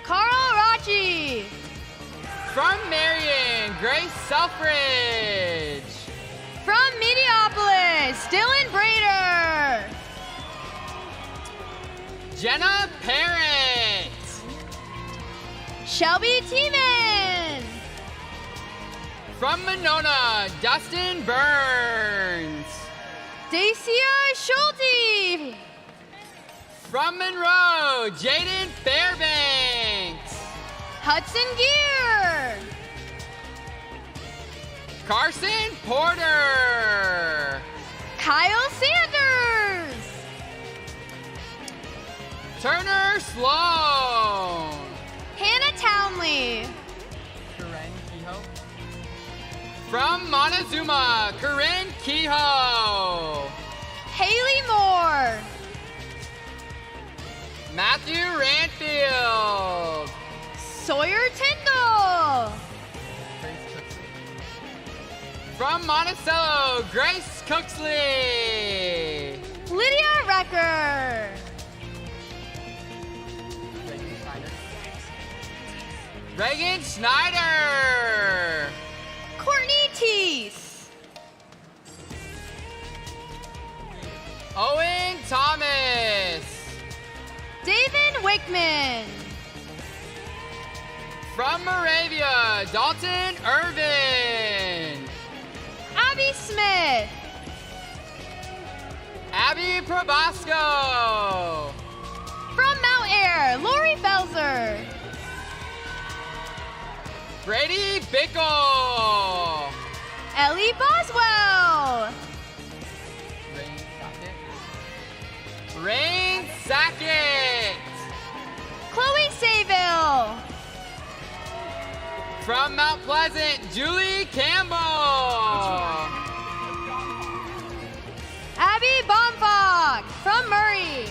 Carl Rachi. From Marion, Grace Selfridge. From Mediopolis, Dylan Brader. Jenna Parent. Shelby Tiemann. From Monona, Dustin Burns. Dacia Schulte. From Monroe, Jaden Fairbanks. Hudson Gear. Carson Porter. Kyle Sanders. Turner Sloan. Hannah Townley. From Montezuma, Corinne Kehoe. Haley Moore. Matthew Ranfield. Sawyer Tyndall. From Monticello, Grace Cooksley. Lydia Recker. Reagan Schneider. Courtney Teese. Owen Thomas. David Wickman. From Moravia, Dalton Irvin. Abby Smith. Abby Probasco. From Mount Air, Lori Belzer. Brady Bickle. Ellie Boswell. Rain Sackett. Chloe Sayville. From Mount Pleasant, Julie Campbell. Abby Bomfog. From Murray.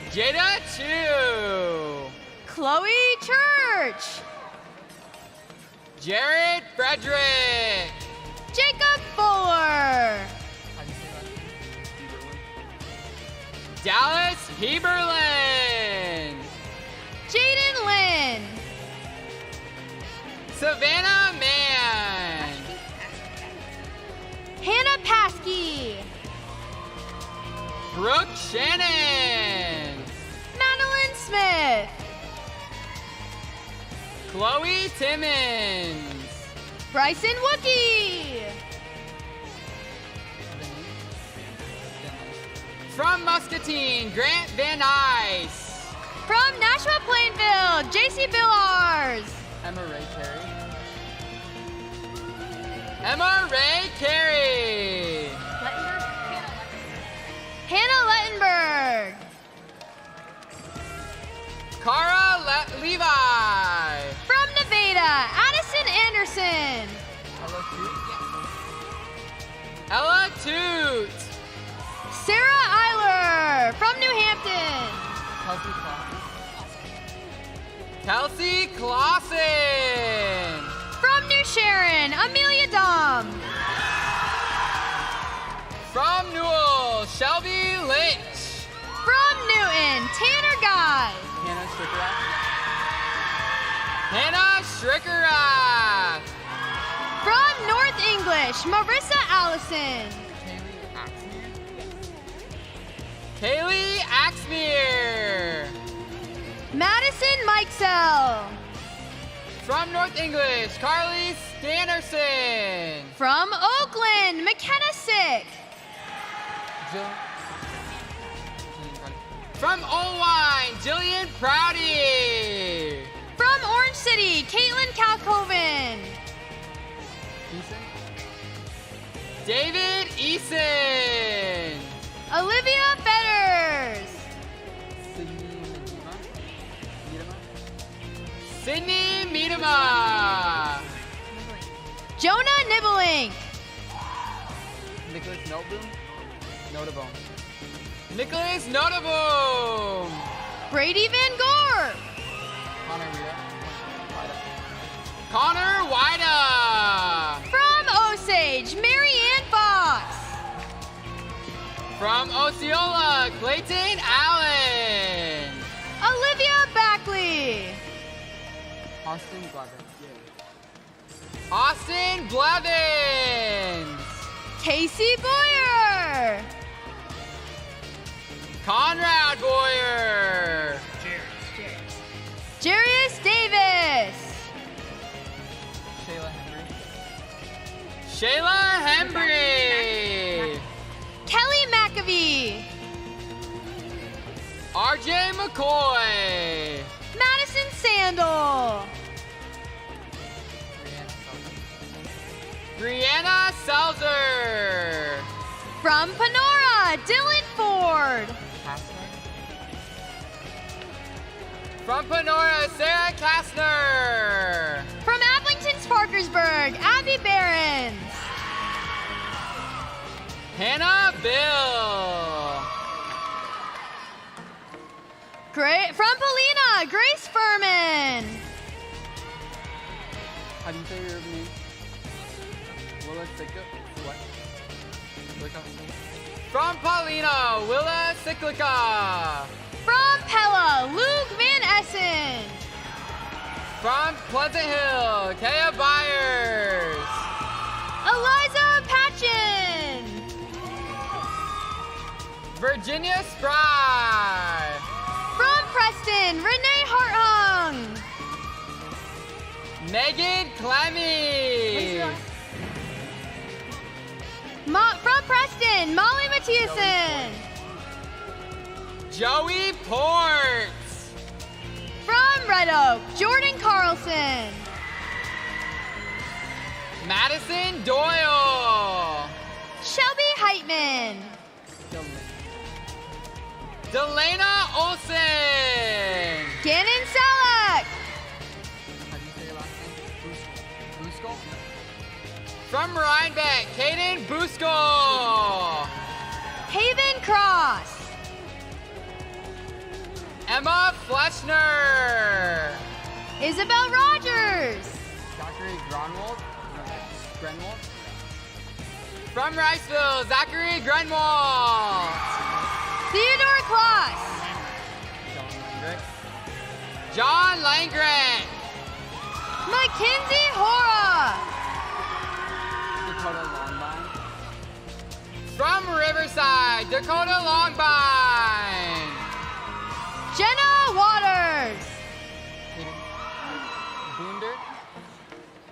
Jada Chu. Chloe Church. Jared Frederick. Jacob Fuller. Dallas Heberlin. Jaden Lynn. Savannah Mann. Hannah Paskey. Brooke Shannon. Madeline Smith. Chloe Timmons. Bryson Wookie. From Muscatine, Grant Van Ice. From Nashua Plainville, JC Villars. Emma Ray Carey. Emma Ray Carey. Hannah Lettenberg. Cara Levi. From Nevada, Addison Anderson. Ella Toot. Sarah Eiler. From New Hampton. Kelsey Clausen. From New Sharon, Amelia Dom. From Newell, Shelby Lynch. From Newton, Tanner Guy. Hannah Strickerath. From North English, Marissa Allison. Kaylee Axmere. Madison Mikesell. From North English, Carly Stannerson. From Oakland, McKenna Sick. From Olwine, Jillian Prouty. From Orange City, Caitlin Calcoven. David Eason. Olivia Fetters. Sydney Miedema. Jonah Nibblink. Nicholas Noteboom. Nicholas Noteboom. Brady Van Gorp. Connor Wida. From Osage, Marianne Fox. From Osceola, Clayton Allen. Olivia Backley. Austin Blevins. Casey Boyer. Conrad Boyer. Jarius Davis. Shayla Hembry. Kelly McAvee. RJ McCoy. Madison Sandel. Brianna Selzer. From Panora, Dylan Ford. From Panora, Sarah Kastner. From Ablington Sparkersburg, Abby Behrens. Hannah Bill. From Polina, Grace Furman. How do you say your name? From Paulina, Willa Cyclica. From Pella, Luke Van Essen. From Pleasant Hill, Kaya Byers. Eliza Patchen. Virginia Spry. From Preston, Renee Hartung. Megan Clemmy. From Preston, Molly Matthewson. Joey Ports. From Red Oak, Jordan Carlson. Madison Doyle. Shelby Heitman. Delana Olsen. Gannon Salak. How do you say your last name? Busco? From Rhinebeck, Caden Busco. Haven Cross. Emma Fleschner. Isabel Rogers. Zachary Grenwald. From Riceville, Zachary Grenwald. Theodore Kloss. John Langren. Mackenzie Hora. Dakota Longbine. From Riverside, Dakota Longbine. Jenna Waters. Boonder.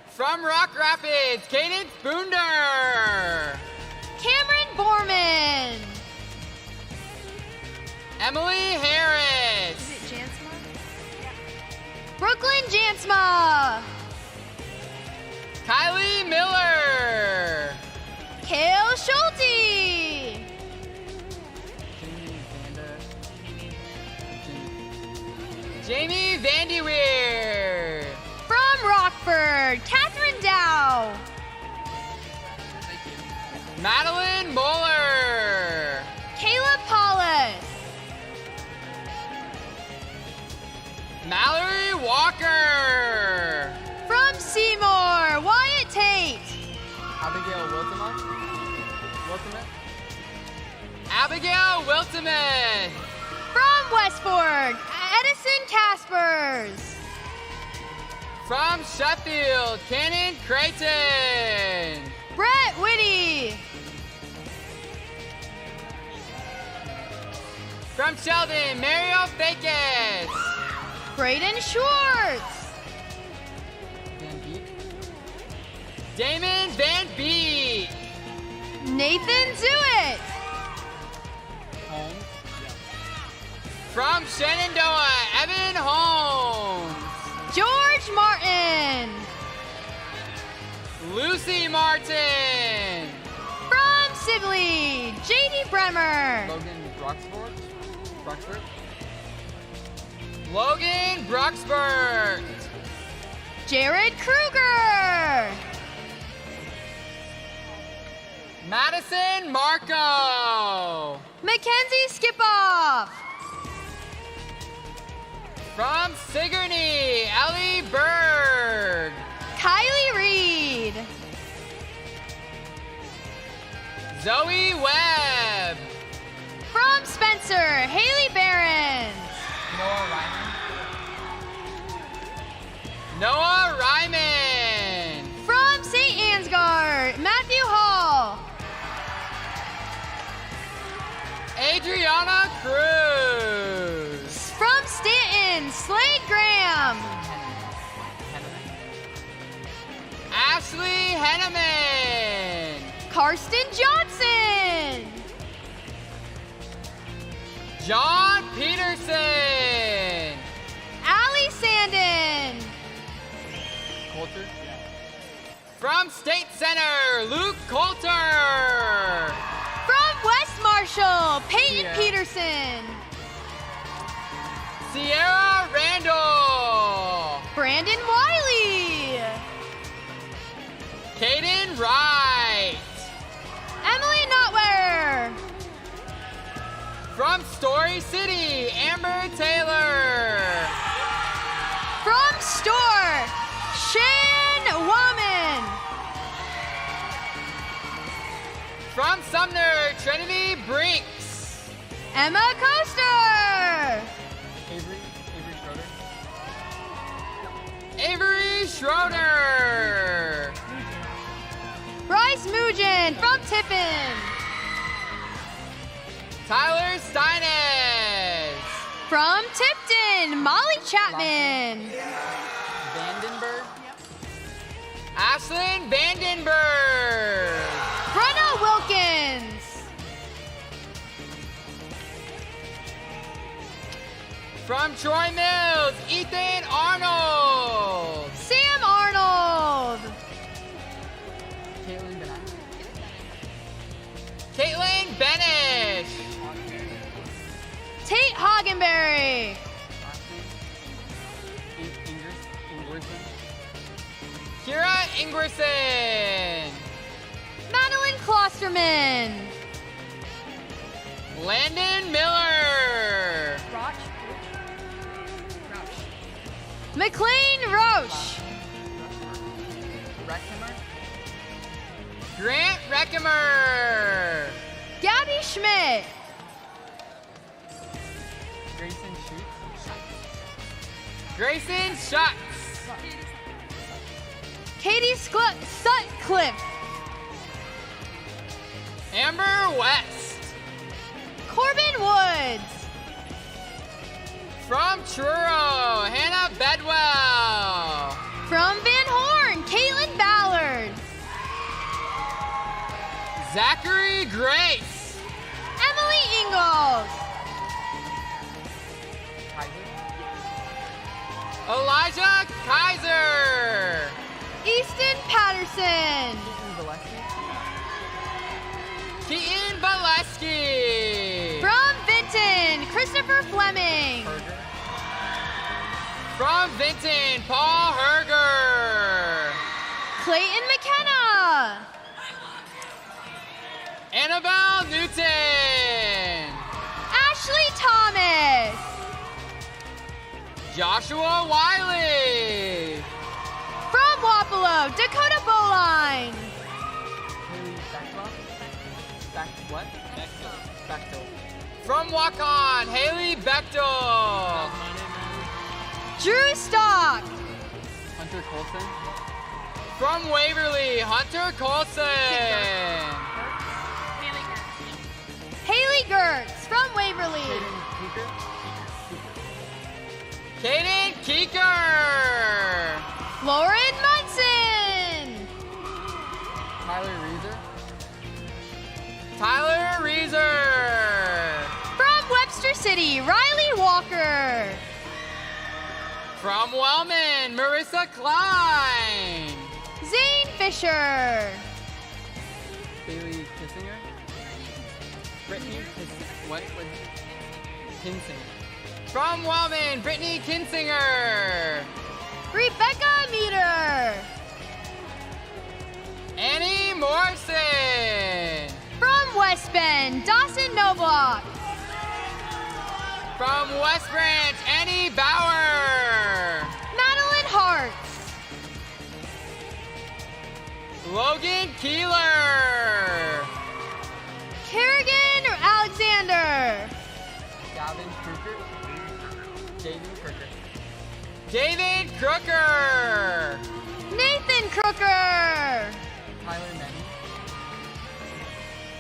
From Rock Rapids, Cadence Boonder. Cameron Borman. Emily Harris. Is it Jansma? Brooklyn Jansma. Kylie Miller. Kale Schulte. Jamie Vandeweer. From Rockford, Catherine Dow. Madeline Moeller. Caleb Paulus. Mallory Walker. From Seymour, Wyatt Tate. Abigail Wiltimith. From Westport, Edison Caspers. From Sheffield, Cannon Creighton. Brett Whitty. From Sheldon, Mario Fakis. Braden Schwartz. Damon Van Beek. Nathan Zewitt. From Shenandoah, Evan Holmes. George Martin. Lucy Martin. From Sibley, JD Bremer. Logan Bruxburg. Jared Kruger. Madison Marco. Mackenzie Skipoff. From Sigourney, Ellie Berg. Kylie Reed. Zoe Webb. From Spencer, Haley Barron. Noah Ryman. From St. Ansgar, Matthew Hall. Adriana Cruz. From Stanton, Slade Graham. Ashley Henneman. Karsten Johnson. John Peterson. Allie Sandin. Coulter. From State Center, Luke Coulter. From West Marshall, Peyton Peterson. Sierra Randall. Brandon Wiley. Caden Wright. Emily Notware. From Story City, Amber Taylor. From Store, Shan Woman. From Sumner, Trinity Brinks. Emma Coaster. Avery Schroeder. Bryce Mugen from Tiffin. Tyler Steines. From Tipton, Molly Chapman. Ashlyn Vandenberg. Brenna Wilkins. From Troy Mills, Ethan Arnold. Sam Arnold. Caitlin Benish. Tate Hagenberry. Kira Ingerson. Madeline Klosterman. Landon Miller. McLean Roche. Grant Reckemer. Gabby Schmidt. Grayson Schutz. Katie Sutcliffe. Amber West. Corbin Woods. From Truro, Hannah Bedwell. From Van Horn, Caitlin Ballard. Zachary Grace. Emily Ingalls. Elijah Kaiser. Easton Patterson. Keaton Valesky. From Vinton, Christopher Fleming. From Vinton, Paul Herger. Clayton McKenna. Annabelle Newton. Ashley Thomas. Joshua Wiley. From Wapello, Dakota Bowline. From Waukon, Haley Bechtel. Drew Stock. Hunter Colson. From Waverly, Hunter Colson. Haley Gertz. From Waverly. Kaden Keeker. Lauren Munson. Tyler Reeser. From Webster City, Riley Walker. From Wellman, Marissa Klein. Zane Fisher. Bailey Kissinger. Brittany Kinsinger. From Wellman, Brittany Kinsinger. Rebecca Meter. Annie Morrison. From West Bend, Dawson Noblock. From West Branch, Annie Bauer. Madeline Hartz. Logan Keeler. Kerrigan Alexander. Gavin Crooker. David Crooker. Nathan Crooker.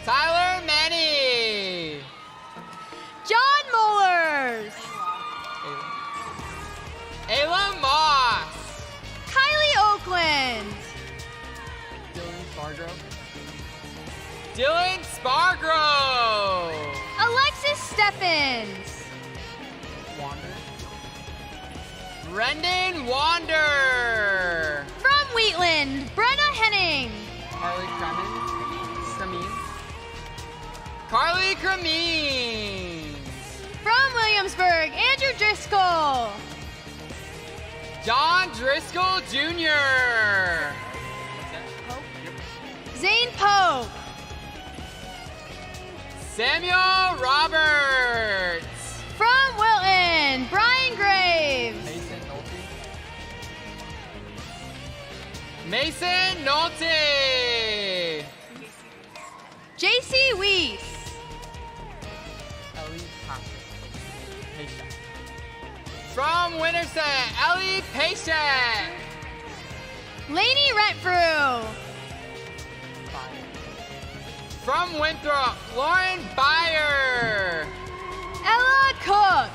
Tyler Manny. John Mullers. Ayla Moss. Kylie Oakland. Dylan Spargrove. Alexis Steffens. Brendan Wander. From Wheatland, Brenna Henning. Carly Cremines. From Williamsburg, Andrew Driscoll. John Driscoll Jr. Zane Pope. Samuel Roberts. From Wilton, Brian Graves. Mason Nolte. JC Weiss. From Winterset, Ellie Patient. Lainey Rentfrew. From Winthrop, Lauren Byer. Ella Cook.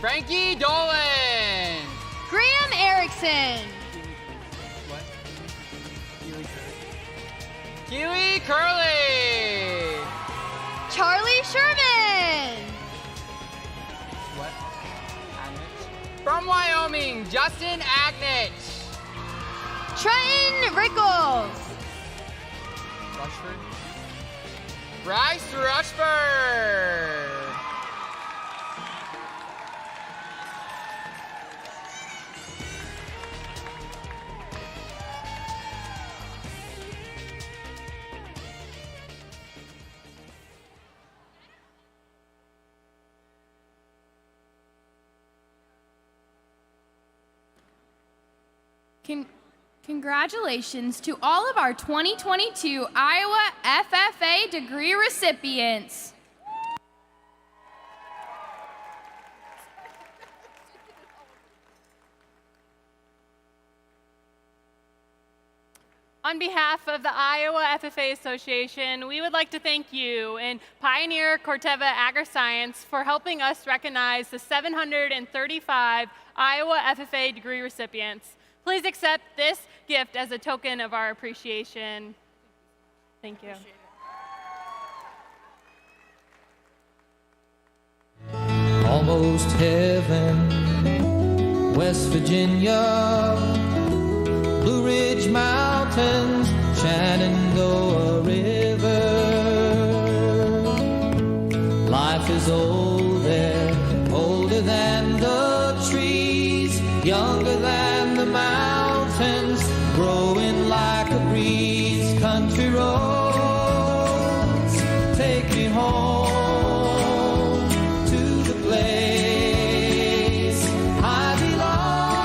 Frankie Dolan. Erickson. Huey Curley. Charlie Sherman. From Wyoming, Justin Agnich. Trenton Rickles. Rushford. Bryce Rushford. Congratulations to all of our 2022 Iowa FFA degree recipients. On behalf of the Iowa FFA Association, we would like to thank you and Pioneer Corteva Agriscience for helping us recognize the 735 Iowa FFA degree recipients. Please accept this gift as a token of our appreciation. Thank you. Almost heaven, West Virginia, Blue Ridge Mountains, Shenandoah River. Life is old there, older than the trees, younger than the mountains, growing like a breeze. Country roads take me home to the place I belong.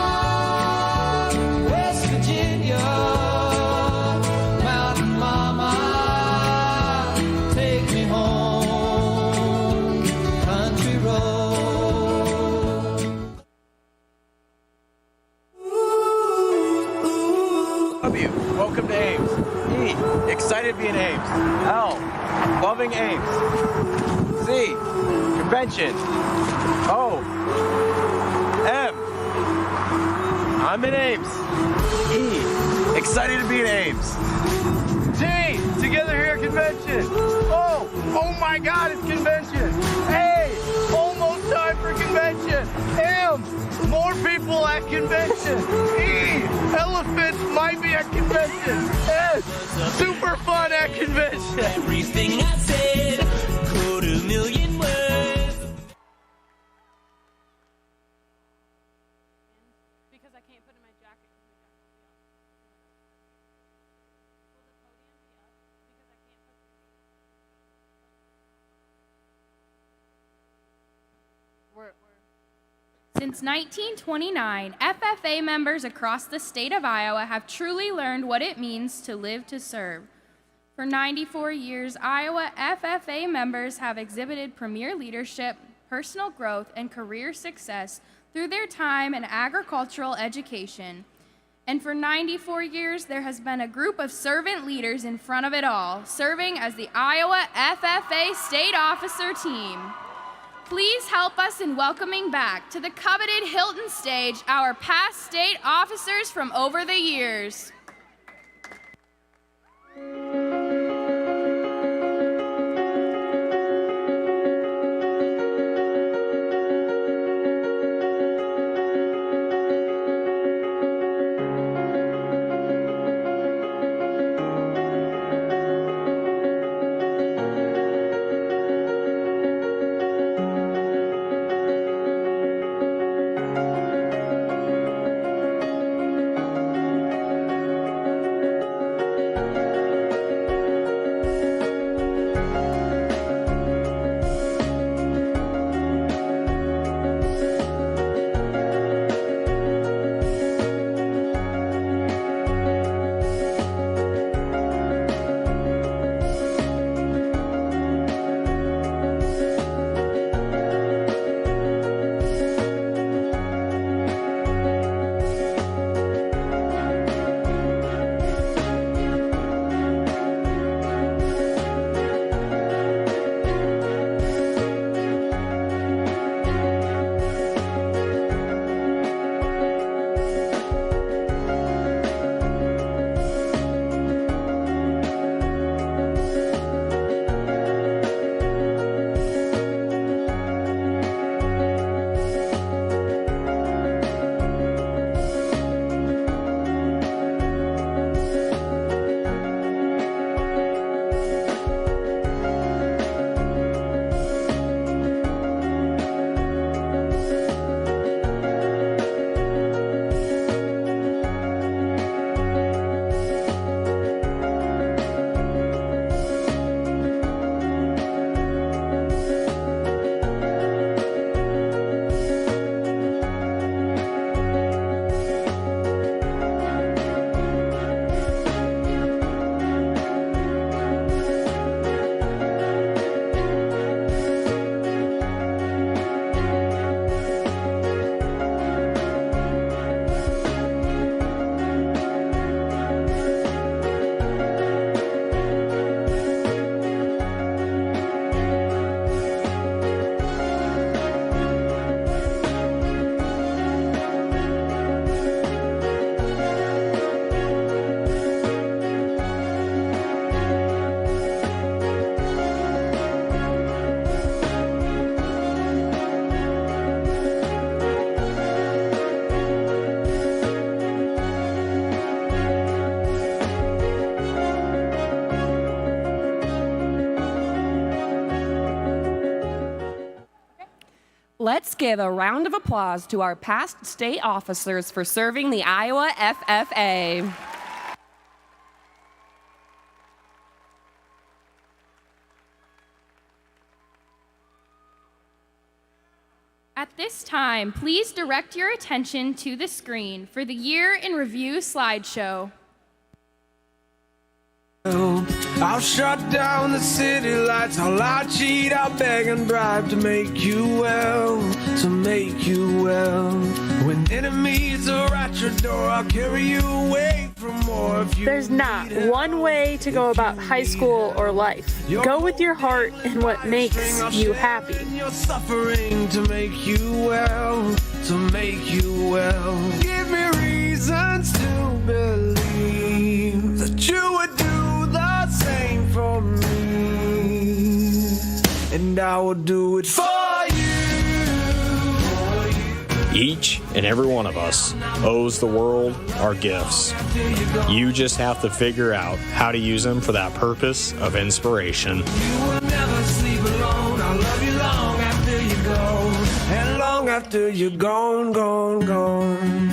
West Virginia, Mountain Mama, take me home. Country roads. Welcome to Ames. E, excited to be in Ames. L, loving Ames. C, convention. O, M, I'm in Ames. E, excited to be in Ames. T, together here at convention. O, oh my God, it's convention. A, almost time for convention. M, more people at convention. E, elephants might be at convention. S, super fun at convention. Everything I said could a million words. Because I can't put in my jacket. Since 1929, FFA members across the state of Iowa have truly learned what it means to live to serve. For 94 years, Iowa FFA members have exhibited premier leadership, personal growth, and career success through their time in agricultural education. And for 94 years, there has been a group of servant leaders in front of it all, serving as the Iowa FFA State Officer Team. Please help us in welcoming back to the coveted Hilton stage our past state officers from over the years. Let's give a round of applause to our past state officers for serving the Iowa FFA. At this time, please direct your attention to the screen for the Year in Review slideshow. I'll shut down the city lights, I'll cheat, I'll beg and bribe to make you well, to make you well. When enemies are at your door, I'll carry you away from more if you There's not one way to go about high school or life. Go with your heart and what makes you happy. You're suffering to make you well, to make you well. Give me reasons to believe that you would do the same for me, and I will do it for you. Each and every one of us owes the world our gifts. You just have to figure out how to use them for that purpose of inspiration. You will never sleep alone. I'll love you long after you go, and long after you're gone, gone, gone.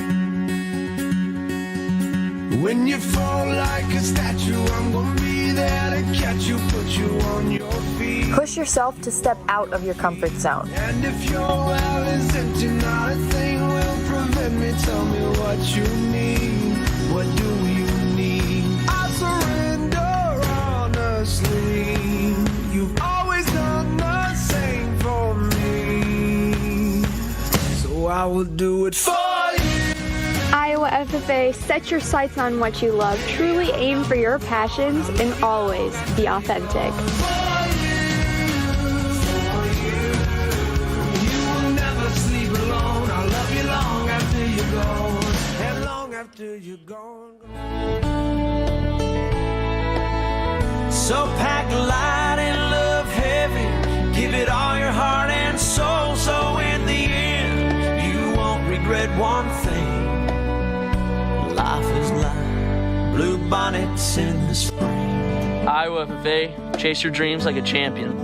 When you fall like a statue, I'm gonna be there to catch you, put you on your feet. Push yourself to step out of your comfort zone. And if your well is empty, not a thing will prevent me. Tell me what you need. What do you need? I surrender honestly. You've always done the same for me, so I will do it for you. Iowa FFA, set your sights on what you love, truly aim for your passions, and always be authentic. So pack light and love heavy, give it all your heart and soul, so in the end you won't regret one thing. Life is like blue bonnets in the spring. Iowa FFA, chase your dreams like a champion.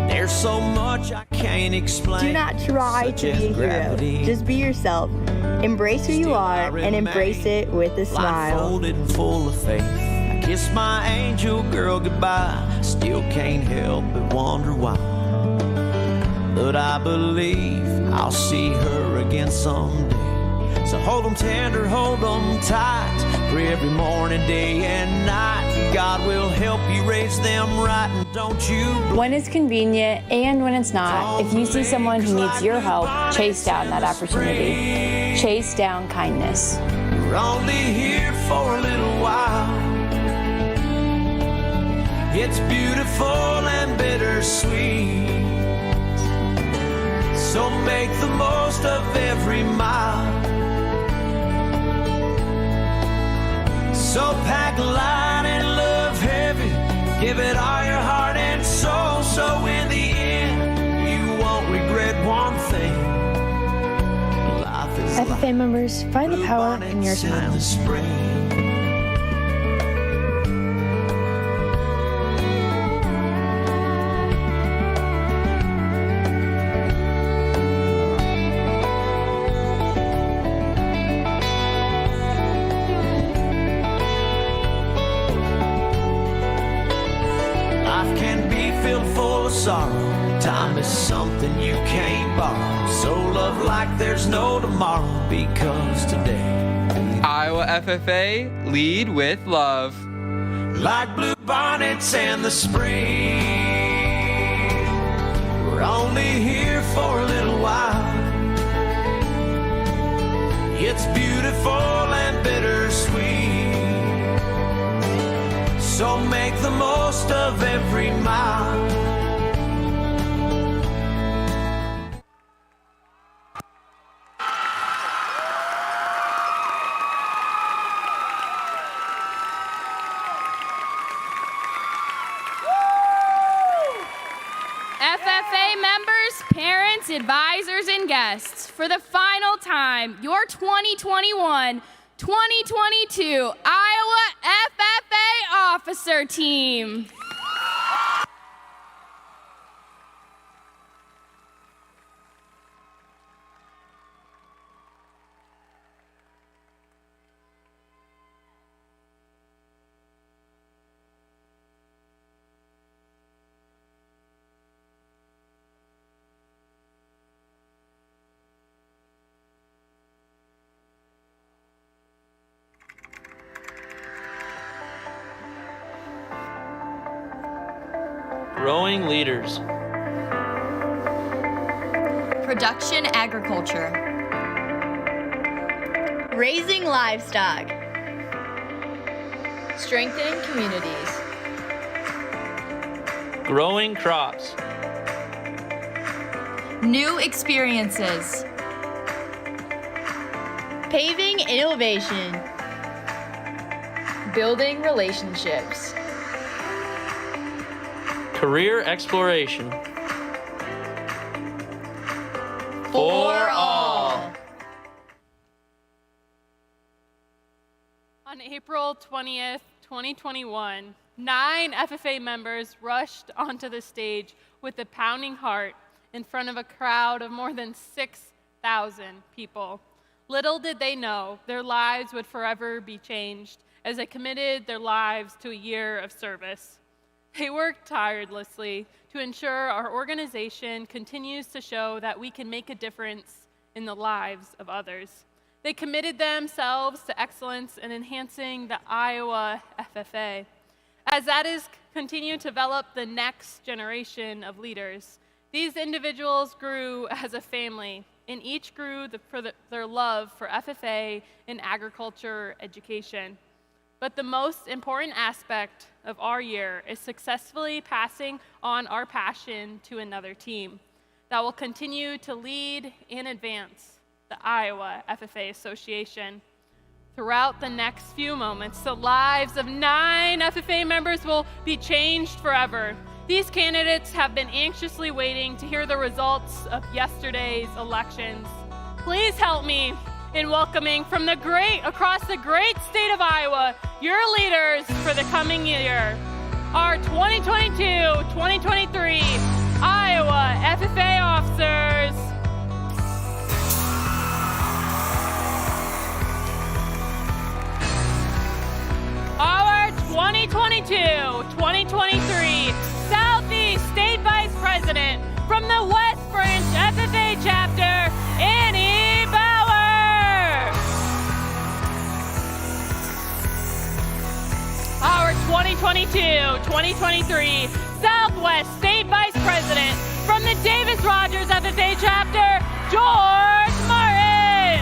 There's so much I can't explain. Do not try to be a hero. Just be yourself. Embrace who you are and embrace it with a smile. Blindfolded and full of faith, I kiss my angel girl goodbye. Still can't help but wonder why. But I believe I'll see her again someday. So hold them tender, hold them tight. Pray every morning, day and night. God will help you raise them right, and don't you. When it's convenient and when it's not, if you see someone who needs your help, chase down that opportunity. Chase down kindness. We're only here for a little while. It's beautiful and bittersweet. So make the most of every mile. So pack light and love heavy, give it all your heart and soul, so in the end you won't regret one thing. Life is FFA members, find the power in your smile. Sorrow, time is something you can't borrow. So love like there's no tomorrow, because today Iowa FFA, lead with love. Like blue bonnets in the spring, we're only here for a little while. It's beautiful and bittersweet, so make the most of every mile. FFA members, parents, advisors, and guests, for the final time, your 2021-2022 Iowa FFA Officer Team. Growing leaders. Production agriculture. Raising livestock. Strengthening communities. Growing crops. New experiences. Paving innovation. Building relationships. Career exploration. For all. On April 20th, 2021, 9 FFA members rushed onto the stage with a pounding heart in front of a crowd of more than 6,000 people. Little did they know their lives would forever be changed as they committed their lives to a year of service. They worked tirelessly to ensure our organization continues to show that we can make a difference in the lives of others. They committed themselves to excellence in enhancing the Iowa FFA. As that is continue to develop the next generation of leaders, these individuals grew as a family, and each grew their love for FFA and agriculture education. But the most important aspect of our year is successfully passing on our passion to another team that will continue to lead and advance the Iowa FFA Association. Throughout the next few moments, the lives of 9 FFA members will be changed forever. These candidates have been anxiously waiting to hear the results of yesterday's elections. Please help me in welcoming from across the great state of Iowa, your leaders for the coming year, our 2022-2023 Iowa FFA officers. Our 2022-2023 Southeast State Vice President from the West Branch FFA Chapter, Annie Bauer. Our 2022-2023 Southwest State Vice President from the Davis Rogers FFA Chapter, George Martin.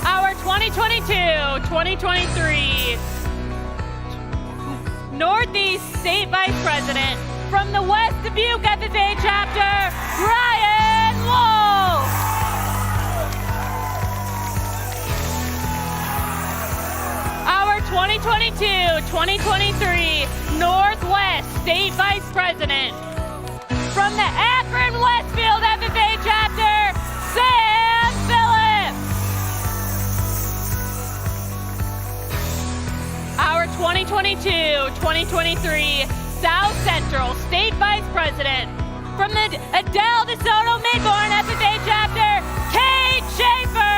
Our 2022-2023 Northeast State Vice President from the West Dubuque FFA Chapter, Ryan Wolf. Our 2022-2023 Northwest State Vice President from the Akron Westfield FFA Chapter, Sam Phillips. Our 2022-2023 South Central State Vice President from the Adele DeSoto Midborn FFA Chapter, Kate Schaefer.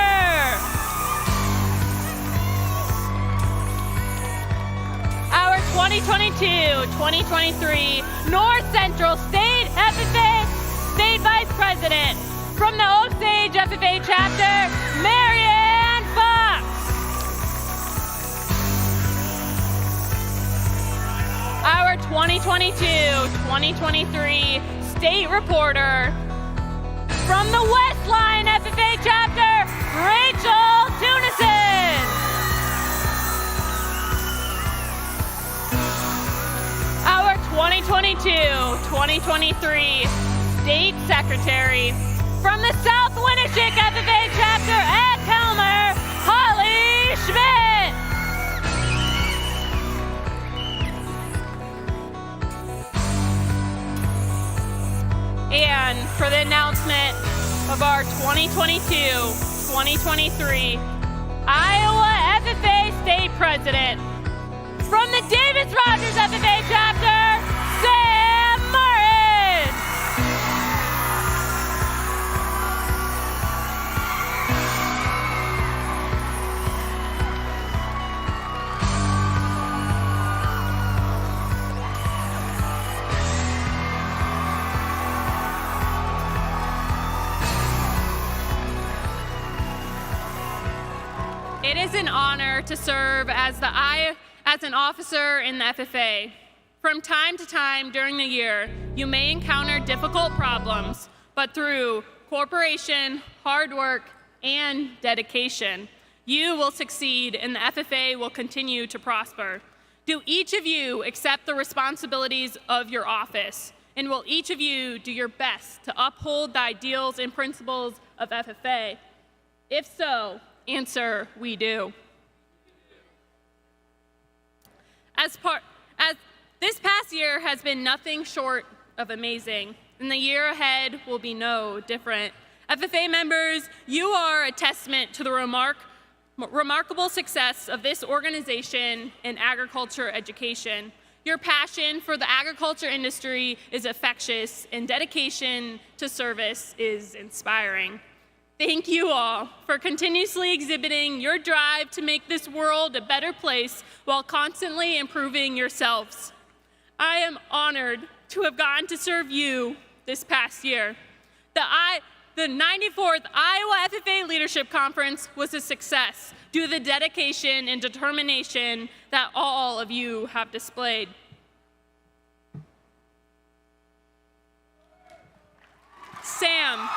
Our 2022-2023 North Central State FFA State Vice President from the Osage FFA Chapter, Marianne Fox. Our 2022-2023 State Reporter from the West Line FFA Chapter, Rachel Tunison. Our 2022-2023 State Secretary from the South Winneshiek FFA Chapter at Helmer, Holly Schmidt. And for the announcement of our 2022-2023 Iowa FFA State President, from the Davis Rogers FFA Chapter, Sam Martin. It is an honor to serve as as an officer in the FFA. From time to time during the year, you may encounter difficult problems, but through cooperation, hard work, and dedication, you will succeed and the FFA will continue to prosper. Do each of you accept the responsibilities of your office? And will each of you do your best to uphold the ideals and principles of FFA? If so, answer, we do. As this past year has been nothing short of amazing, and the year ahead will be no different. FFA members, you are a testament to the remarkable success of this organization in agriculture education. Your passion for the agriculture industry is infectious, and dedication to service is inspiring. Thank you all for continuously exhibiting your drive to make this world a better place while constantly improving yourselves. I am honored to have gotten to serve you this past year. The 94th Iowa FFA Leadership Conference was a success due to the dedication and determination that all of you have displayed. Sam.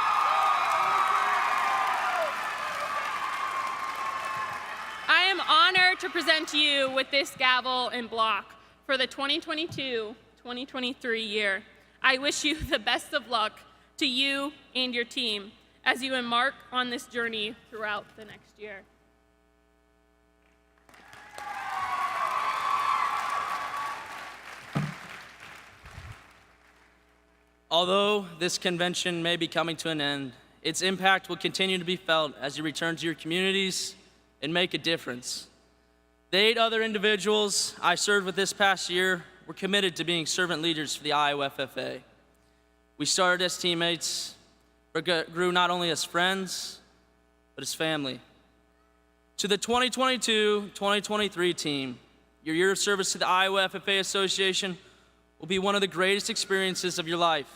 I am honored to present to you with this gavel and block for the 2022-2023 year. I wish you the best of luck to you and your team as you embark on this journey throughout the next year. Although this convention may be coming to an end, its impact will continue to be felt as you return to your communities and make a difference. The 8 other individuals I served with this past year were committed to being servant leaders for the Iowa FFA. We started as teammates, but grew not only as friends, but as family. To the 2022-2023 team, your year of service to the Iowa FFA Association will be one of the greatest experiences of your life.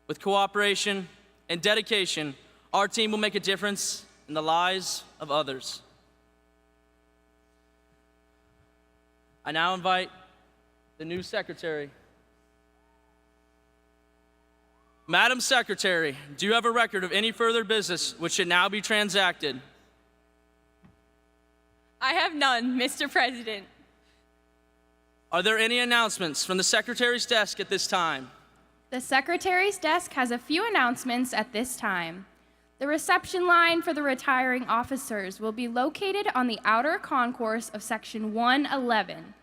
With cooperation and dedication, our team will make a difference in the lives of others. I now invite the new secretary. Madam Secretary, do you have a record of any further business which should now be transacted? I have none, Mr. President. Are there any announcements from the Secretary's desk at this time? The Secretary's desk has a few announcements at this time. The reception line for the retiring officers will be located on the outer concourse of Section 111.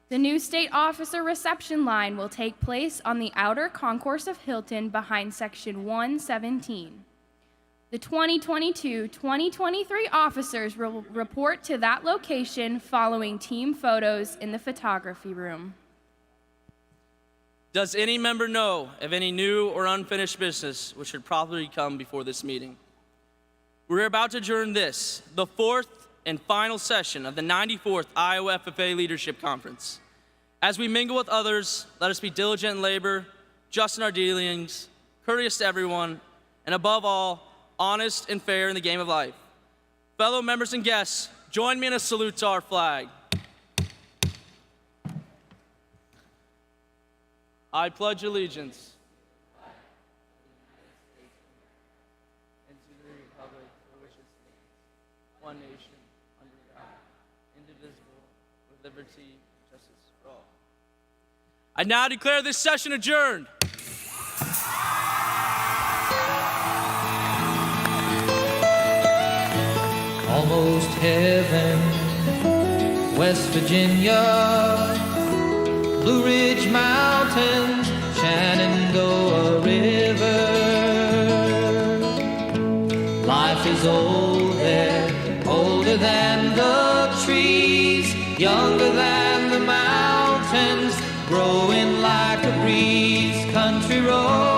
The new state officer reception line will take place on the outer concourse of Hilton behind Section 117. The 2022-2023 officers will report to that location following team photos in the photography room. Does any member know of any new or unfinished business which should probably come before this meeting? We're about to adjourn this, the 4th and final session of the 94th Iowa FFA Leadership Conference. As we mingle with others, let us be diligent in labor, just in our dealings, courteous to everyone, and above all, honest and fair in the game of life. Fellow members and guests, join me in a salute to our flag. I pledge allegiance and to the republic for which it stands, one nation, under God, indivisible, with liberty and justice for all. I now declare this session adjourned. Almost heaven, West Virginia, Blue Ridge Mountains, Shenandoah River. Life is old there, older than the trees, younger than the mountains, growing like a breeze. Country road.